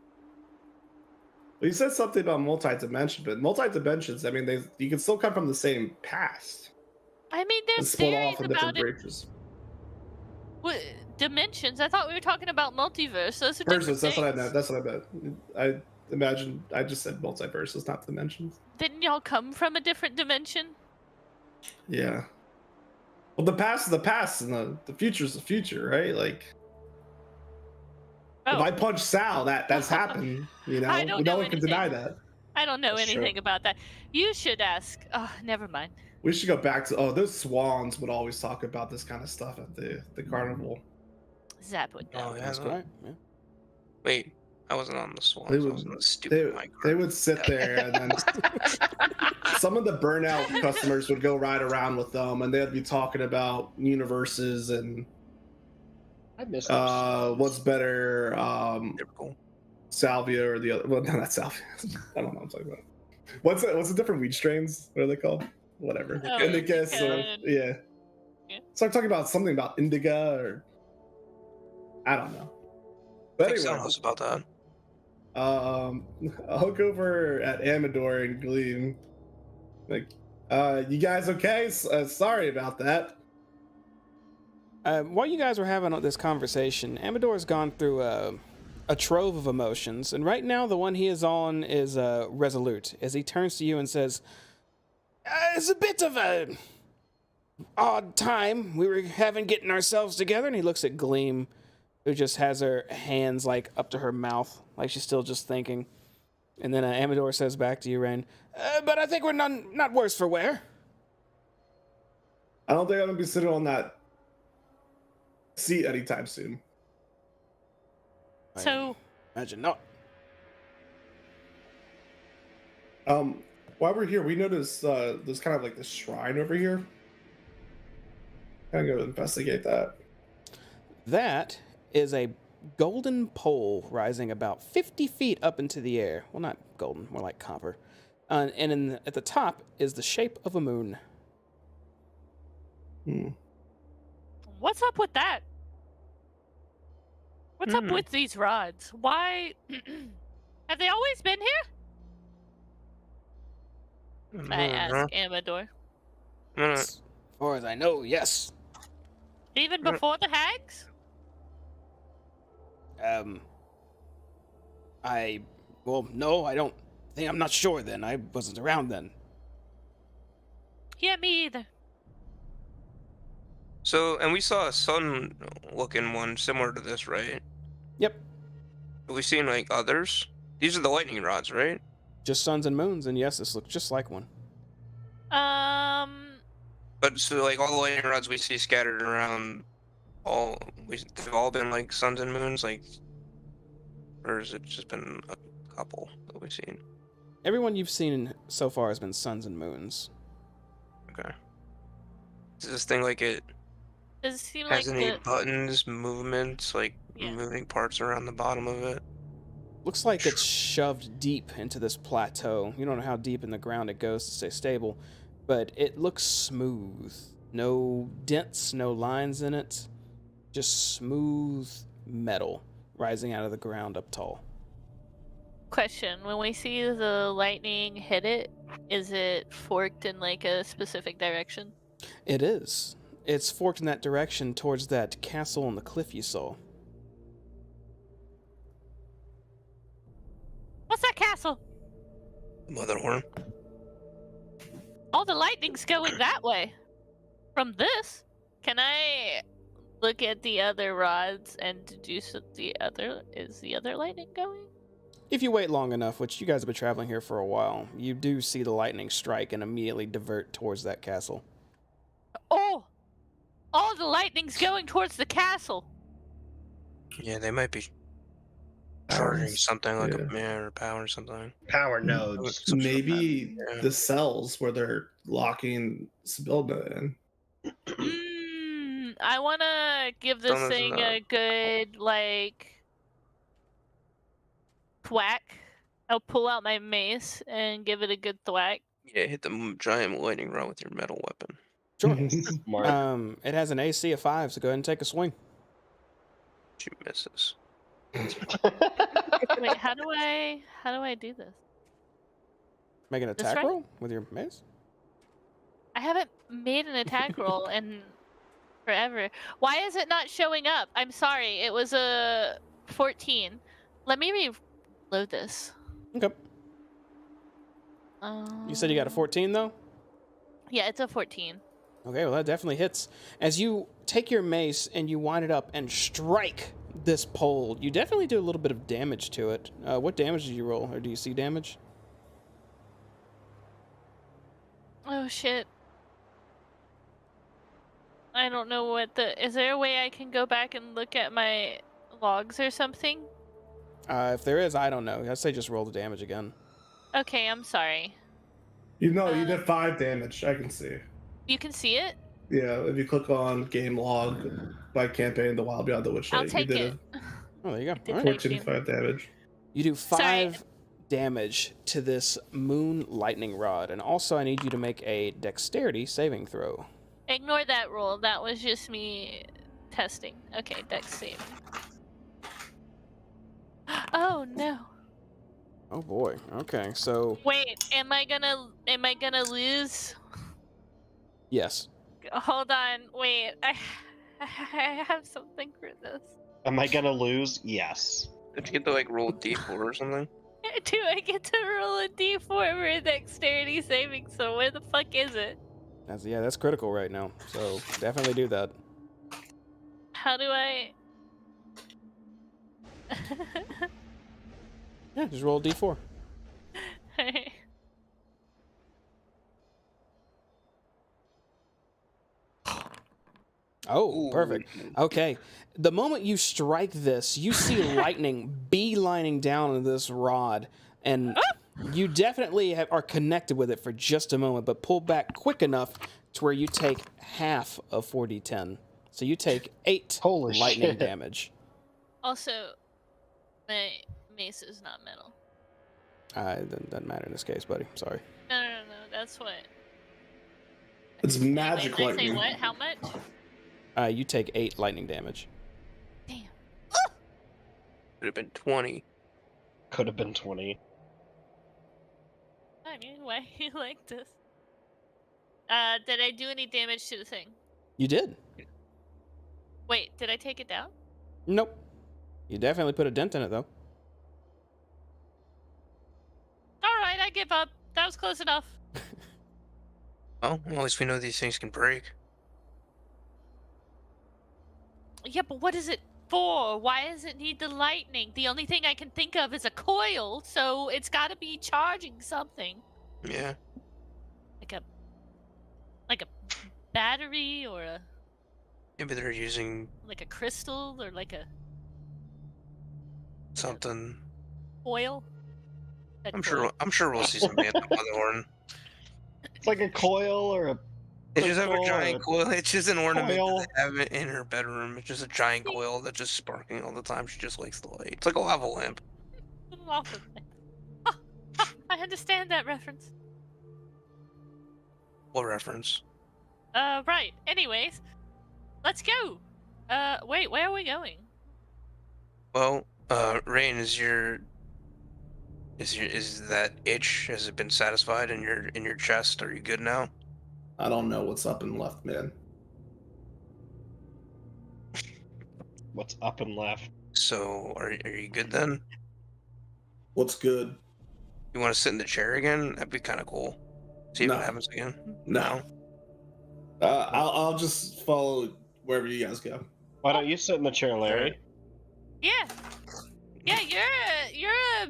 You said something about multi-dimension, but multi-dimensions, I mean, you can still come from the same past I mean, and there's split theories off in about different it. branches. What, dimensions? I thought we were talking about multiverse. Those are Versus, different that's what I things. meant. That's what I meant. I imagine I just said multiverses, not dimensions. Didn't y'all come from a different dimension? Yeah. Well, the past is the past, and the future is the future, right? Like, if I Oh, punch Sal, that's happened. You know, I don't no know one can deny anything. that. I don't know That's true. anything about that. You should ask. Oh, never mind. We should go back to those swans would always talk about this kind of stuff at the carnival. Zap would know. Oh yeah, That's no. right. Yeah. Wait, I wasn't on the swans. They I would- was on the stupid mic. They would sit there, and then some of the burnout customers would go ride around with them, and they'd be talking about universes and I missed those. what's better, They were cool. salvia or the other. Well, no, not salvia. I don't know what I'm talking about. What's the different weed strains? What are they called? Whatever. Oh, Indica. indica. Yeah. Yeah. So I'm talking about something about indica, or I don't know. But I think anyway, someone knows about that. I'll go over at Amador and Gleam. Like, you guys okay? Sorry about that. While you guys were having this conversation, Amador's gone through a trove of emotions, and right now the one he is on is resolute, as he turns to you and says, "It's a bit of a odd time we were having getting ourselves together. And he looks at Gleam, who just has her hands like up to her mouth, like she's still just thinking. And then Amador says back to you, Rain, but I think we're not worse for wear. I don't think I'm gonna be sitting on that seat anytime soon. So, Imagine not. While we're here, we noticed there's kind of like this shrine over here. Gotta go investigate that. That is a golden pole rising about 50 feet up into the air. Well, not golden, more like copper. And at the top is the shape of a moon. what's up with that? What's up with these rods? Why have they always been here? I ask Amador. As far as I know, yes. Even before the hags? No, I don't think, I'm not sure then. I wasn't around then. Yeah, me either. So, and we saw a sun-looking one similar to this, right? Yep. Have we seen, like, others? These are the lightning rods, right? Just suns and moons, and yes, this looks just like one. But, so, like, all the lightning rods we see scattered around, they've all been, like, suns and moons, like, or has it just been a couple that we've seen? Everyone you've seen so far has been suns and moons. Okay. Is this thing, like, it Does it seem has like any the... movements, like, moving parts around the bottom of it? Looks like it's shoved deep into this plateau. You don't know how deep in the ground it goes to stay stable, but it looks smooth. No dents, no lines in it. Just smooth metal rising out of the ground up tall. Question, when we see the lightning hit it, is it forked in like a specific direction? It is. It's forked in that direction towards that castle on the cliff you saw. What's that castle? Motherhorn. All the lightning's going that way. From this, can I look at the other rods and deduce that is the other lightning going? If you wait long enough, which you guys have been traveling here for a while, you do see the lightning strike and immediately divert towards that castle. Oh! All the lightning's going towards the castle. Yeah, they might be charging something like a mirror or power or something. Power nodes. Maybe the cells where they're locking Sibilda in. I want to give this thing a good, like, thwack. I'll pull out my mace and give it a good thwack. Yeah, hit the giant lightning rod with your metal weapon. Sure. Smart. It has an AC of 5, so go ahead and take a swing. She misses. Wait, how do I do this? Make an attack roll with your mace? I haven't made an attack roll in forever. Why is it not showing up? I'm sorry. It was a 14. Let me reload this. Okay. You said you got a 14, though? Yeah, it's a 14. Okay, well, that definitely hits. As you take your mace and you wind it up and strike this pole, you definitely do a little bit of damage to it. What damage did you roll, or do you see damage? Oh, shit. I don't know is there a way I can go back and look at my logs or something? If there is, I don't know. I'd say just roll the damage again. Okay, I'm sorry. You did 5 damage, I can see. You can see it? Yeah, if you click on game log by campaign, The Wild Beyond the Witchlight, I'll take it. Oh, there you go. All right. 14 damage. You do 5 damage to this moon lightning rod, and also I need you to make a dexterity saving throw. Ignore that roll. That was just me testing. Okay, dex save. Oh no. Oh boy. Okay, so Wait, am I gonna lose? yes. Hold on, wait. I have something for this. Am I gonna lose? Yes. Did you get to like roll D4 or something? Do I get to roll a d4 for a dexterity saving? So where the fuck is it? That's critical right now. So definitely do that. How do I? Yeah, just roll a d4. Oh, perfect. Okay. The moment you strike this, you see lightning beelining down on this rod, and you definitely are connected with it for just a moment, but pull back quick enough to where you take half of 4d10. So you take 8 Holy lightning shit. damage. Also, my mace is not metal. That doesn't matter in this case, buddy. Sorry. No, that's what. It's magic Wait, did I say lightning. what? How much? You take 8 lightning damage. Damn. Could have been 20. Could have been 20. I mean, why you like this? Did I do any damage to the thing? You did. Wait, did I take it down? Nope. You definitely put a dent in it, though. Alright, I give up. That was close enough. Oh, well, at least we know these things can break. Yeah, but what is it for? Why does it need the lightning? The only thing I can think of is a coil, so it's gotta be charging something. Yeah. Like a battery or a Maybe they're using like a crystal or like a something. oil. I'm sure we'll see some man on Motherhorn. It's like a coil or a. They just have a crystal giant or coil. It's just an ornament coil. that they have it in her bedroom. It's just a giant coil that's just sparking all the time. She just likes the light. It's like a lava lamp. I understand that reference. What reference? Right. Anyways, let's go. Wait, where are we going? Well, Rain, is that itch, has it been satisfied in your chest? Are you good now? I don't know what's up and left, man. What's up and left? So are you good then? What's good? You want to sit in the chair again? That'd be kind of cool. See if No. it happens again. No. I'll just follow wherever you guys go. Why don't you sit in the chair, Larry? Yeah, you're a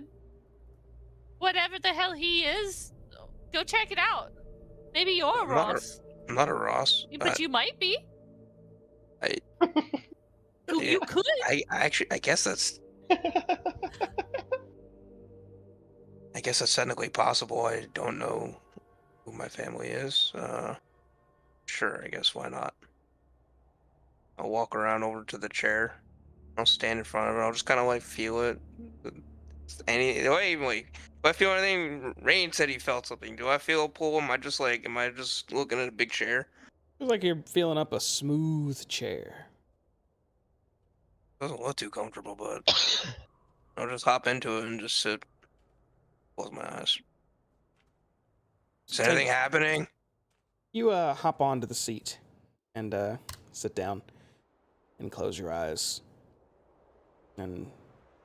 whatever the hell he is. Go check it out. Maybe you're a I'm not a- Ross, I'm not a Ross. but you might be. I- You could. I guess that's technically possible. I don't know who my family is. Sure, I guess why not? I'll walk around over to the chair. I'll stand in front of it. I'll just kind of like feel it. If I feel anything, Rain said he felt something. Do I feel a pull? Am I just looking at a big chair? It's like you're feeling up a smooth chair. Doesn't look too comfortable, but I'll just hop into it and just sit. Close my eyes. Is anything happening? You hop onto the seat and sit down and close your eyes. And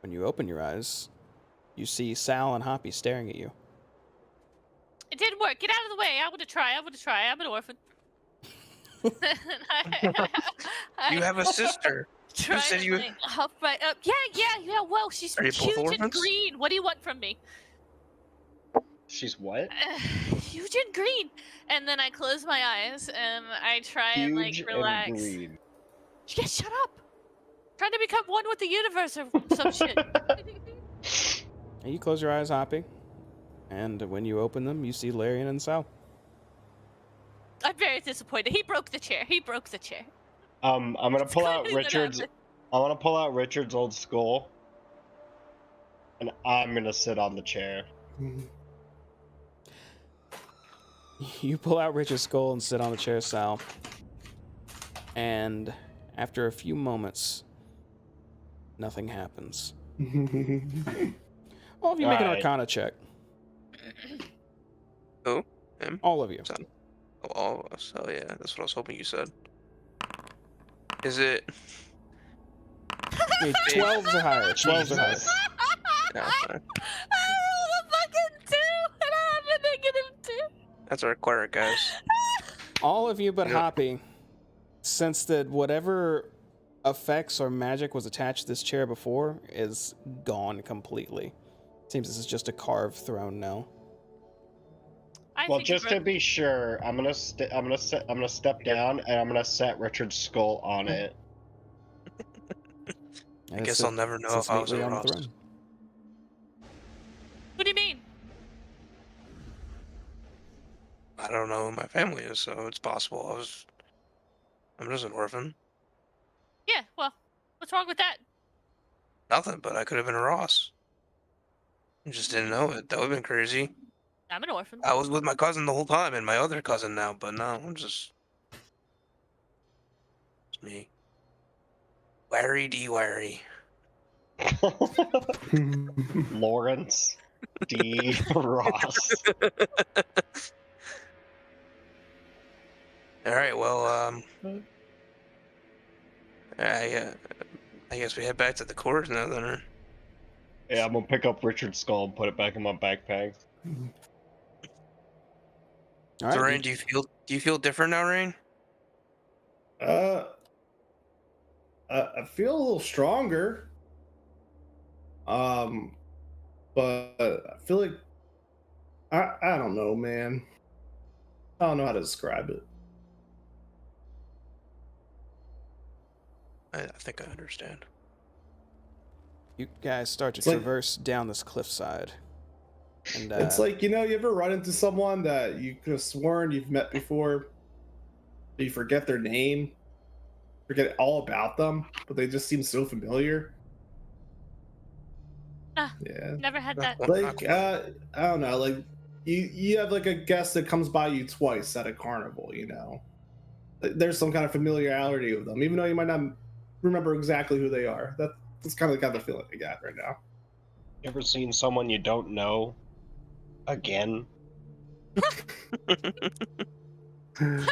when you open your eyes, you see Sal and Hoppy staring at you. It didn't work. Get out of the way. I want to try. I'm an orphan. You have a sister. Try said to, you- like, hop right up. Yeah. Well, she's Are you both huge and orphans? green. What do you want from me? She's what? Huge and green. And then I close my eyes and I try and like Huge relax. and green. Yeah, shut up. Trying to become one with the universe or some shit. And you close your eyes, Hoppy. And when you open them, you see Larian and Sal. I'm very disappointed. He broke the chair. I'm gonna pull out Clearly that Richard's. happened. I want to pull out Richard's old skull, and I'm gonna sit on the chair. You pull out Richard's skull and sit on the chair, Sal. And after a few moments, nothing happens. All of you make an Alright. Arcana check. Who? Him? All of you. Son. Oh, all of us. Oh yeah, that's what I was hoping you said. Is it? Wait, 12s or higher. 12s or higher. Jesus. No, I rolled a fucking 2 and I have a -2. that's our cleric, guys. all of you but Yeah. Hoppy sense that whatever effects or magic was attached to this chair before is gone completely. Seems this is just a carved throne now. I Well, think just we're- to be sure, I'm gonna step down and I'm gonna set Richard's skull on it. And I it guess I'll never know sits if I was neatly a on the Ross. throne. What do you mean? I don't know who my family is, so it's possible I'm just an orphan. Yeah, well, what's wrong with that? Nothing, but I could have been a Ross. I just didn't know it. That would have been crazy. I'm an orphan. I was with my cousin the whole time, and my other cousin now, but now I'm just it's me. Wary D. Wary. Lawrence D. Ross. All right, well, I guess we head back to the court now, then. Or... Yeah, I'm gonna pick up Richard's skull and put it back in my backpack. All So, right, Rain, do you feel different now, Rain? I feel a little stronger. But I feel like I don't know, man. I don't know how to describe it. I think I understand. you guys start to It's like- traverse down this cliffside. And It's like, you ever run into someone that you could have sworn you've met before, but you forget their name, forget all about them, but they just seem so familiar. Ah. Yeah. Never had that. Well, not Like quite. I don't know, like you have like a guest that comes by you twice at a carnival, Like, there's some kind of familiarity with them, even though you might not remember exactly who they are. That's kind of the feeling I got right now. You ever seen someone you don't know again?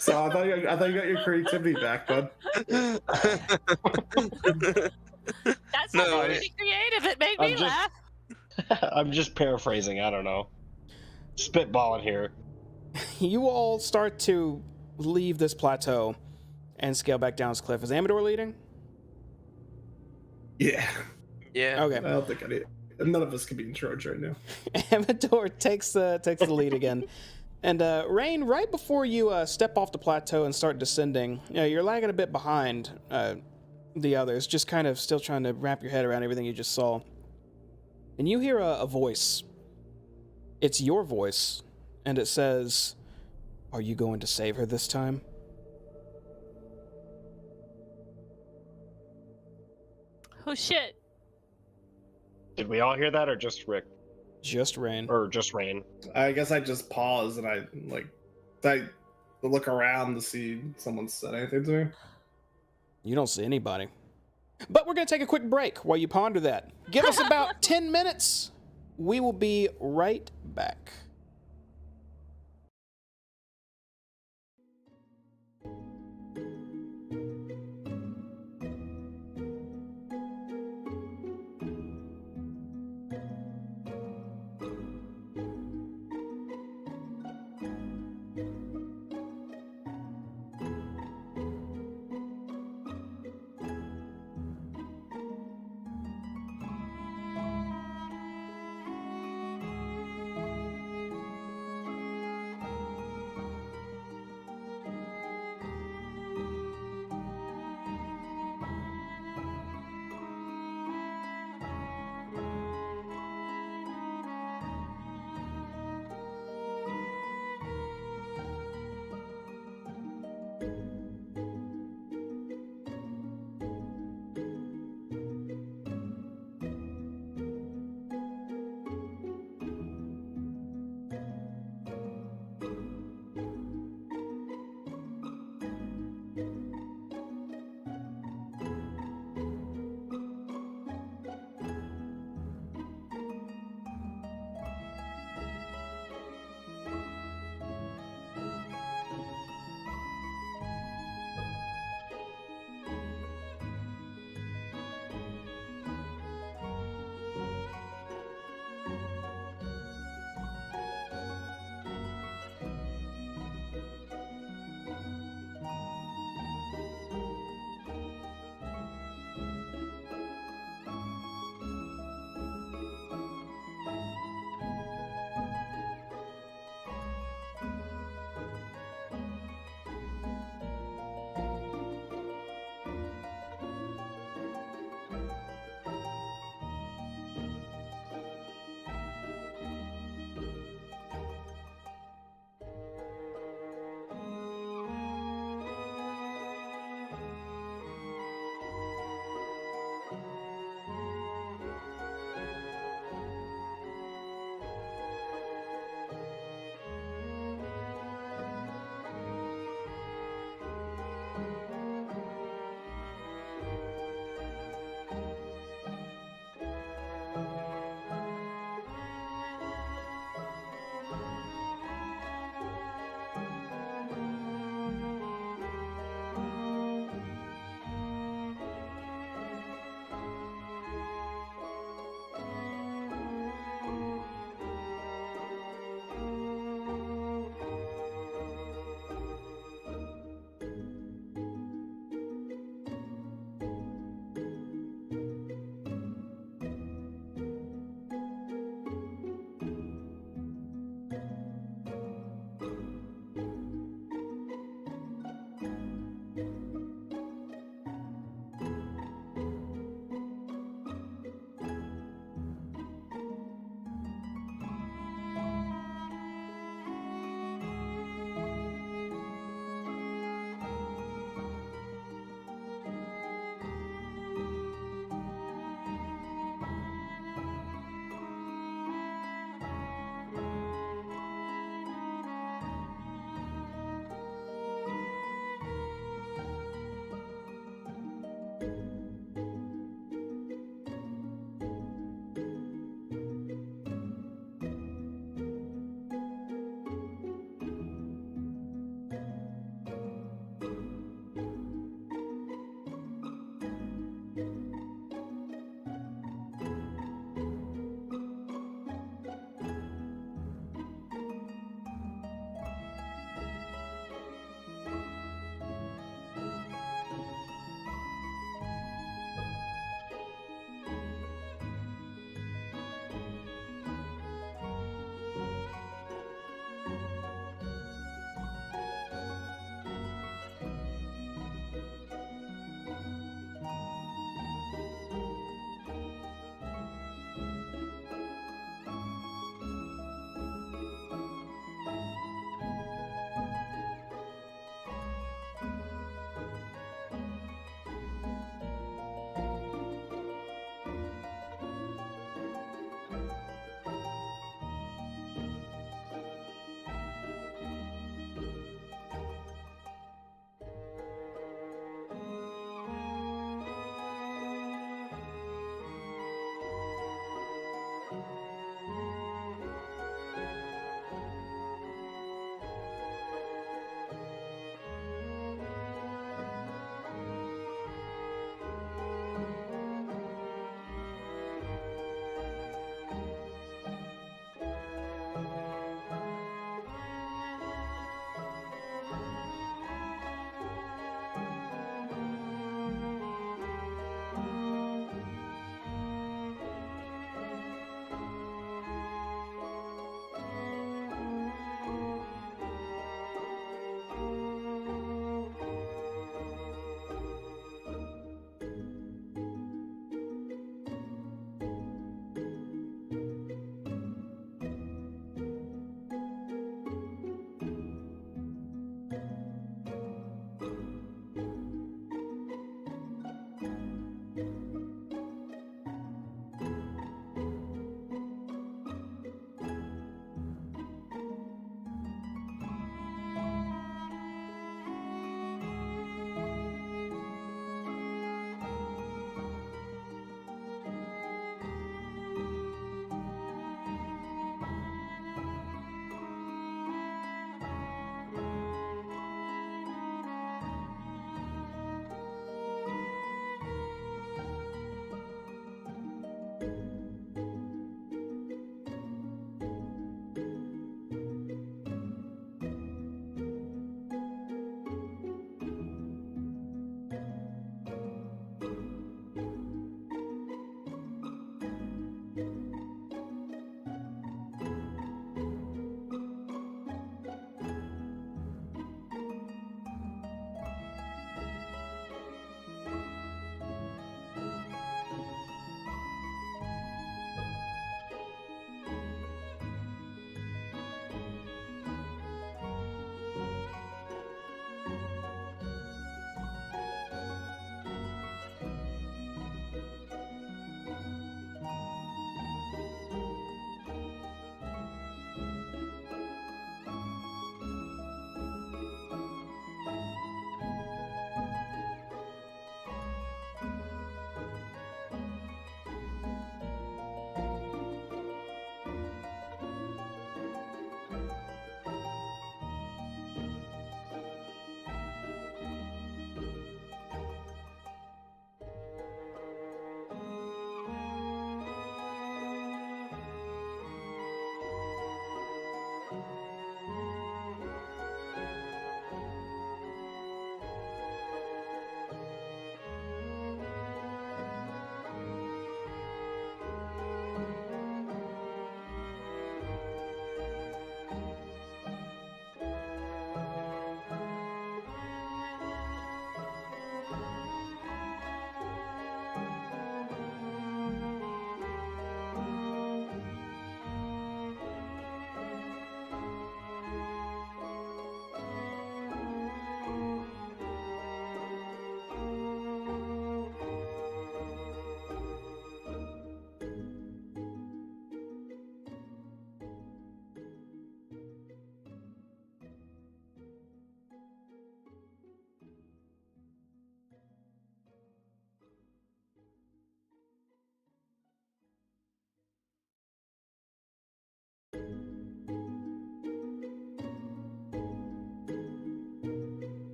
So I thought you got your creativity back, bud. That sounds No, pretty creative. It made me I'm just- laugh. I'm just paraphrasing. I don't know. Spitballing here. you all start to leave this plateau and scale back down this cliff. Is Amador leading? Yeah. Yeah. Okay. I don't think none of us can be in charge right now. Amador takes the lead again. And Rain, right before you step off the plateau and start descending, you're lagging a bit behind the others, just kind of still trying to wrap your head around everything you just saw. And you hear a voice. It's your voice, and it says, "Are you going to save her this time?" Oh shit. Did we all hear that, or just Rick, Just Rain. or just Rain? I guess I just pause and I look around to see if someone said anything to me. You don't see anybody. But we're going to take a quick break while you ponder that. Give us about 10 minutes. We will be right back.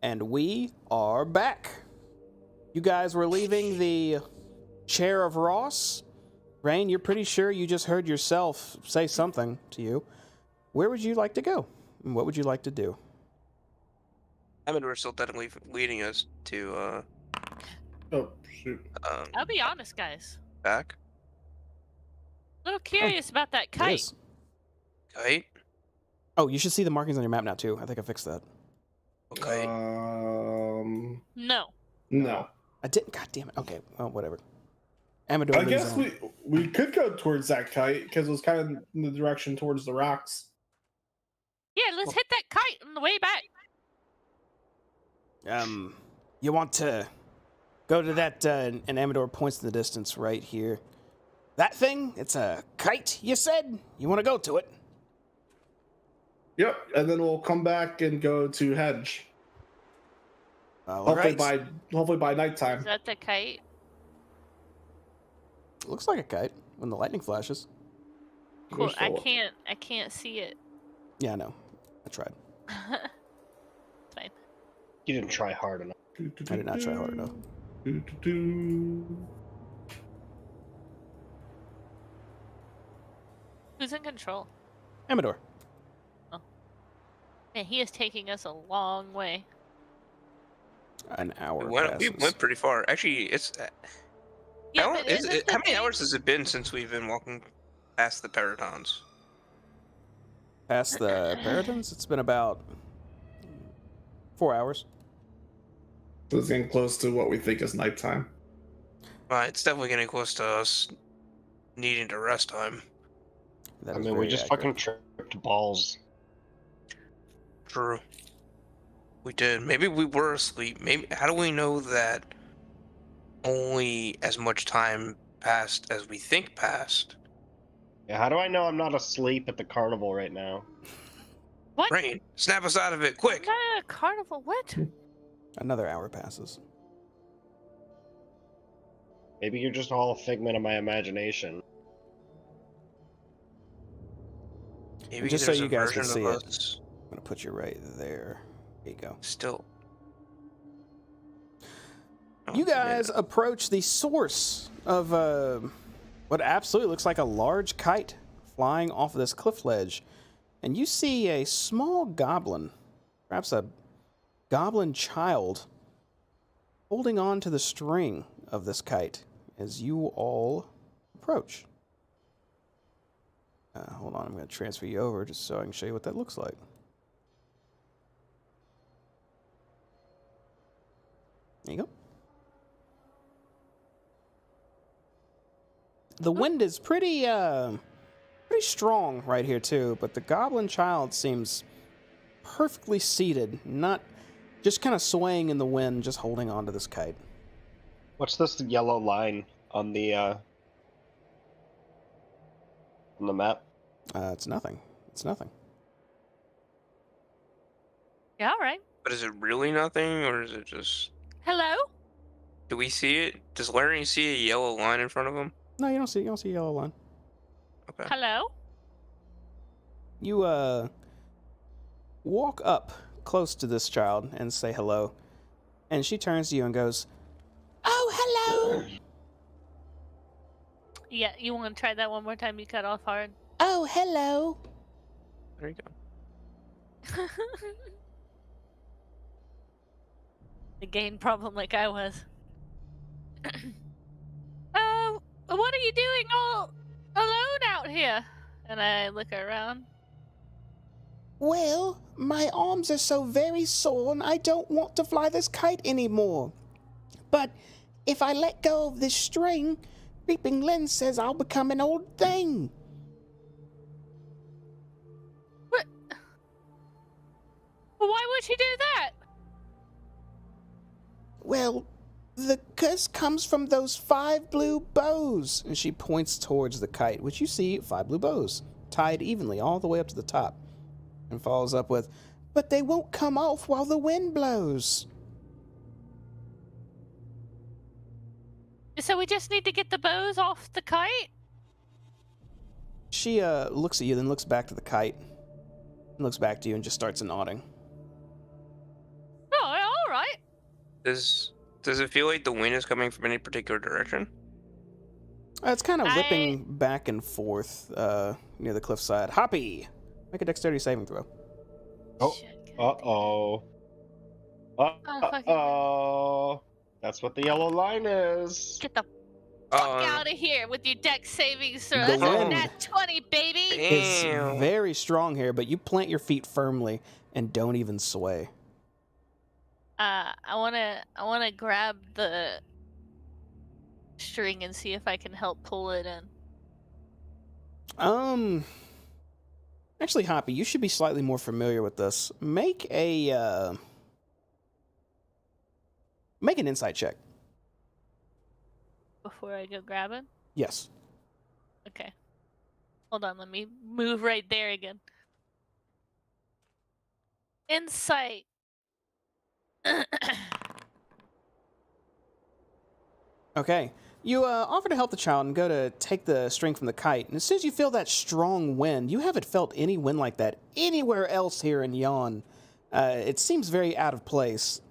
And we are back. You guys were leaving the chair of Ross. Rain, you're pretty sure you just heard yourself say something to you. Where would you like to go? And what would you like to do? I mean, we're still technically leading us to Oh shoot! I'll be honest, guys. back. A little curious about that It kite. is. Kite. Oh, you should see the markings on your map now, too. I think I fixed that. Okay. No. No. I didn't. God damn it. Okay, well, whatever. Amador I moves guess on. we could go towards that kite because it was kind of in the direction towards the rocks. Yeah, let's hit that kite on the way back. You want to go to that, and Amador points to the distance right here. That thing? It's a kite, you said? You want to go to it? Yep, and then we'll come back and go to Hedge. All Hopefully right. by nighttime. Is that the kite? Looks like a kite when the lightning flashes. Cool. We're I still- can't see it. Yeah, I know. I tried. It's fine. You didn't try hard enough. I did not try hard enough. Who's in control? Amador. Man, he is taking us a long way. An hour We passes. went pretty far. Actually, it's Yeah, how, but is isn't it, the how many thing- hours has it been since we've been walking past the Paradons? Past the Paradons, it's been about 4 hours. So it's getting close to what we think is nighttime. It's definitely getting close to us needing to rest time. That I is mean, we very just accurate. fucking tripped balls. True. We did. Maybe we were asleep. Maybe. How do we know that only as much time passed as we think passed? Yeah, how do I know I'm not asleep at the carnival right now? What? Rain, snap us out of it, quick! Not a carnival. What? Another hour passes. Maybe you're just all a figment of my imagination. Maybe just so there's you a guys can version see of it. us I'm going to put you right there. There you go. Still. Oh, You guys yeah. approach the source of what absolutely looks like a large kite flying off of this cliff ledge. And you see a small goblin, perhaps a goblin child, holding on to the string of this kite as you all approach. Hold on, I'm going to transfer you over just so I can show you what that looks like. There you go. The wind is pretty strong right here too, but the goblin child seems perfectly seated, not just kind of swaying in the wind, just holding on to this kite. What's this yellow line on the map? It's nothing. It's nothing. Yeah, all right. But is it really nothing, or is it just... Hello? Do we see it? Does Larry see a yellow line in front of him? No, you don't see a yellow line. Okay. Hello? You walk up close to this child and say hello, and she turns to you and goes, "Oh, hello. Yeah, you want to try that one more time? You cut off hard. Oh, hello." There you go. The gain problem like I was. What are you doing all alone out here? And I look around. Well, my arms are so very sore and I don't want to fly this kite anymore. But if I let go of this string, Creeping Lynn says I'll become an old thing. What? Well, why would you do that? Well, the curse comes from those 5 blue bows. And she points towards the kite, which you see 5 blue bows, tied evenly all the way up to the top. And follows up with, "But they won't come off while the wind blows." So we just need to get the bows off the kite? She looks at you, then looks back to the kite, and looks back to you and just starts nodding. Oh, Does it feel like the wind is coming from any particular direction? It's kind of whipping back and forth near the cliffside. Hoppy, make a dexterity saving throw. Oh. Shit. Uh-oh. fucking Uh-oh. That's what the yellow line is. Get the fuck out of here with your dex savings throw. The That's a wind nat 20, baby. It's Damn. very strong here, but you plant your feet firmly and don't even sway. I wanna grab the string and see if I can help pull it in. Actually, Hoppy, you should be slightly more familiar with this. Make an insight check. Before I go grab it? Yes. Okay. Hold on, let me move right there again. Insight. Okay. You offer to help the child and go to take the string from the kite. And as soon as you feel that strong wind, you haven't felt any wind like that anywhere else here in Yon. It seems very out of place.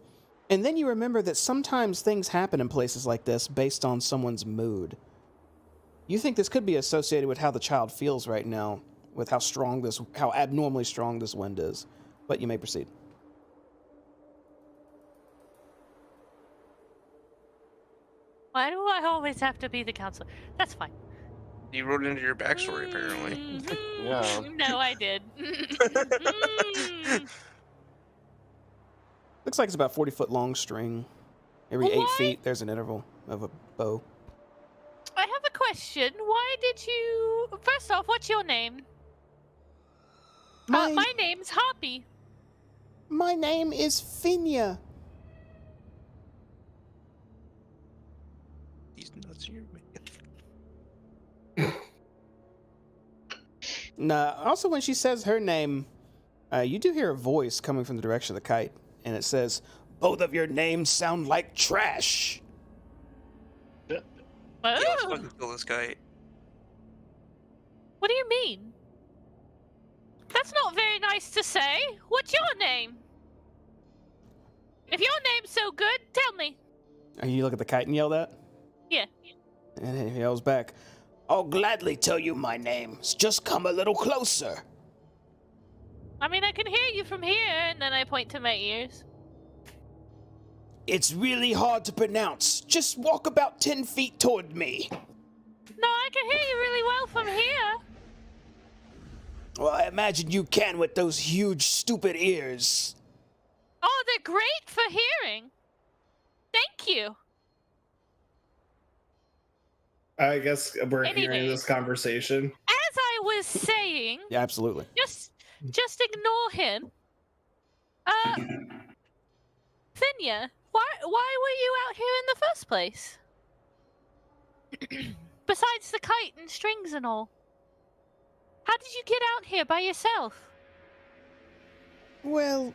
And then you remember that sometimes things happen in places like this based on someone's mood. You think this could be associated with how the child feels right now, with how abnormally strong this wind is. But you may proceed. Why do I always have to be the counselor? That's fine. You wrote it into your backstory, apparently. Yeah. No, I did. Looks like it's about 40-foot long string. Every 8 feet, there's an interval of a bow. I have a question. Why did you... First off, what's your name? My name's Hoppy. My name is Finya. These nuts here, man. Nah, also when she says her name, you do hear a voice coming from the direction of the kite, and it says, "Both of your names sound like trash." Yeah, let's Oh, fucking kill this guy. what do you mean? That's not very nice to say. What's your name? If your name's so good, tell me. You look at the kite and yell that? Yeah. And he yells back, "I'll gladly tell you my name. Just come a little closer." I mean, I can hear you from here, and then I point to my ears. "It's really hard to pronounce. Just walk about 10 feet toward me." No, I can hear you really well from here. "Well, I imagine you can with those huge, stupid ears." Oh, they're great for hearing. Thank you. I guess we're hearing Anyways. this conversation. As I was saying, Yeah, absolutely. just ignore him. Finya, why were you out here in the first place? Besides the kite and strings and all. How did you get out here by yourself? Well,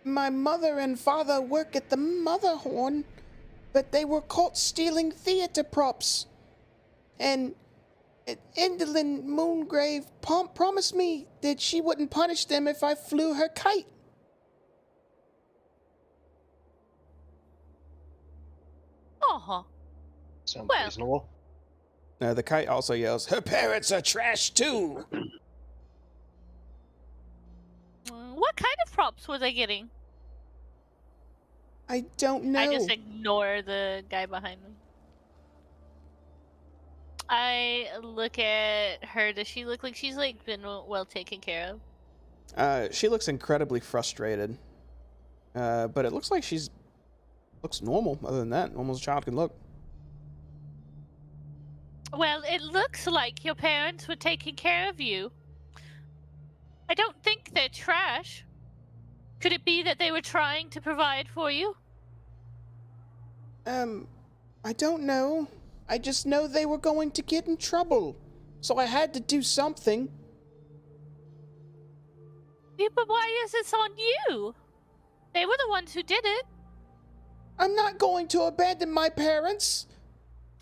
my mother and father work at the Motherhon, but they were caught stealing theater props. And Endlin Moongrave promised me that she wouldn't punish them if I flew her kite. Uh-huh. Sounds Well. reasonable. The kite also yells, "Her parents are trash too." What kind of props were they getting? I don't know. I just ignore the guy behind me. I look at her. Does she look like she's been well taken care of? She looks incredibly frustrated. But it looks like looks normal. Other than that, normal as a child can look. Well, it looks like your parents were taking care of you. I don't think they're trash. Could it be that they were trying to provide for you? I don't know. I just know they were going to get in trouble. So I had to do something. Yeah, but why is this on you? They were the ones who did it. I'm not going to abandon my parents.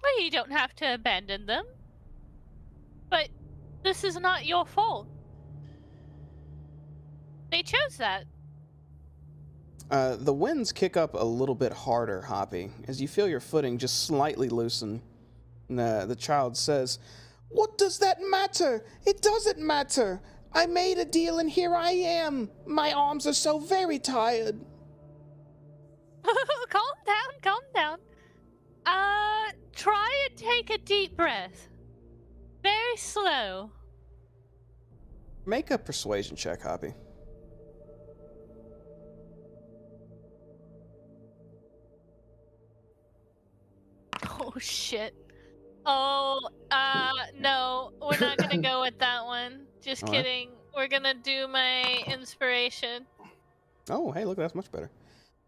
Well, you don't have to abandon them. But this is not your fault. They chose that. The winds kick up a little bit harder, Hoppy, as you feel your footing just slightly loosen. The child says, "What does that matter? It doesn't matter. I made a deal and here I am. My arms are so very tired." Calm down, calm down. Try and take a deep breath. Very slow. Make a persuasion check, Hoppy. Oh, shit. Oh, no. We're not gonna go with that one. Just All right. kidding. We're gonna do my inspiration. Oh, hey, look, that's much better.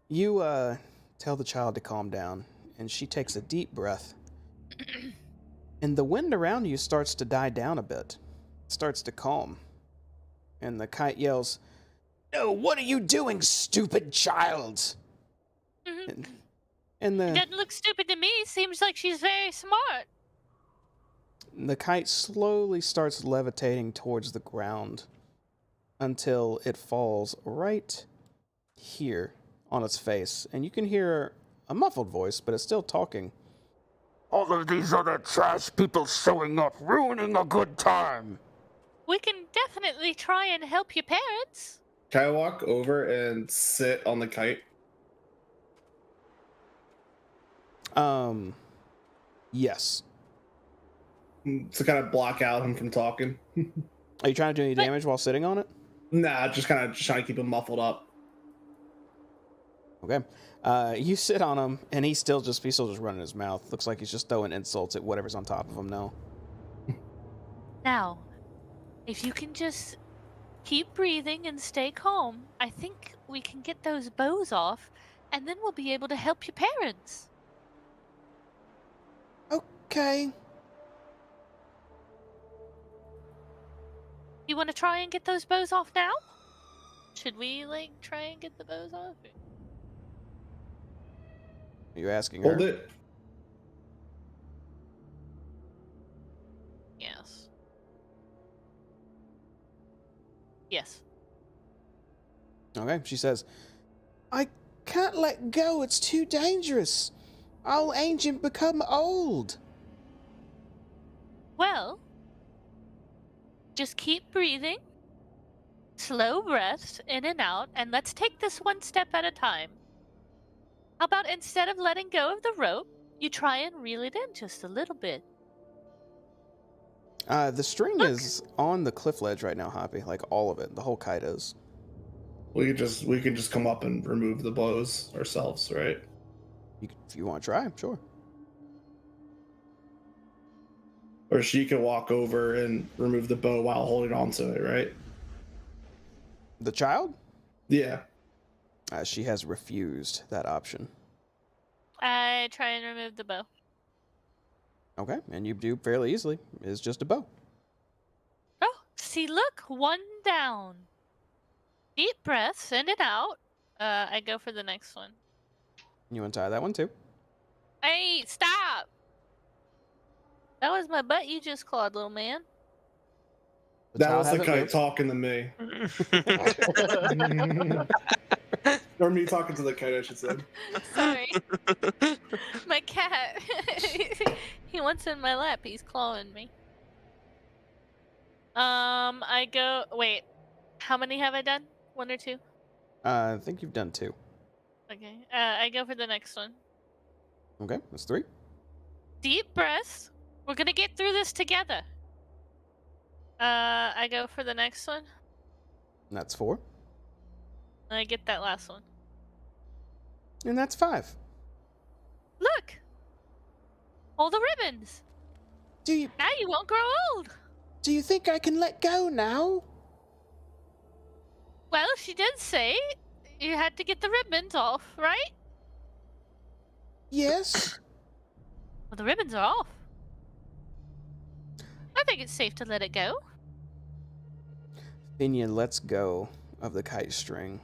You, tell the child to calm down, and she takes a deep breath. And the wind around you starts to die down a bit. It starts to calm. And the kite yells, "No, what are you doing, stupid child?" And It doesn't look stupid to me. Seems like she's very smart. the kite slowly starts levitating towards the ground until it falls right here on its face. And you can hear a muffled voice, but it's still talking. "All of these other trash people showing up, ruining a good time." We can definitely try and help your parents. Can I walk over and sit on the kite? Yes. To kind of block out him from talking. Are you trying to do any damage while sitting on it? Nah, just kind of trying to keep him muffled up. Okay. You sit on him, and he's still just running his mouth. Looks like he's just throwing insults at whatever's on top of him now. Now, if you can just keep breathing and stay calm, I think we can get those bows off, and then we'll be able to help your parents. Okay. You want to try and get those bows off now? Should we, try and get the bows off? Are you asking her? Hold it. Yes. Yes. Okay, she says, "I can't let go. It's too dangerous. I'll age and become old." Well, just keep breathing, slow breaths in and out, and let's take this one step at a time. How about instead of letting go of the rope, you try and reel it in just a little bit? The string Look. is on the cliff ledge right now, Hoppy. Like all of it. The whole kite is. We can just come up and remove the bows ourselves, right? If you want to try, sure. Or she could walk over and remove the bow while holding onto it, right? The child? Yeah. She has refused that option. I try and remove the bow. Okay, and you do fairly easily. It's just a bow. Oh, see, look, one down. Deep breaths in and out. I go for the next one. You untie that one too. Hey, stop! That was my butt you just clawed, little man. The That child was the hasn't kite moved. talking to me. Or me talking to the kite, I should say. Sorry. My cat. He wants in my lap. He's clawing me. I go. Wait. How many have I done? One or two? I think you've done 2. Okay. I go for the next one. Okay, that's 3. Deep breaths. We're gonna get through this together. I go for the next one. And that's 4. And I get that last one. And that's 5. Look! All the ribbons! Do Now you won't grow old! you think I can let go now? Well, she did say you had to get the ribbons off, right? Yes. Well, the ribbons are off. I think it's safe to let it go. Finian lets go of the kite string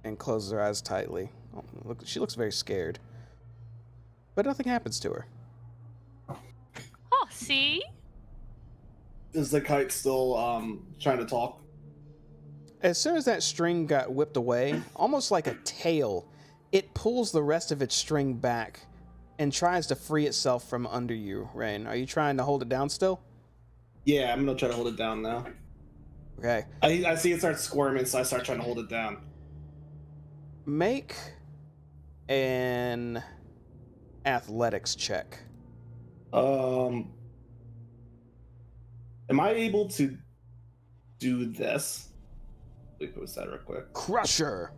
and closes her eyes tightly. Oh, look, she looks very scared. But nothing happens to her. Oh, see? Is the kite still trying to talk? as soon as that string got whipped away, almost like a tail, it pulls the rest of its string back and tries to free itself from under you, Rain. Are you trying to hold it down still? Yeah, I'm gonna try to hold it down now. Okay. I see it start squirming, so I start trying to hold it down. Make an athletics check. Am I able to do this? Let me post that real quick. Crusher.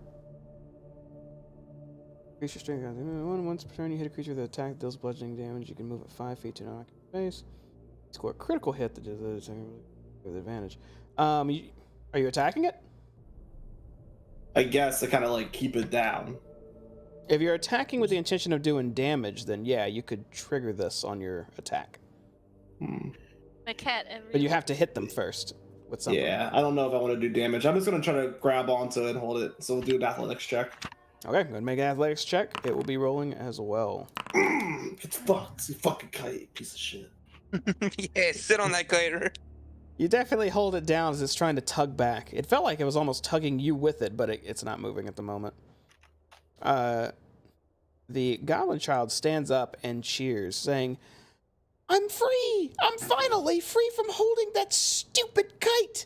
Increase your strength. Once per turn, you hit a creature with an attack that deals bludgeoning damage. You can move at 5 feet to knock your face. Score a critical hit that does the attack with advantage. Are you attacking it? I guess to kind of like keep it down. If you're attacking with the intention of doing damage, then yeah, you could trigger this on your attack. My cat every. But you have to hit them first with something. Yeah, I don't know if I want to do damage. I'm just gonna try to grab onto it and hold it. So we'll do an athletics check. Okay, go ahead and make an athletics check. It will be rolling as well. It's fucked. You fucking kite, piece of shit. Yeah, sit on that kite. You definitely hold it down as it's trying to tug back. It felt like it was almost tugging you with it, but it's not moving at the moment. The goblin child stands up and cheers, saying, "I'm free! I'm finally free from holding that stupid kite!"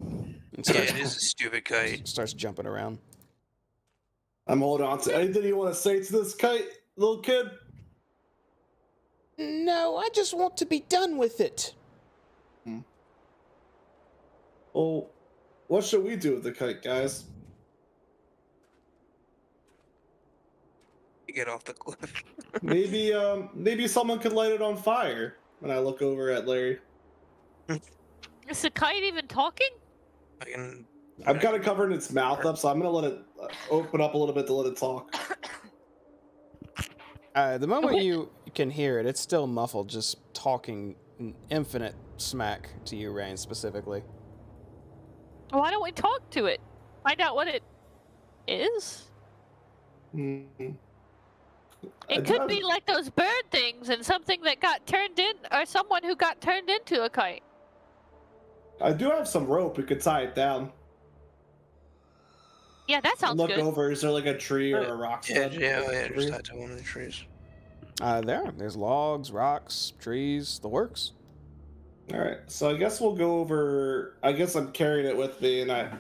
And Yeah, it is a stupid kite. starts jumping around. I'm holding on to anything you want to say to this kite, little kid? No, I just want to be done with it. Well, what should we do with the kite, guys? You get off the cliff. Maybe someone could light it on fire. When I look over at Larry, Is the kite even talking? I've got it covering its mouth up, so I'm gonna let it open up a little bit to let it talk. The moment you can hear it, it's still muffled, just talking infinite smack to you, Rain, specifically. Why don't we talk to it? Find out what it is. It could be like those bird things and something that got turned in, or someone who got turned into a kite. I do have some rope. We could tie it down. Yeah, that sounds Look good. over. Is there like a tree or a rock? Yeah, sled? yeah, just tied to one of the trees. There's logs, rocks, trees, the works. All right, so I guess we'll go over. I guess I'm carrying it with me, and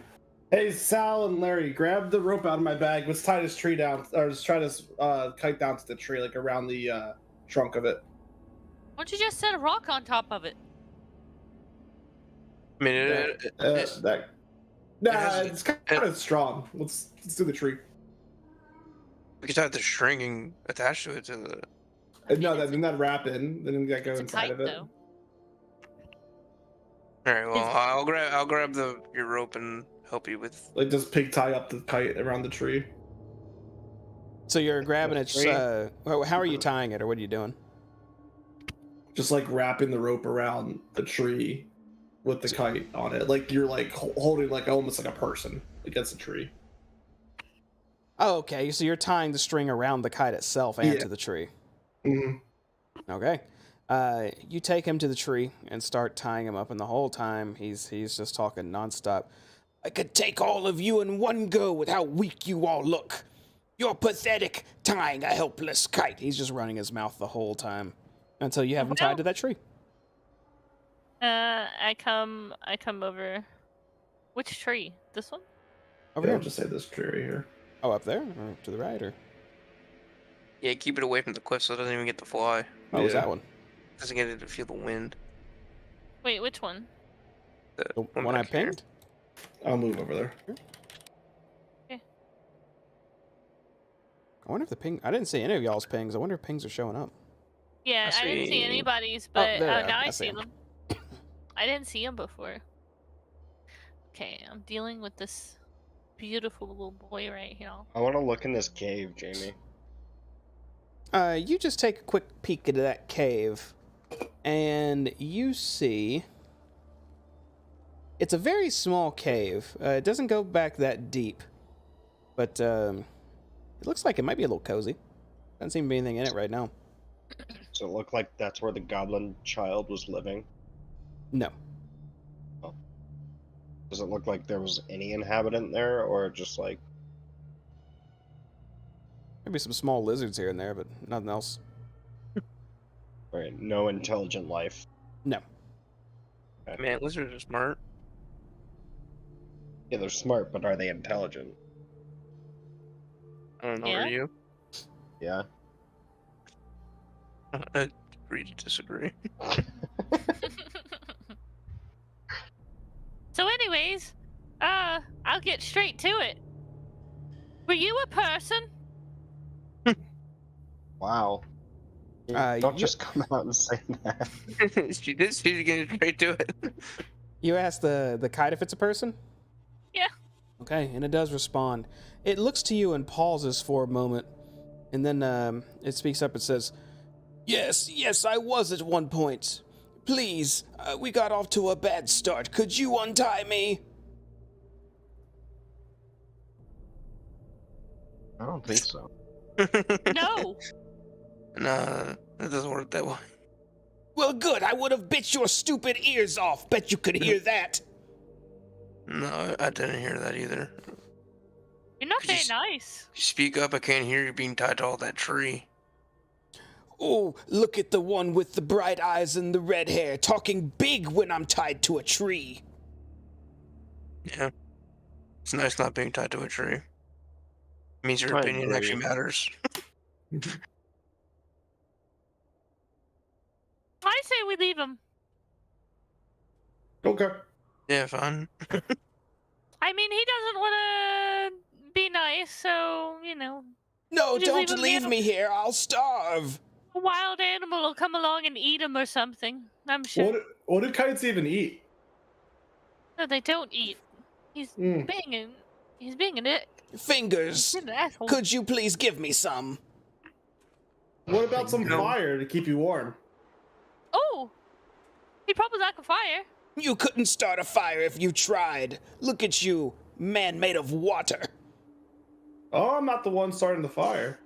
hey, Sal and Larry, grab the rope out of my bag. Let's tie this tree down, or let's try this kite down to the tree, like around the trunk of it. Why don't you just set a rock on top of it? I mean, It's kind of strong. Let's do the tree. we could have the string attached to it to the. No, then that wrap in, then we got to go It's a inside kite, of it. though. All right, well, I'll grab your rope and help you with. Like just pig tie up the kite around the tree. So you're grabbing it. How are you tying it, or what are you doing? Just like wrapping the rope around the tree with the kite on it, like you're like holding like almost like a person against a tree. Oh, okay. So you're tying the string around the kite itself and to the tree. Mm-hmm. Okay. You take him to the tree and start tying him up, and the whole time he's just talking nonstop. "I could take all of you in one go with how weak you all look. You're pathetic, tying a helpless kite." He's just running his mouth the whole time until you have him tied to that tree. I come over. Which tree? This one? Over I'll there. just say this tree right here. Oh, up there, or to the right, or Yeah, keep it away from the cliff so it doesn't even get to fly. oh, was Yeah. that one? Doesn't get it to feel the wind. Wait, which one? The one I back here. pinged? I'll move over there. Okay. I wonder if the ping. I didn't see any of y'all's pings. I wonder if pings are showing up. Yeah, I I didn't see- see anybody's, but there they are. now I I see see 'em. them. I didn't see them before. Okay, I'm dealing with this beautiful little boy right here. I want to look in this cave, Jamie. You just take a quick peek into that cave, and you see it's a very small cave. It doesn't go back that deep, but it looks like it might be a little cozy. Doesn't seem to be anything in it right now. Does it look like that's where the goblin child was living? No. Oh. Does it look like there was any inhabitant there, or just like... Maybe some small lizards here and there, but nothing else. Right, no intelligent life? No. Man, lizards are smart. Yeah, they're smart, but are they intelligent? I don't know. Yeah. Are you? Yeah. I agree to disagree. So anyways, I'll get straight to it. Were you a person? Wow. Don't just come out and say that. She did. She's getting straight to it. You asked the kite if it's a person? Yeah. Okay, and it does respond. It looks to you and pauses for a moment, and then it speaks up and says, Yes, I was at one point. Please, we got off to a bad start. Could you untie me? I don't think so. No. Nah, it doesn't work that way. Well, good. I would have bit your stupid ears off. Bet you could hear that. No, I didn't hear that either. You're not Could you very s- nice. Speak up, I can't hear you being tied to all that tree. Oh, look at the one with the bright eyes and the red hair, talking big when I'm tied to a tree. Yeah. It's nice not being tied to a tree. It means your I opinion agree. actually matters. I say we leave him. Okay. Yeah, fine. I mean, he doesn't want to be nice, so, you know, No, Just leave don't him leave here. me here. I'll starve. a wild animal will come along and eat him or something. I'm sure. What do kites even eat? No, they don't eat. He's Mm. he's being an Fingers. he's an asshole. Could you please give me some? What about some No. fire to keep you warm? Oh, he probably like a fire. You couldn't start a fire if you tried. Look at you, man made of water. Oh, I'm not the one starting the fire.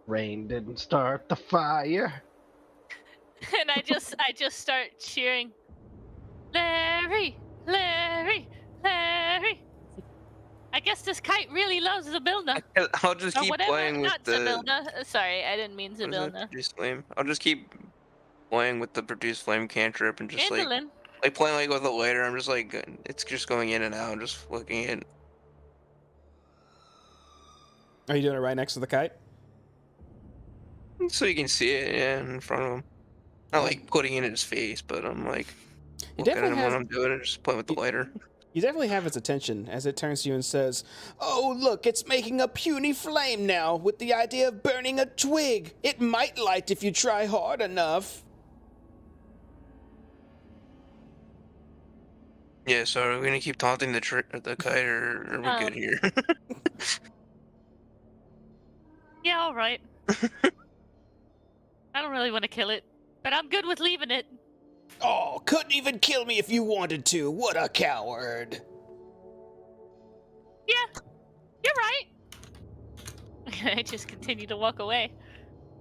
Rain didn't start the fire. And I just start cheering. Larry, Larry, Larry. I guess this kite really loves Zabilna. I'll just Or keep whatever. playing with Not the. Zabilna. Sorry, I didn't mean what is it, Zabilna. produce flame. I'll just keep playing with the produce flame cantrip and just Indolin. like playing like with it later. I'm just like it's just going in and out, just flicking it. Are you doing it right next to the kite? So you can see it, yeah, in front of him. Not like putting it in his face, but I'm like You looking at definitely him when have I'm doing it, just playing with the lighter. you definitely have its attention as it turns to you and says, "Oh, look, it's making a puny flame now with the idea of burning a twig. It might light if you try hard enough." Yeah, so are we gonna keep taunting the kite, or are we good here? Yeah, all right. I don't really want to kill it, but I'm good with leaving it. Oh, couldn't even kill me if you wanted to. What a coward. Yeah, you're right. I just continue to walk away.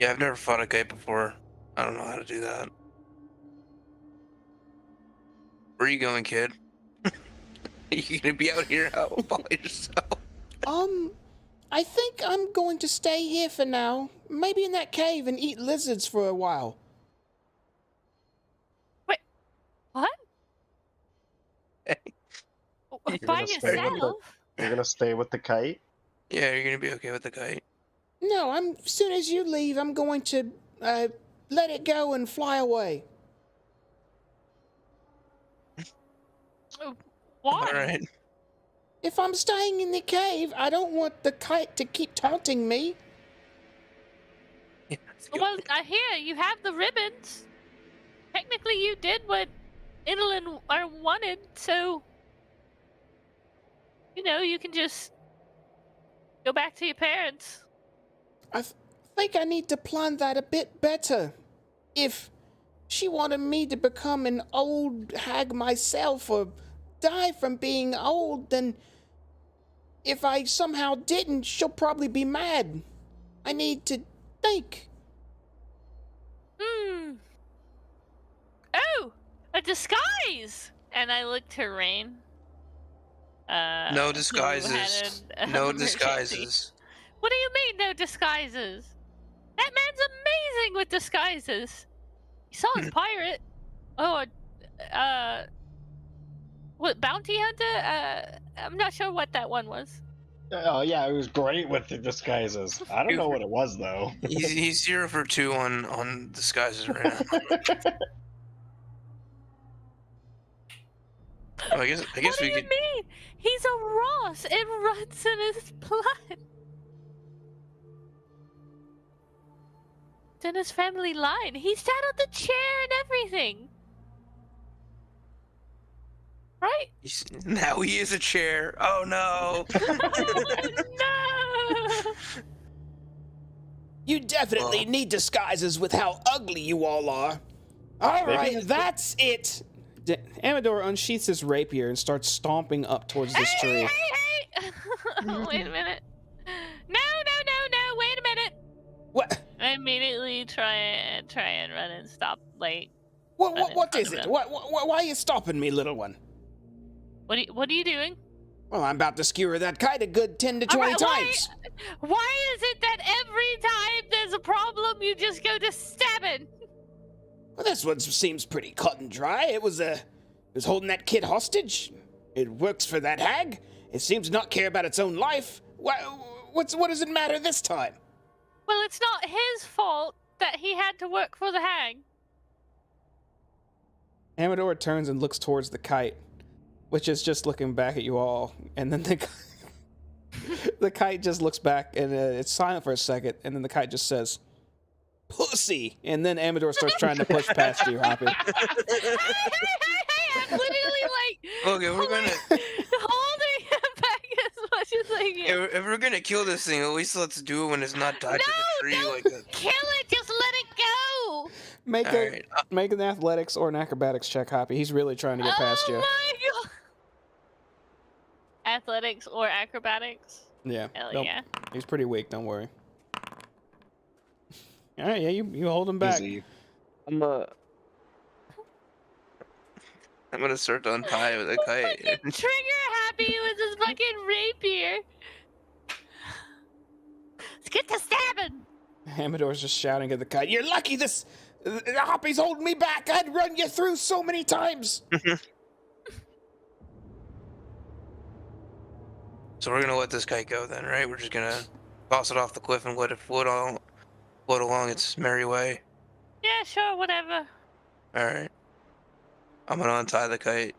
Yeah, I've never fought a kite before. I don't know how to do that. Where are you going, kid? You gonna be out here out by yourself? I think I'm going to stay here for now. Maybe in that cave and eat lizards for a while. What? You're By gonna stay with yourself? You're gonna stay with the kite? Yeah, you're gonna be okay with the kite. No, as soon as you leave, I'm going to let it go and fly away. Why? All right. If I'm staying in the cave, I don't want the kite to keep taunting me. Yeah, let's go. Well, I hear you have the ribbons. Technically, you did what Indolin wanted, so you can just go back to your parents. I think I need to plan that a bit better. If she wanted me to become an old hag myself or die from being old, then if I somehow didn't, she'll probably be mad. I need to think. Oh, a disguise! and I look to Rain. No who had disguises. an No emergency. disguises. What do you mean, no disguises? That man's amazing with disguises. You saw his pirate. Oh, what, bounty hunter? I'm not sure what that one was. Oh yeah, it was great with the disguises. I don't know what it was though. He's 0 for 2 on disguises right now. Well, I guess What we do you could. mean? He's a Ross. It runs in his blood. It's in his family line. He sat on the chair and everything. Right? Now he is a chair. Oh no. No! You definitely Well. need disguises with how ugly you all are. All Maybe right, that's it. Amador unsheaths his rapier and starts stomping up towards this tree. Hey! Wait a minute. No, wait a minute. What? I immediately try and run and stop, like, What is it? Why are you stopping me, little one? what are you doing? Well, I'm about to skewer that kite a good 10 to 20 times. Why is it that every time there's a problem, you just go to stabbing? Well, this one seems pretty cut and dry. It was holding that kid hostage. It works for that hag. It seems to not care about its own life. What does it matter this time? Well, it's not his fault that he had to work for the hag. Amador turns and looks towards the kite, which is just looking back at you all, and then the kite just looks back and it's silent for a second, and then the kite just says, "Pussy," and then Amador starts trying to push past you, Hoppy. Hey, I'm literally like, Okay, we're gonna. holding him back as much as I can. If we're gonna kill this thing, at least let's do it when it's not tied to the tree don't like that. kill it, just let it go. Make Alright, make an athletics or an acrobatics check, Hoppy. He's really trying to get past you. Oh my god. Athletics or acrobatics? Yeah. Hell Nope. yeah. He's pretty weak, don't worry. Alright, yeah, you hold him back. Easy. I'm gonna start to untie with a kite. Fucking trigger happy with his fucking rapier. Let's get to stabbing. Amador's just shouting at the kite. You're lucky this Hoppy's holding me back. I'd run you through so many times. So we're gonna let this kite go then, right? We're just gonna toss it off the cliff and let it float along its merry way. Yeah, sure, whatever. All right. I'm gonna untie the kite.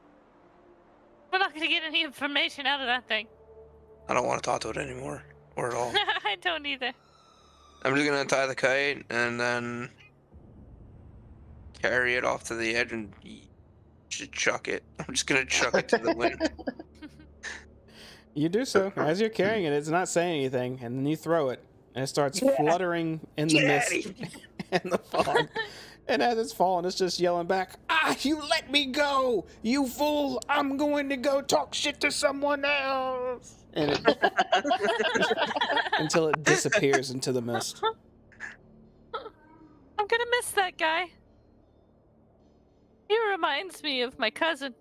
We're not gonna get any information out of that thing. I don't want to talk to it anymore, or at all. I don't either. I'm just gonna untie the kite and then carry it off to the edge and just chuck it. I'm just gonna chuck it to the wind. You do so. As you're carrying it, it's not saying anything, and then you throw it, and it starts fluttering in the mist and the fog. And as it's falling, it's just yelling back, "Ah, you let me go! You fool! I'm going to go talk shit to someone else!" And it, until it disappears into the mist. I'm gonna miss that guy. He reminds me of my cousin.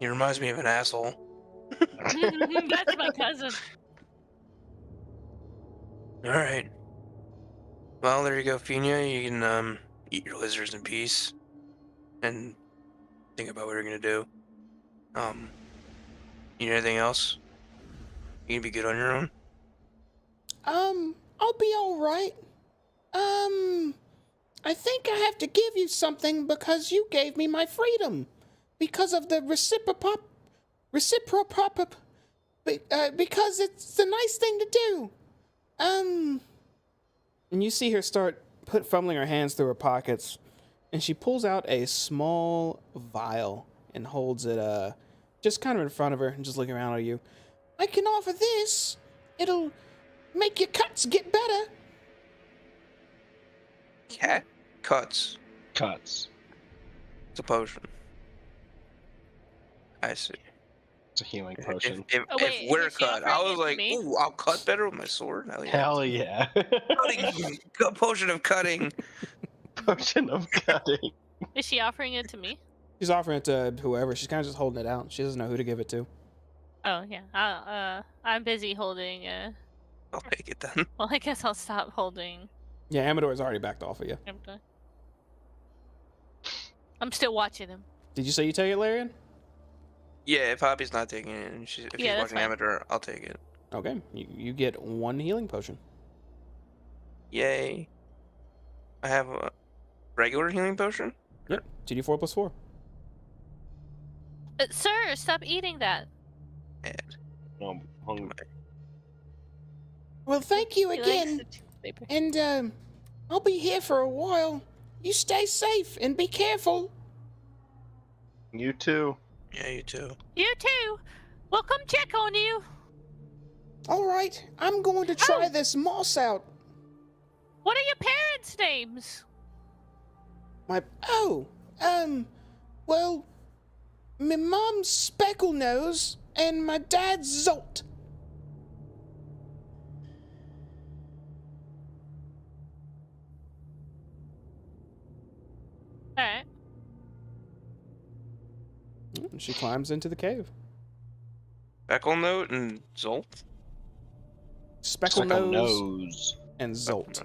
He reminds me of an asshole. That's my cousin. All right. Well, there you go, Fina. You can eat your lizards in peace and think about what you're gonna do. Need anything else? You gonna be good on your own? I'll be alright. I think I have to give you something because you gave me my freedom. Because of the because it's the nice thing to do. And you see her start fumbling her hands through her pockets, and she pulls out a small vial and holds it just kind of in front of her and just looking around at you. I can offer this. It'll make your cuts get better. Cat cuts. Cuts. It's a potion. I see. It's a healing potion. If Oh, wait, we're is she cut, I offering was it to like, me? ooh, I'll cut better with my sword. Hell yeah. Hell yeah. Cutting, a potion of cutting. Potion of cutting. Is she offering it to me? She's offering it to whoever. She's kind of just holding it out. She doesn't know who to give it to. Oh yeah. I'm busy holding. I'll take it then. Well, I guess I'll stop holding. Yeah, Amador's already backed off of you. I'm still watching him. Did you say you take it, Larian? Yeah, if Poppy's not taking it, and if Yeah, she's that's watching fine. Amateur, I'll take it. Okay, you get 1 healing potion. Yay. I have a regular healing potion? Yep, 2d4 plus 4. Sir, stop eating that. And No, I'm hungry. Well, thank you He likes again, the toothpaper. and I'll be here for a while. You stay safe and be careful. You too. yeah, you too. You too. We'll come check on you. All right, I'm going to try Oh. this moss out. What are your parents' names? Well, my mom's Speckle Nose and my dad's Zolt. All right. She climbs into the cave. Beckle Note and Zolt? Speckle Speckle Nose nose. and Zolt.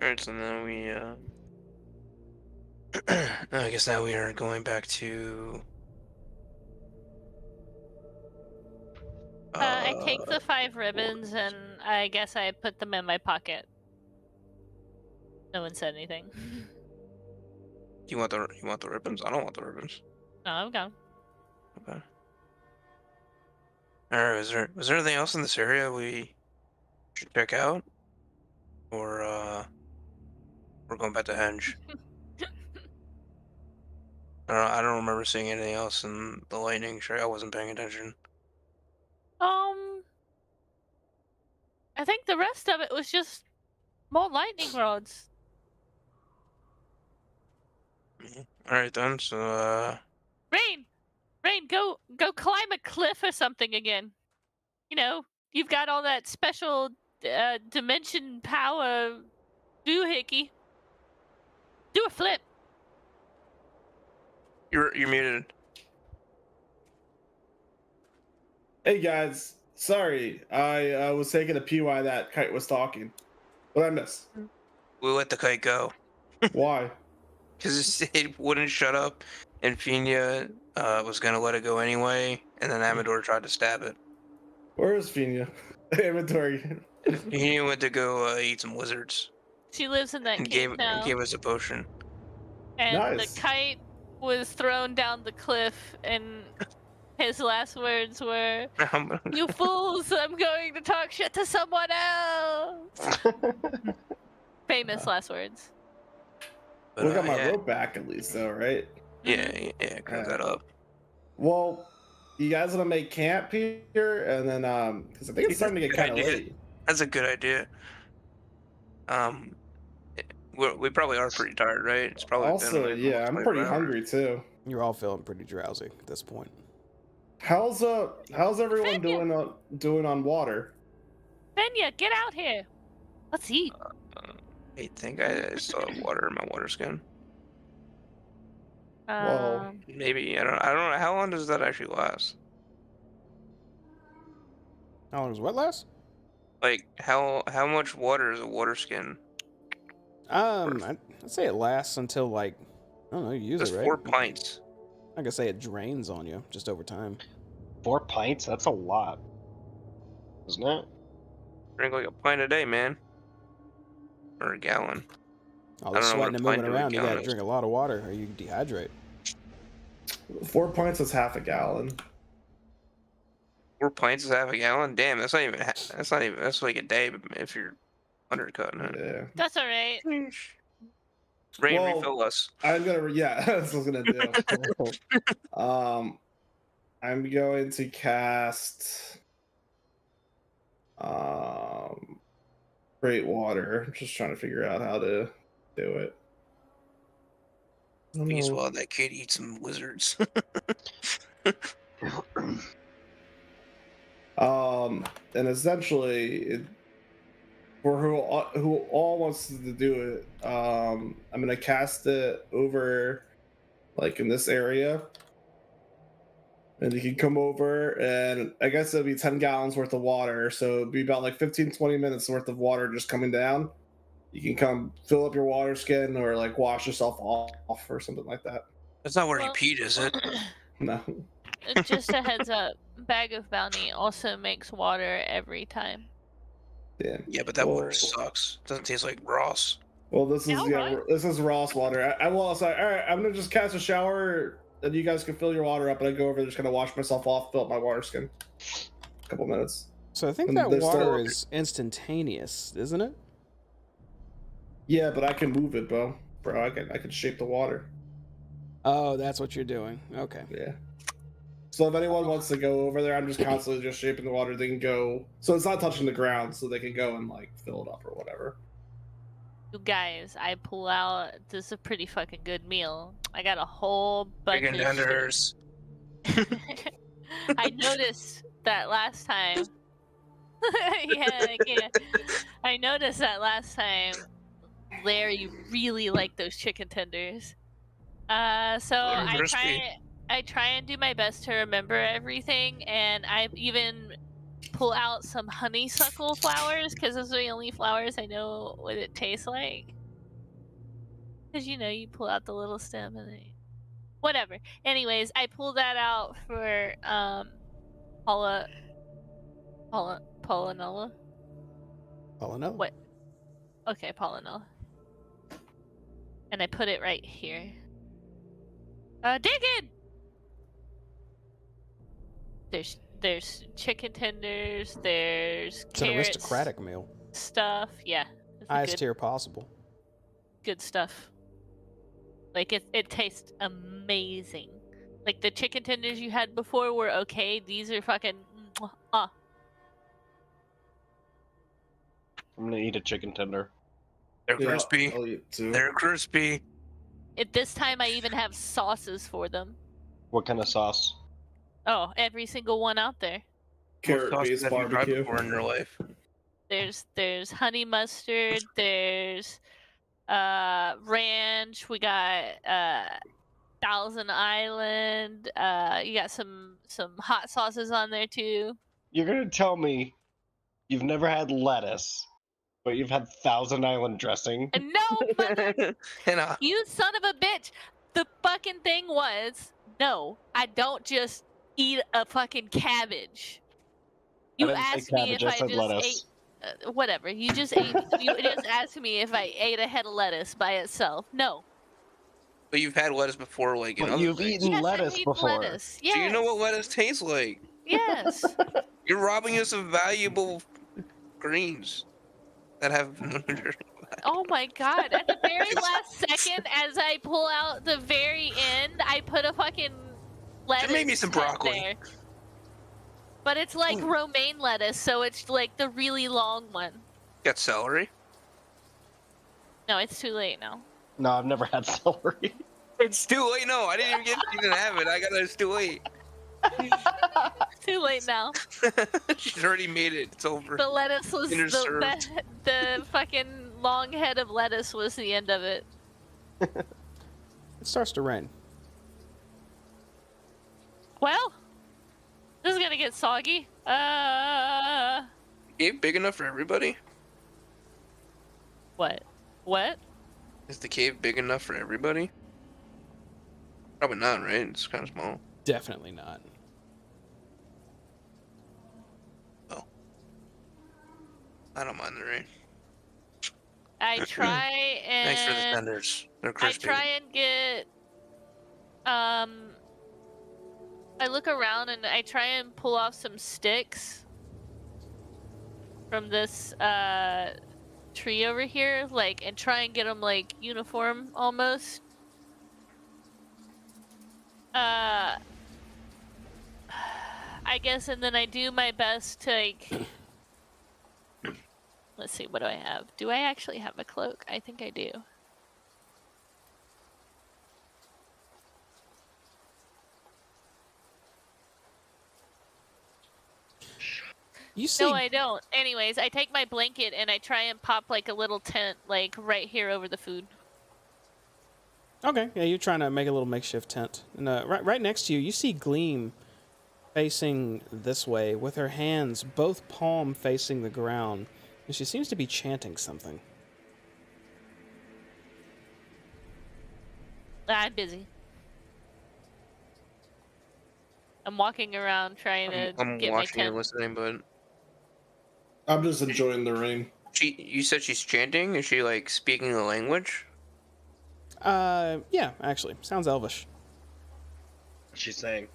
Alright, so then we, I guess now we are going back to... I take the 5 ribbons and I guess I put them in my pocket. No one said anything. You want the ribbons? I don't want the ribbons. No, I'm gone. Okay. Alright, was there anything else in this area we should check out? Or, we're going back to Henge? I don't remember seeing anything else in the lightning. Sure, I wasn't paying attention. I think the rest of it was just more lightning rods. Alright then, so, Rain, go climb a cliff or something again. You know, you've got all that special dimension power doohickey. Do a flip. you're muted. Hey guys, sorry, I was taking a pee while that kite was talking. What I miss? We let the kite go. Why? Because it wouldn't shut up, and Fina was gonna let it go anyway, and then Amador tried to stab it. Where is Fina? Inventory. Fina went to go eat some lizards She lives in that and cave now. gave us a potion. And Nice. the kite was thrown down the cliff, and his last words were, "You fools! I'm going to talk shit to someone else." Famous last words. But, We got my yeah, rope back at least, though, right? yeah, grab that up. Well, you guys want to make camp here, and then because I think it's starting to get Good kind of idea. late. That's a good idea. We probably are pretty tired, right? It's probably been, Also, like, yeah, almost I'm 24 pretty hours. hungry too. You're all feeling pretty drowsy at this point. How's everyone Fenya. doing on water? Fenya, get out here. Let's eat. I think I still have water in my water skin. Well, Maybe I don't know. How long does that actually last? How long does what last? Like how much water is a water skin? I'd say it lasts until like, I don't know, you use Just it, right? 4 pints. I could say it drains on you just over time. 4 pints? That's a lot. Isn't it? Drink like a pint a day, man. Or a gallon. All I the don't know what sweating and a pint moving of a around, you gotta gallon is. drink a lot of water or you dehydrate. 4 pints is half a gallon. 4 pints is half a gallon. Damn, that's not even. That's like a day if you're undercutting it. Yeah. That's all right. Rain, Well, refill us. I'm gonna. Yeah, that's what I was gonna do. I'm going to cast. Great water. I'm just trying to figure out how to do it. I don't Please, know. while that kid eats some lizards. And essentially, for who all wants to do it, I'm gonna cast it over, like in this area, and you can come over, and I guess it'll be 10 gallons worth of water, so it'll be about like 15-20 minutes worth of water just coming down. You can come fill up your water skin or like wash yourself off or something like that. That's not where Well- he peed, is it? No. Just a heads up, Bag of Bounty also makes water every time. Yeah. Yeah, but that Well- water sucks. Doesn't taste like Ross. Well, this is Yeah, right. this is Ross water. I will say, all right, I'm gonna just cast a shower, and you guys can fill your water up, and I go over there, just gonna wash myself off, fill up my water skin. A couple minutes. So I think And that there's water still- is instantaneous, isn't it? Yeah, but I can move it, bro. I can shape the water. Oh, that's what you're doing. Okay. Yeah. So if anyone wants to go over there, I'm just constantly just shaping the water. They can go, so it's not touching the ground, so they can go and like fill it up or whatever. You guys, I pull out. This is a pretty fucking good meal. I got a whole bunch Chicken of tenders. I noticed that last time. yeah. I noticed that last time. Larry really liked those chicken tenders. So They're crispy. I try and do my best to remember everything, and I even pull out some honeysuckle flowers because those are the only flowers I know what it tastes like. Because you pull out the little stem and then whatever. Anyways, I pulled that out for Paulinola. Paulinola. What? Okay, Paulinola. And I put it right here. Digging. There's chicken tenders. There's It's an carrots, aristocratic meal. stuff. Yeah, it's Highest good, tier possible. good stuff. Like it tastes amazing. Like the chicken tenders you had before were okay. These are fucking. I'm gonna eat a chicken tender. They're Yeah, crispy. I'll eat too. They're crispy. At this time, I even have sauces for them. What kind of sauce? Oh, every single one out there. Carrot What sauces based have you tried barbecue. before in your life? There's honey mustard. There's ranch. We got Thousand Island. You got some hot sauces on there too. You're gonna tell me you've never had lettuce, but you've had Thousand Island dressing? And no, mother, And you son of a bitch. The fucking thing was, no, I don't just eat a fucking cabbage. You I didn't say asked me if cabbage, I I said just lettuce. ate. Whatever. You just ate. You just asked me if I ate a head of lettuce by itself. No. but you've had lettuce before, like in But other you've things. eaten Yes, lettuce I ate before. lettuce. Yes. So you know what lettuce tastes like. Yes. You're robbing us of valuable greens that have nutrition. Oh my god. At the very last second, as I pull out the very end, I put a fucking lettuce made me some head broccoli. there. But it's like romaine lettuce, so it's like the really long one. Got celery. No, it's too late now. No, I've never had celery. It's too late. No, I didn't even get. You didn't have it. I got it. It's too late. Too late now. She's already made it. It's over. The lettuce was Dinner's served. the fucking long head of lettuce was the end of it. It starts to rain. Well, this is gonna get soggy. Cave big enough for everybody? What? What? Is the cave big enough for everybody? Probably not, right? It's kind of small. Definitely not. I don't mind the rain. I try and Thanks for the tenders. They're I crispy. try and get I look around and I try and pull off some sticks from this tree over here, like, and try and get them like uniform almost. I guess, and then I do my best to like. Let's see, what do I have? Do I actually have a cloak? I think I do. You see, No, I don't. Anyways, I take my blanket and I try and pop like a little tent, like right here over the food. okay, yeah, you're trying to make a little makeshift tent, and right next to you, you see Gleam facing this way with her hands both palm facing the ground, and she seems to be chanting something. I'm busy. I'm walking around trying to I'm get my watching and tent. listening, but I'm just enjoying the rain. you said she's chanting? Is she like speaking the language? Yeah, actually, sounds elvish. What's she saying?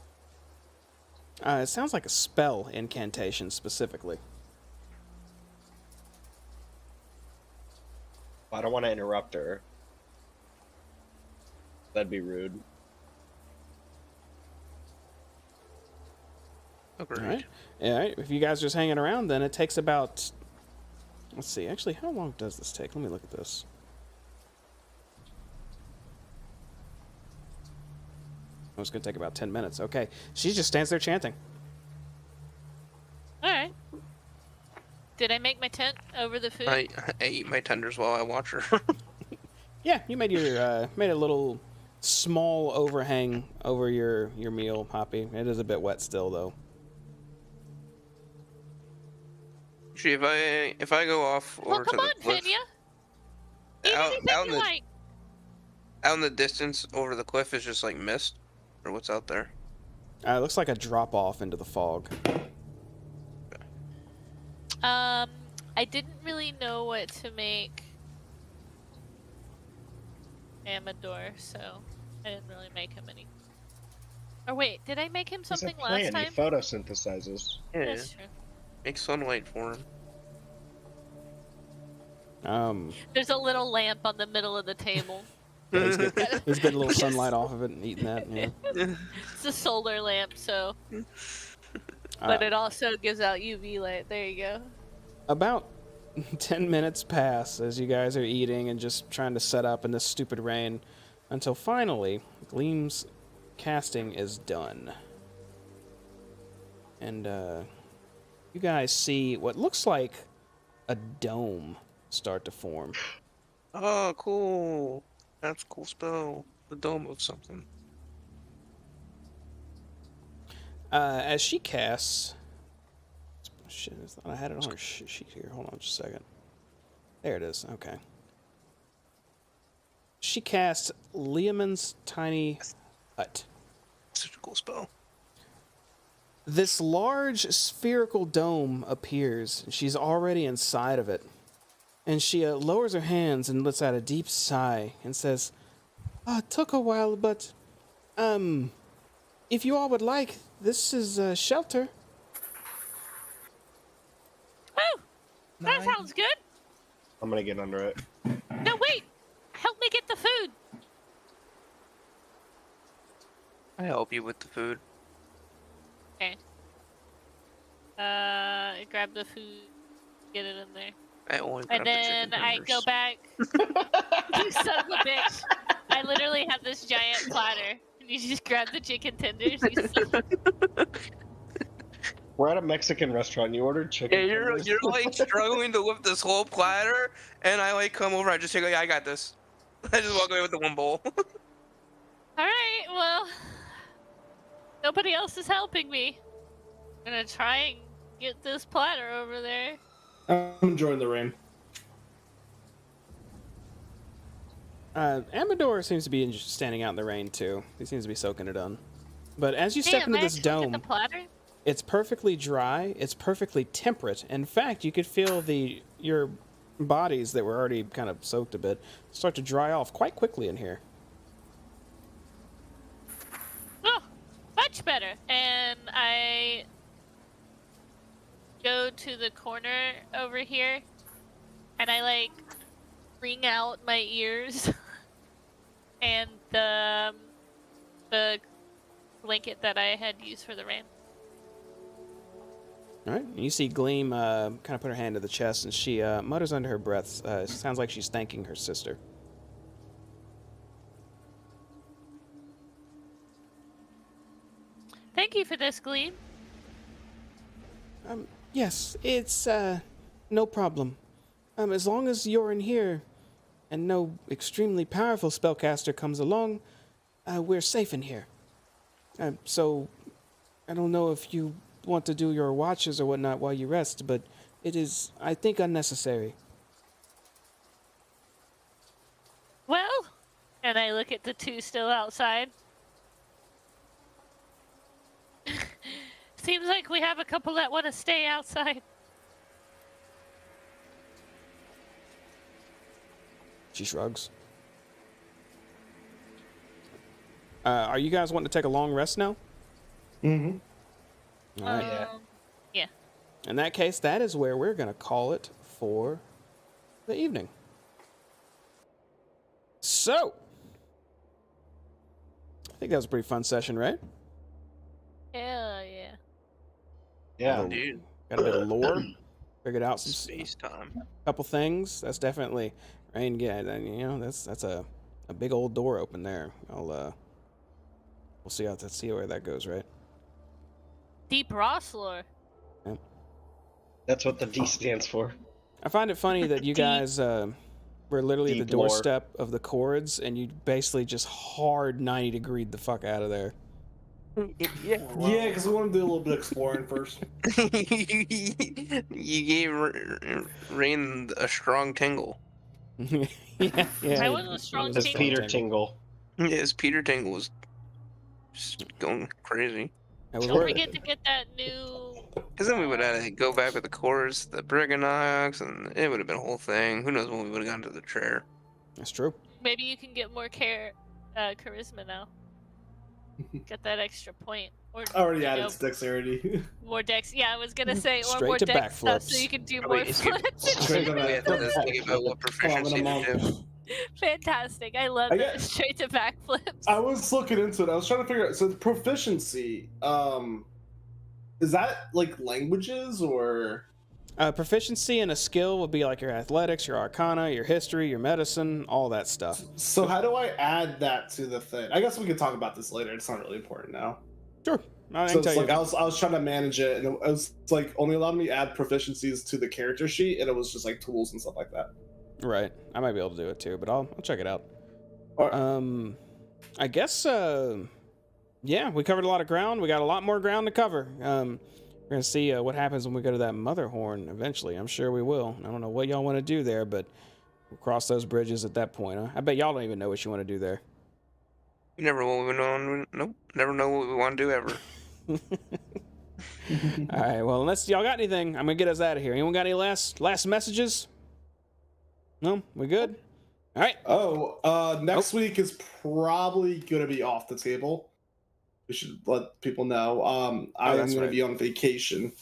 It sounds like a spell incantation specifically. I don't want to interrupt her. That'd be rude. Agreed. All right. All right. If you guys are just hanging around, then it takes about. Let's see. Actually, how long does this take? Let me look at this. Oh, it's going to take about 10 minutes. Okay. She just stands there chanting. All right. Did I make my tent over the food? I eat my tenders while I watch her. Yeah, you made your made a little small overhang over your meal, Hoppy. It is a bit wet still, though. Actually, if I go off Well, over to come on, the cliff, Finya. Eat anything you like. out in the distance over the cliff is just like mist, or what's out there? It looks like a drop off into the fog. I didn't really know what to make Amador, so I didn't really make him any. Or wait, did I make him something He's a last plant. time? He photosynthesizes. Yeah, That's true. make sunlight for him. There's a little lamp on the middle of the table. Yeah, he's getting a little sunlight off of it and eating that. Yeah. It's a solar lamp, so. But it also gives out UV light. There you go. About 10 minutes pass as you guys are eating and just trying to set up in this stupid rain until finally Gleam's casting is done. And you guys see what looks like a dome start to form. Oh, cool. That's a cool spell. The dome of something. As she casts... Shit, I thought I had it on her sheet here. Hold on just a second. There it is. Okay. She casts Leomund's Tiny Hut. Such a cool spell. This large spherical dome appears. She's already inside of it. And she lowers her hands and lets out a deep sigh and says, it took a while, but, if you all would like, this is a shelter. Oh, that sounds good. I'm gonna get under it. No, wait. Help me get the food. I help you with the food. Okay. Grab the food, get it in there. I only grab And the then chicken I tenders. go back. You son of a bitch. I literally have this giant platter. And you just grab the chicken tenders. We're at a Mexican restaurant. You ordered chicken. Yeah, tenders? you're like struggling to lift this whole platter, and I like come over. I just take like, I got this. I just walk away with the one bowl. Alright, well. Nobody else is helping me. I'm gonna try and get this platter over there. I'm enjoying the rain. Amador seems to be standing out in the rain too. He seems to be soaking it in. But as you step Damn, into I this actually get dome, the platter? it's perfectly dry. It's perfectly temperate. In fact, you could feel your bodies that were already kind of soaked a bit start to dry off quite quickly in here. Oh, much better. And I go to the corner over here, and I like wring out my ears and the blanket that I had used for the rain. All right. You see Gleam kind of put her hand to the chest, and she mutters under her breath. Sounds like she's thanking her sister. Thank you for this, Gleam. Yes, it's, no problem. As long as you're in here and no extremely powerful spellcaster comes along, we're safe in here. So, I don't know if you want to do your watches or whatnot while you rest, but it is, I think, unnecessary. Well, and I look at the two still outside. Seems like we have a couple that want to stay outside. She shrugs. Are you guys wanting to take a long rest now? Mm-hmm. All right. Yeah. In that case, that is where we're going to call it for the evening. So, I think that was a pretty fun session, right? Hell yeah. Yeah. Dude, Got a bit of lore. Figured out some space time. couple things. That's definitely rain. Yeah, you know that's a big old door open there. We'll see where that goes, right? Deep Rosslore. That's what the D stands for. I find it funny that you guys were literally at the Deep lore. doorstep of the Korreds, and you basically just hard 90-degreed the fuck out of there. Yeah. Yeah, because we want to do a little bit of exploring first. You gave Rain a strong tingle. yeah. I wasn't a strong It's tingle. Peter Tingle. Yes, Peter Tingle was just going crazy. That was Don't worth forget it. to get that new. Because then we would have to go back with the Korreds, the Brigganocs, and it would have been a whole thing. Who knows when we would have gotten to the chair. That's true. Maybe you can get more charisma now. Get that extra point. Or, I already you added know, dex. more dex. Yeah, I was gonna say, or Straight more to dex stuff, so backflips. you can do Oh, more wait, is it- flips. Straight to We have to think about what proficiency to do. Fantastic! I love I that. get- Straight to backflips. I was looking into it. I was trying to figure out. So the proficiency, is that like languages or? Proficiency in a skill would be like your athletics, your arcana, your history, your medicine, all that stuff. So how do I add that to the thing? I guess we can talk about this later. It's not really important now. Sure. I So can it's tell like you. I was trying to manage it, and it was like only allowed me to add proficiencies to the character sheet, and it was just like tools and stuff like that. Right. I might be able to do it too, but I'll check it out. Alright. I guess, yeah, we covered a lot of ground. We got a lot more ground to cover. We're going to see what happens when we go to that Motherhorn eventually. I'm sure we will. I don't know what y'all want to do there, but we'll cross those bridges at that point. Huh? I bet y'all don't even know what you want to do there. You never know what we know. Nope. Never know what we want to do ever. All right, well, unless y'all got anything, I'm going to get us out of here. Anyone got any last messages? No? We good? All right. Next week is probably gonna be off the table. We should let people know. I am that's gonna right. be on vacation,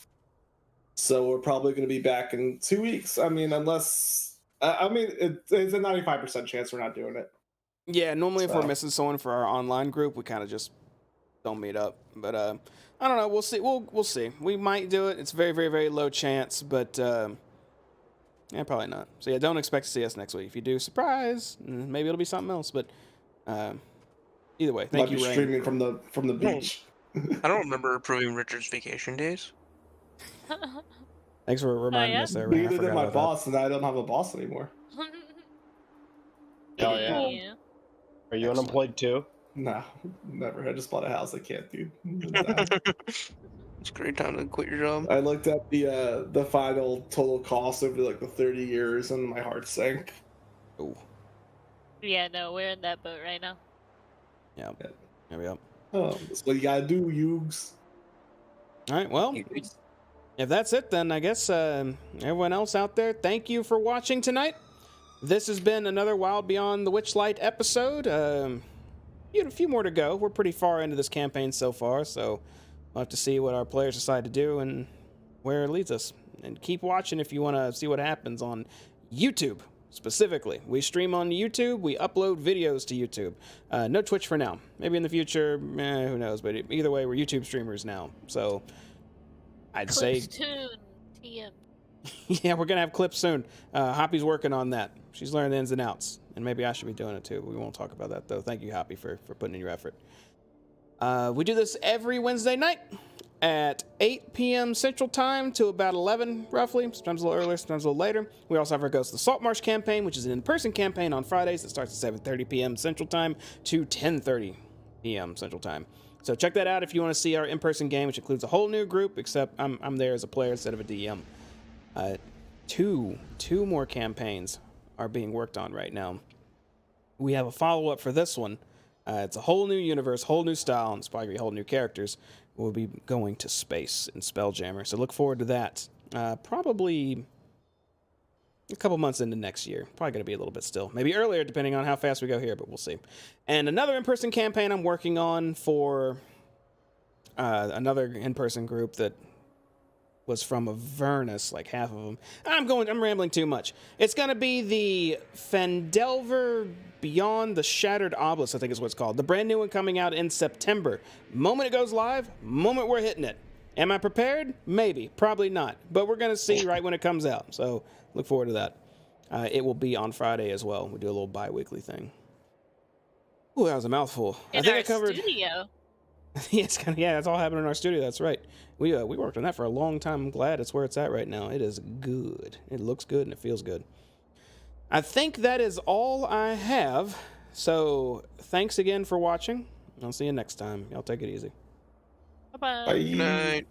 so we're probably gonna be back in 2 weeks. I mean, unless it's a 95% chance we're not doing it. Yeah, normally if we're So- missing someone for our online group, we kind of just don't meet up. But I don't know. We'll see. We'll see. We might do it. It's very, very, very low chance, but yeah, probably not. So yeah, don't expect to see us next week. If you do, surprise. Maybe it'll be something else. But either way, thank Might you, be Rain. streaming from the beach. I don't remember approving Richard's vacation days. Thanks for reminding yeah? us there, Rain. I Neither did forgot my about boss, and I don't have a boss anymore. Hell yeah. Yeah. Are you unemployed too? No, never. I just bought a house. I can't, dude. It's a great time to quit your job. I looked at the final total cost over like the 30 years, and my heart sank. that. Ooh, Yeah, no, we're in that boat right now. yeah. There we go. Oh, that's what you gotta do, Yugs. All right. Well, if that's it, then I guess everyone else out there, thank you for watching tonight. This has been another Wild Beyond the Witchlight episode. A few more to go. We're pretty far into this campaign so far, so we'll have to see what our players decide to do and where it leads us. And keep watching if you want to see what happens on YouTube specifically. We stream on YouTube. We upload videos to YouTube. No Twitch for now. Maybe in the future, who knows? But either way, we're YouTube streamers now. So I'd say, Clips tune, TM. yeah, we're gonna have clips soon. Hoppy's working on that. She's learning the ins and outs, and maybe I should be doing it too. We won't talk about that though. Thank you, Hoppy, for putting in your effort. We do this every Wednesday night. at 8 p.m. Central Time to about 11, roughly. Sometimes a little earlier, sometimes a little later. We also have our Ghost of the Saltmarsh campaign, which is an in-person campaign on Fridays that starts at 7:30 p.m. Central Time to 10:30 p.m. Central Time. So check that out if you want to see our in-person game, which includes a whole new group, except I'm there as a player instead of a DM. Two more campaigns are being worked on right now. We have a follow-up for this one. It's a whole new universe, whole new style, and it's probably going to be whole new characters. We'll be going to space in Spelljammer, so look forward to that. Probably a couple months into next year. Probably going to be a little bit still. Maybe earlier, depending on how fast we go here, but we'll see. And another in-person campaign I'm working on for another in-person group that was from Avernus, like half of them. I'm rambling too much. It's going to be the Fendelver Beyond the Shattered Obelisk, I think is what it's called. The brand new one coming out in September. Moment it goes live, moment we're hitting it. Am I prepared? Maybe. Probably not. But we're going to see right when it comes out. So look forward to that. It will be on Friday as well. We do a little bi-weekly thing. Ooh, that was a mouthful. In our studio. Yeah, that's all happening in our studio. That's right. We worked on that for a long time. I'm glad it's where it's at right now. It is good. It looks good and it feels good. I think that is all I have. So thanks again for watching. I'll see you next time. Y'all take it easy. Bye-bye. Bye. Good night.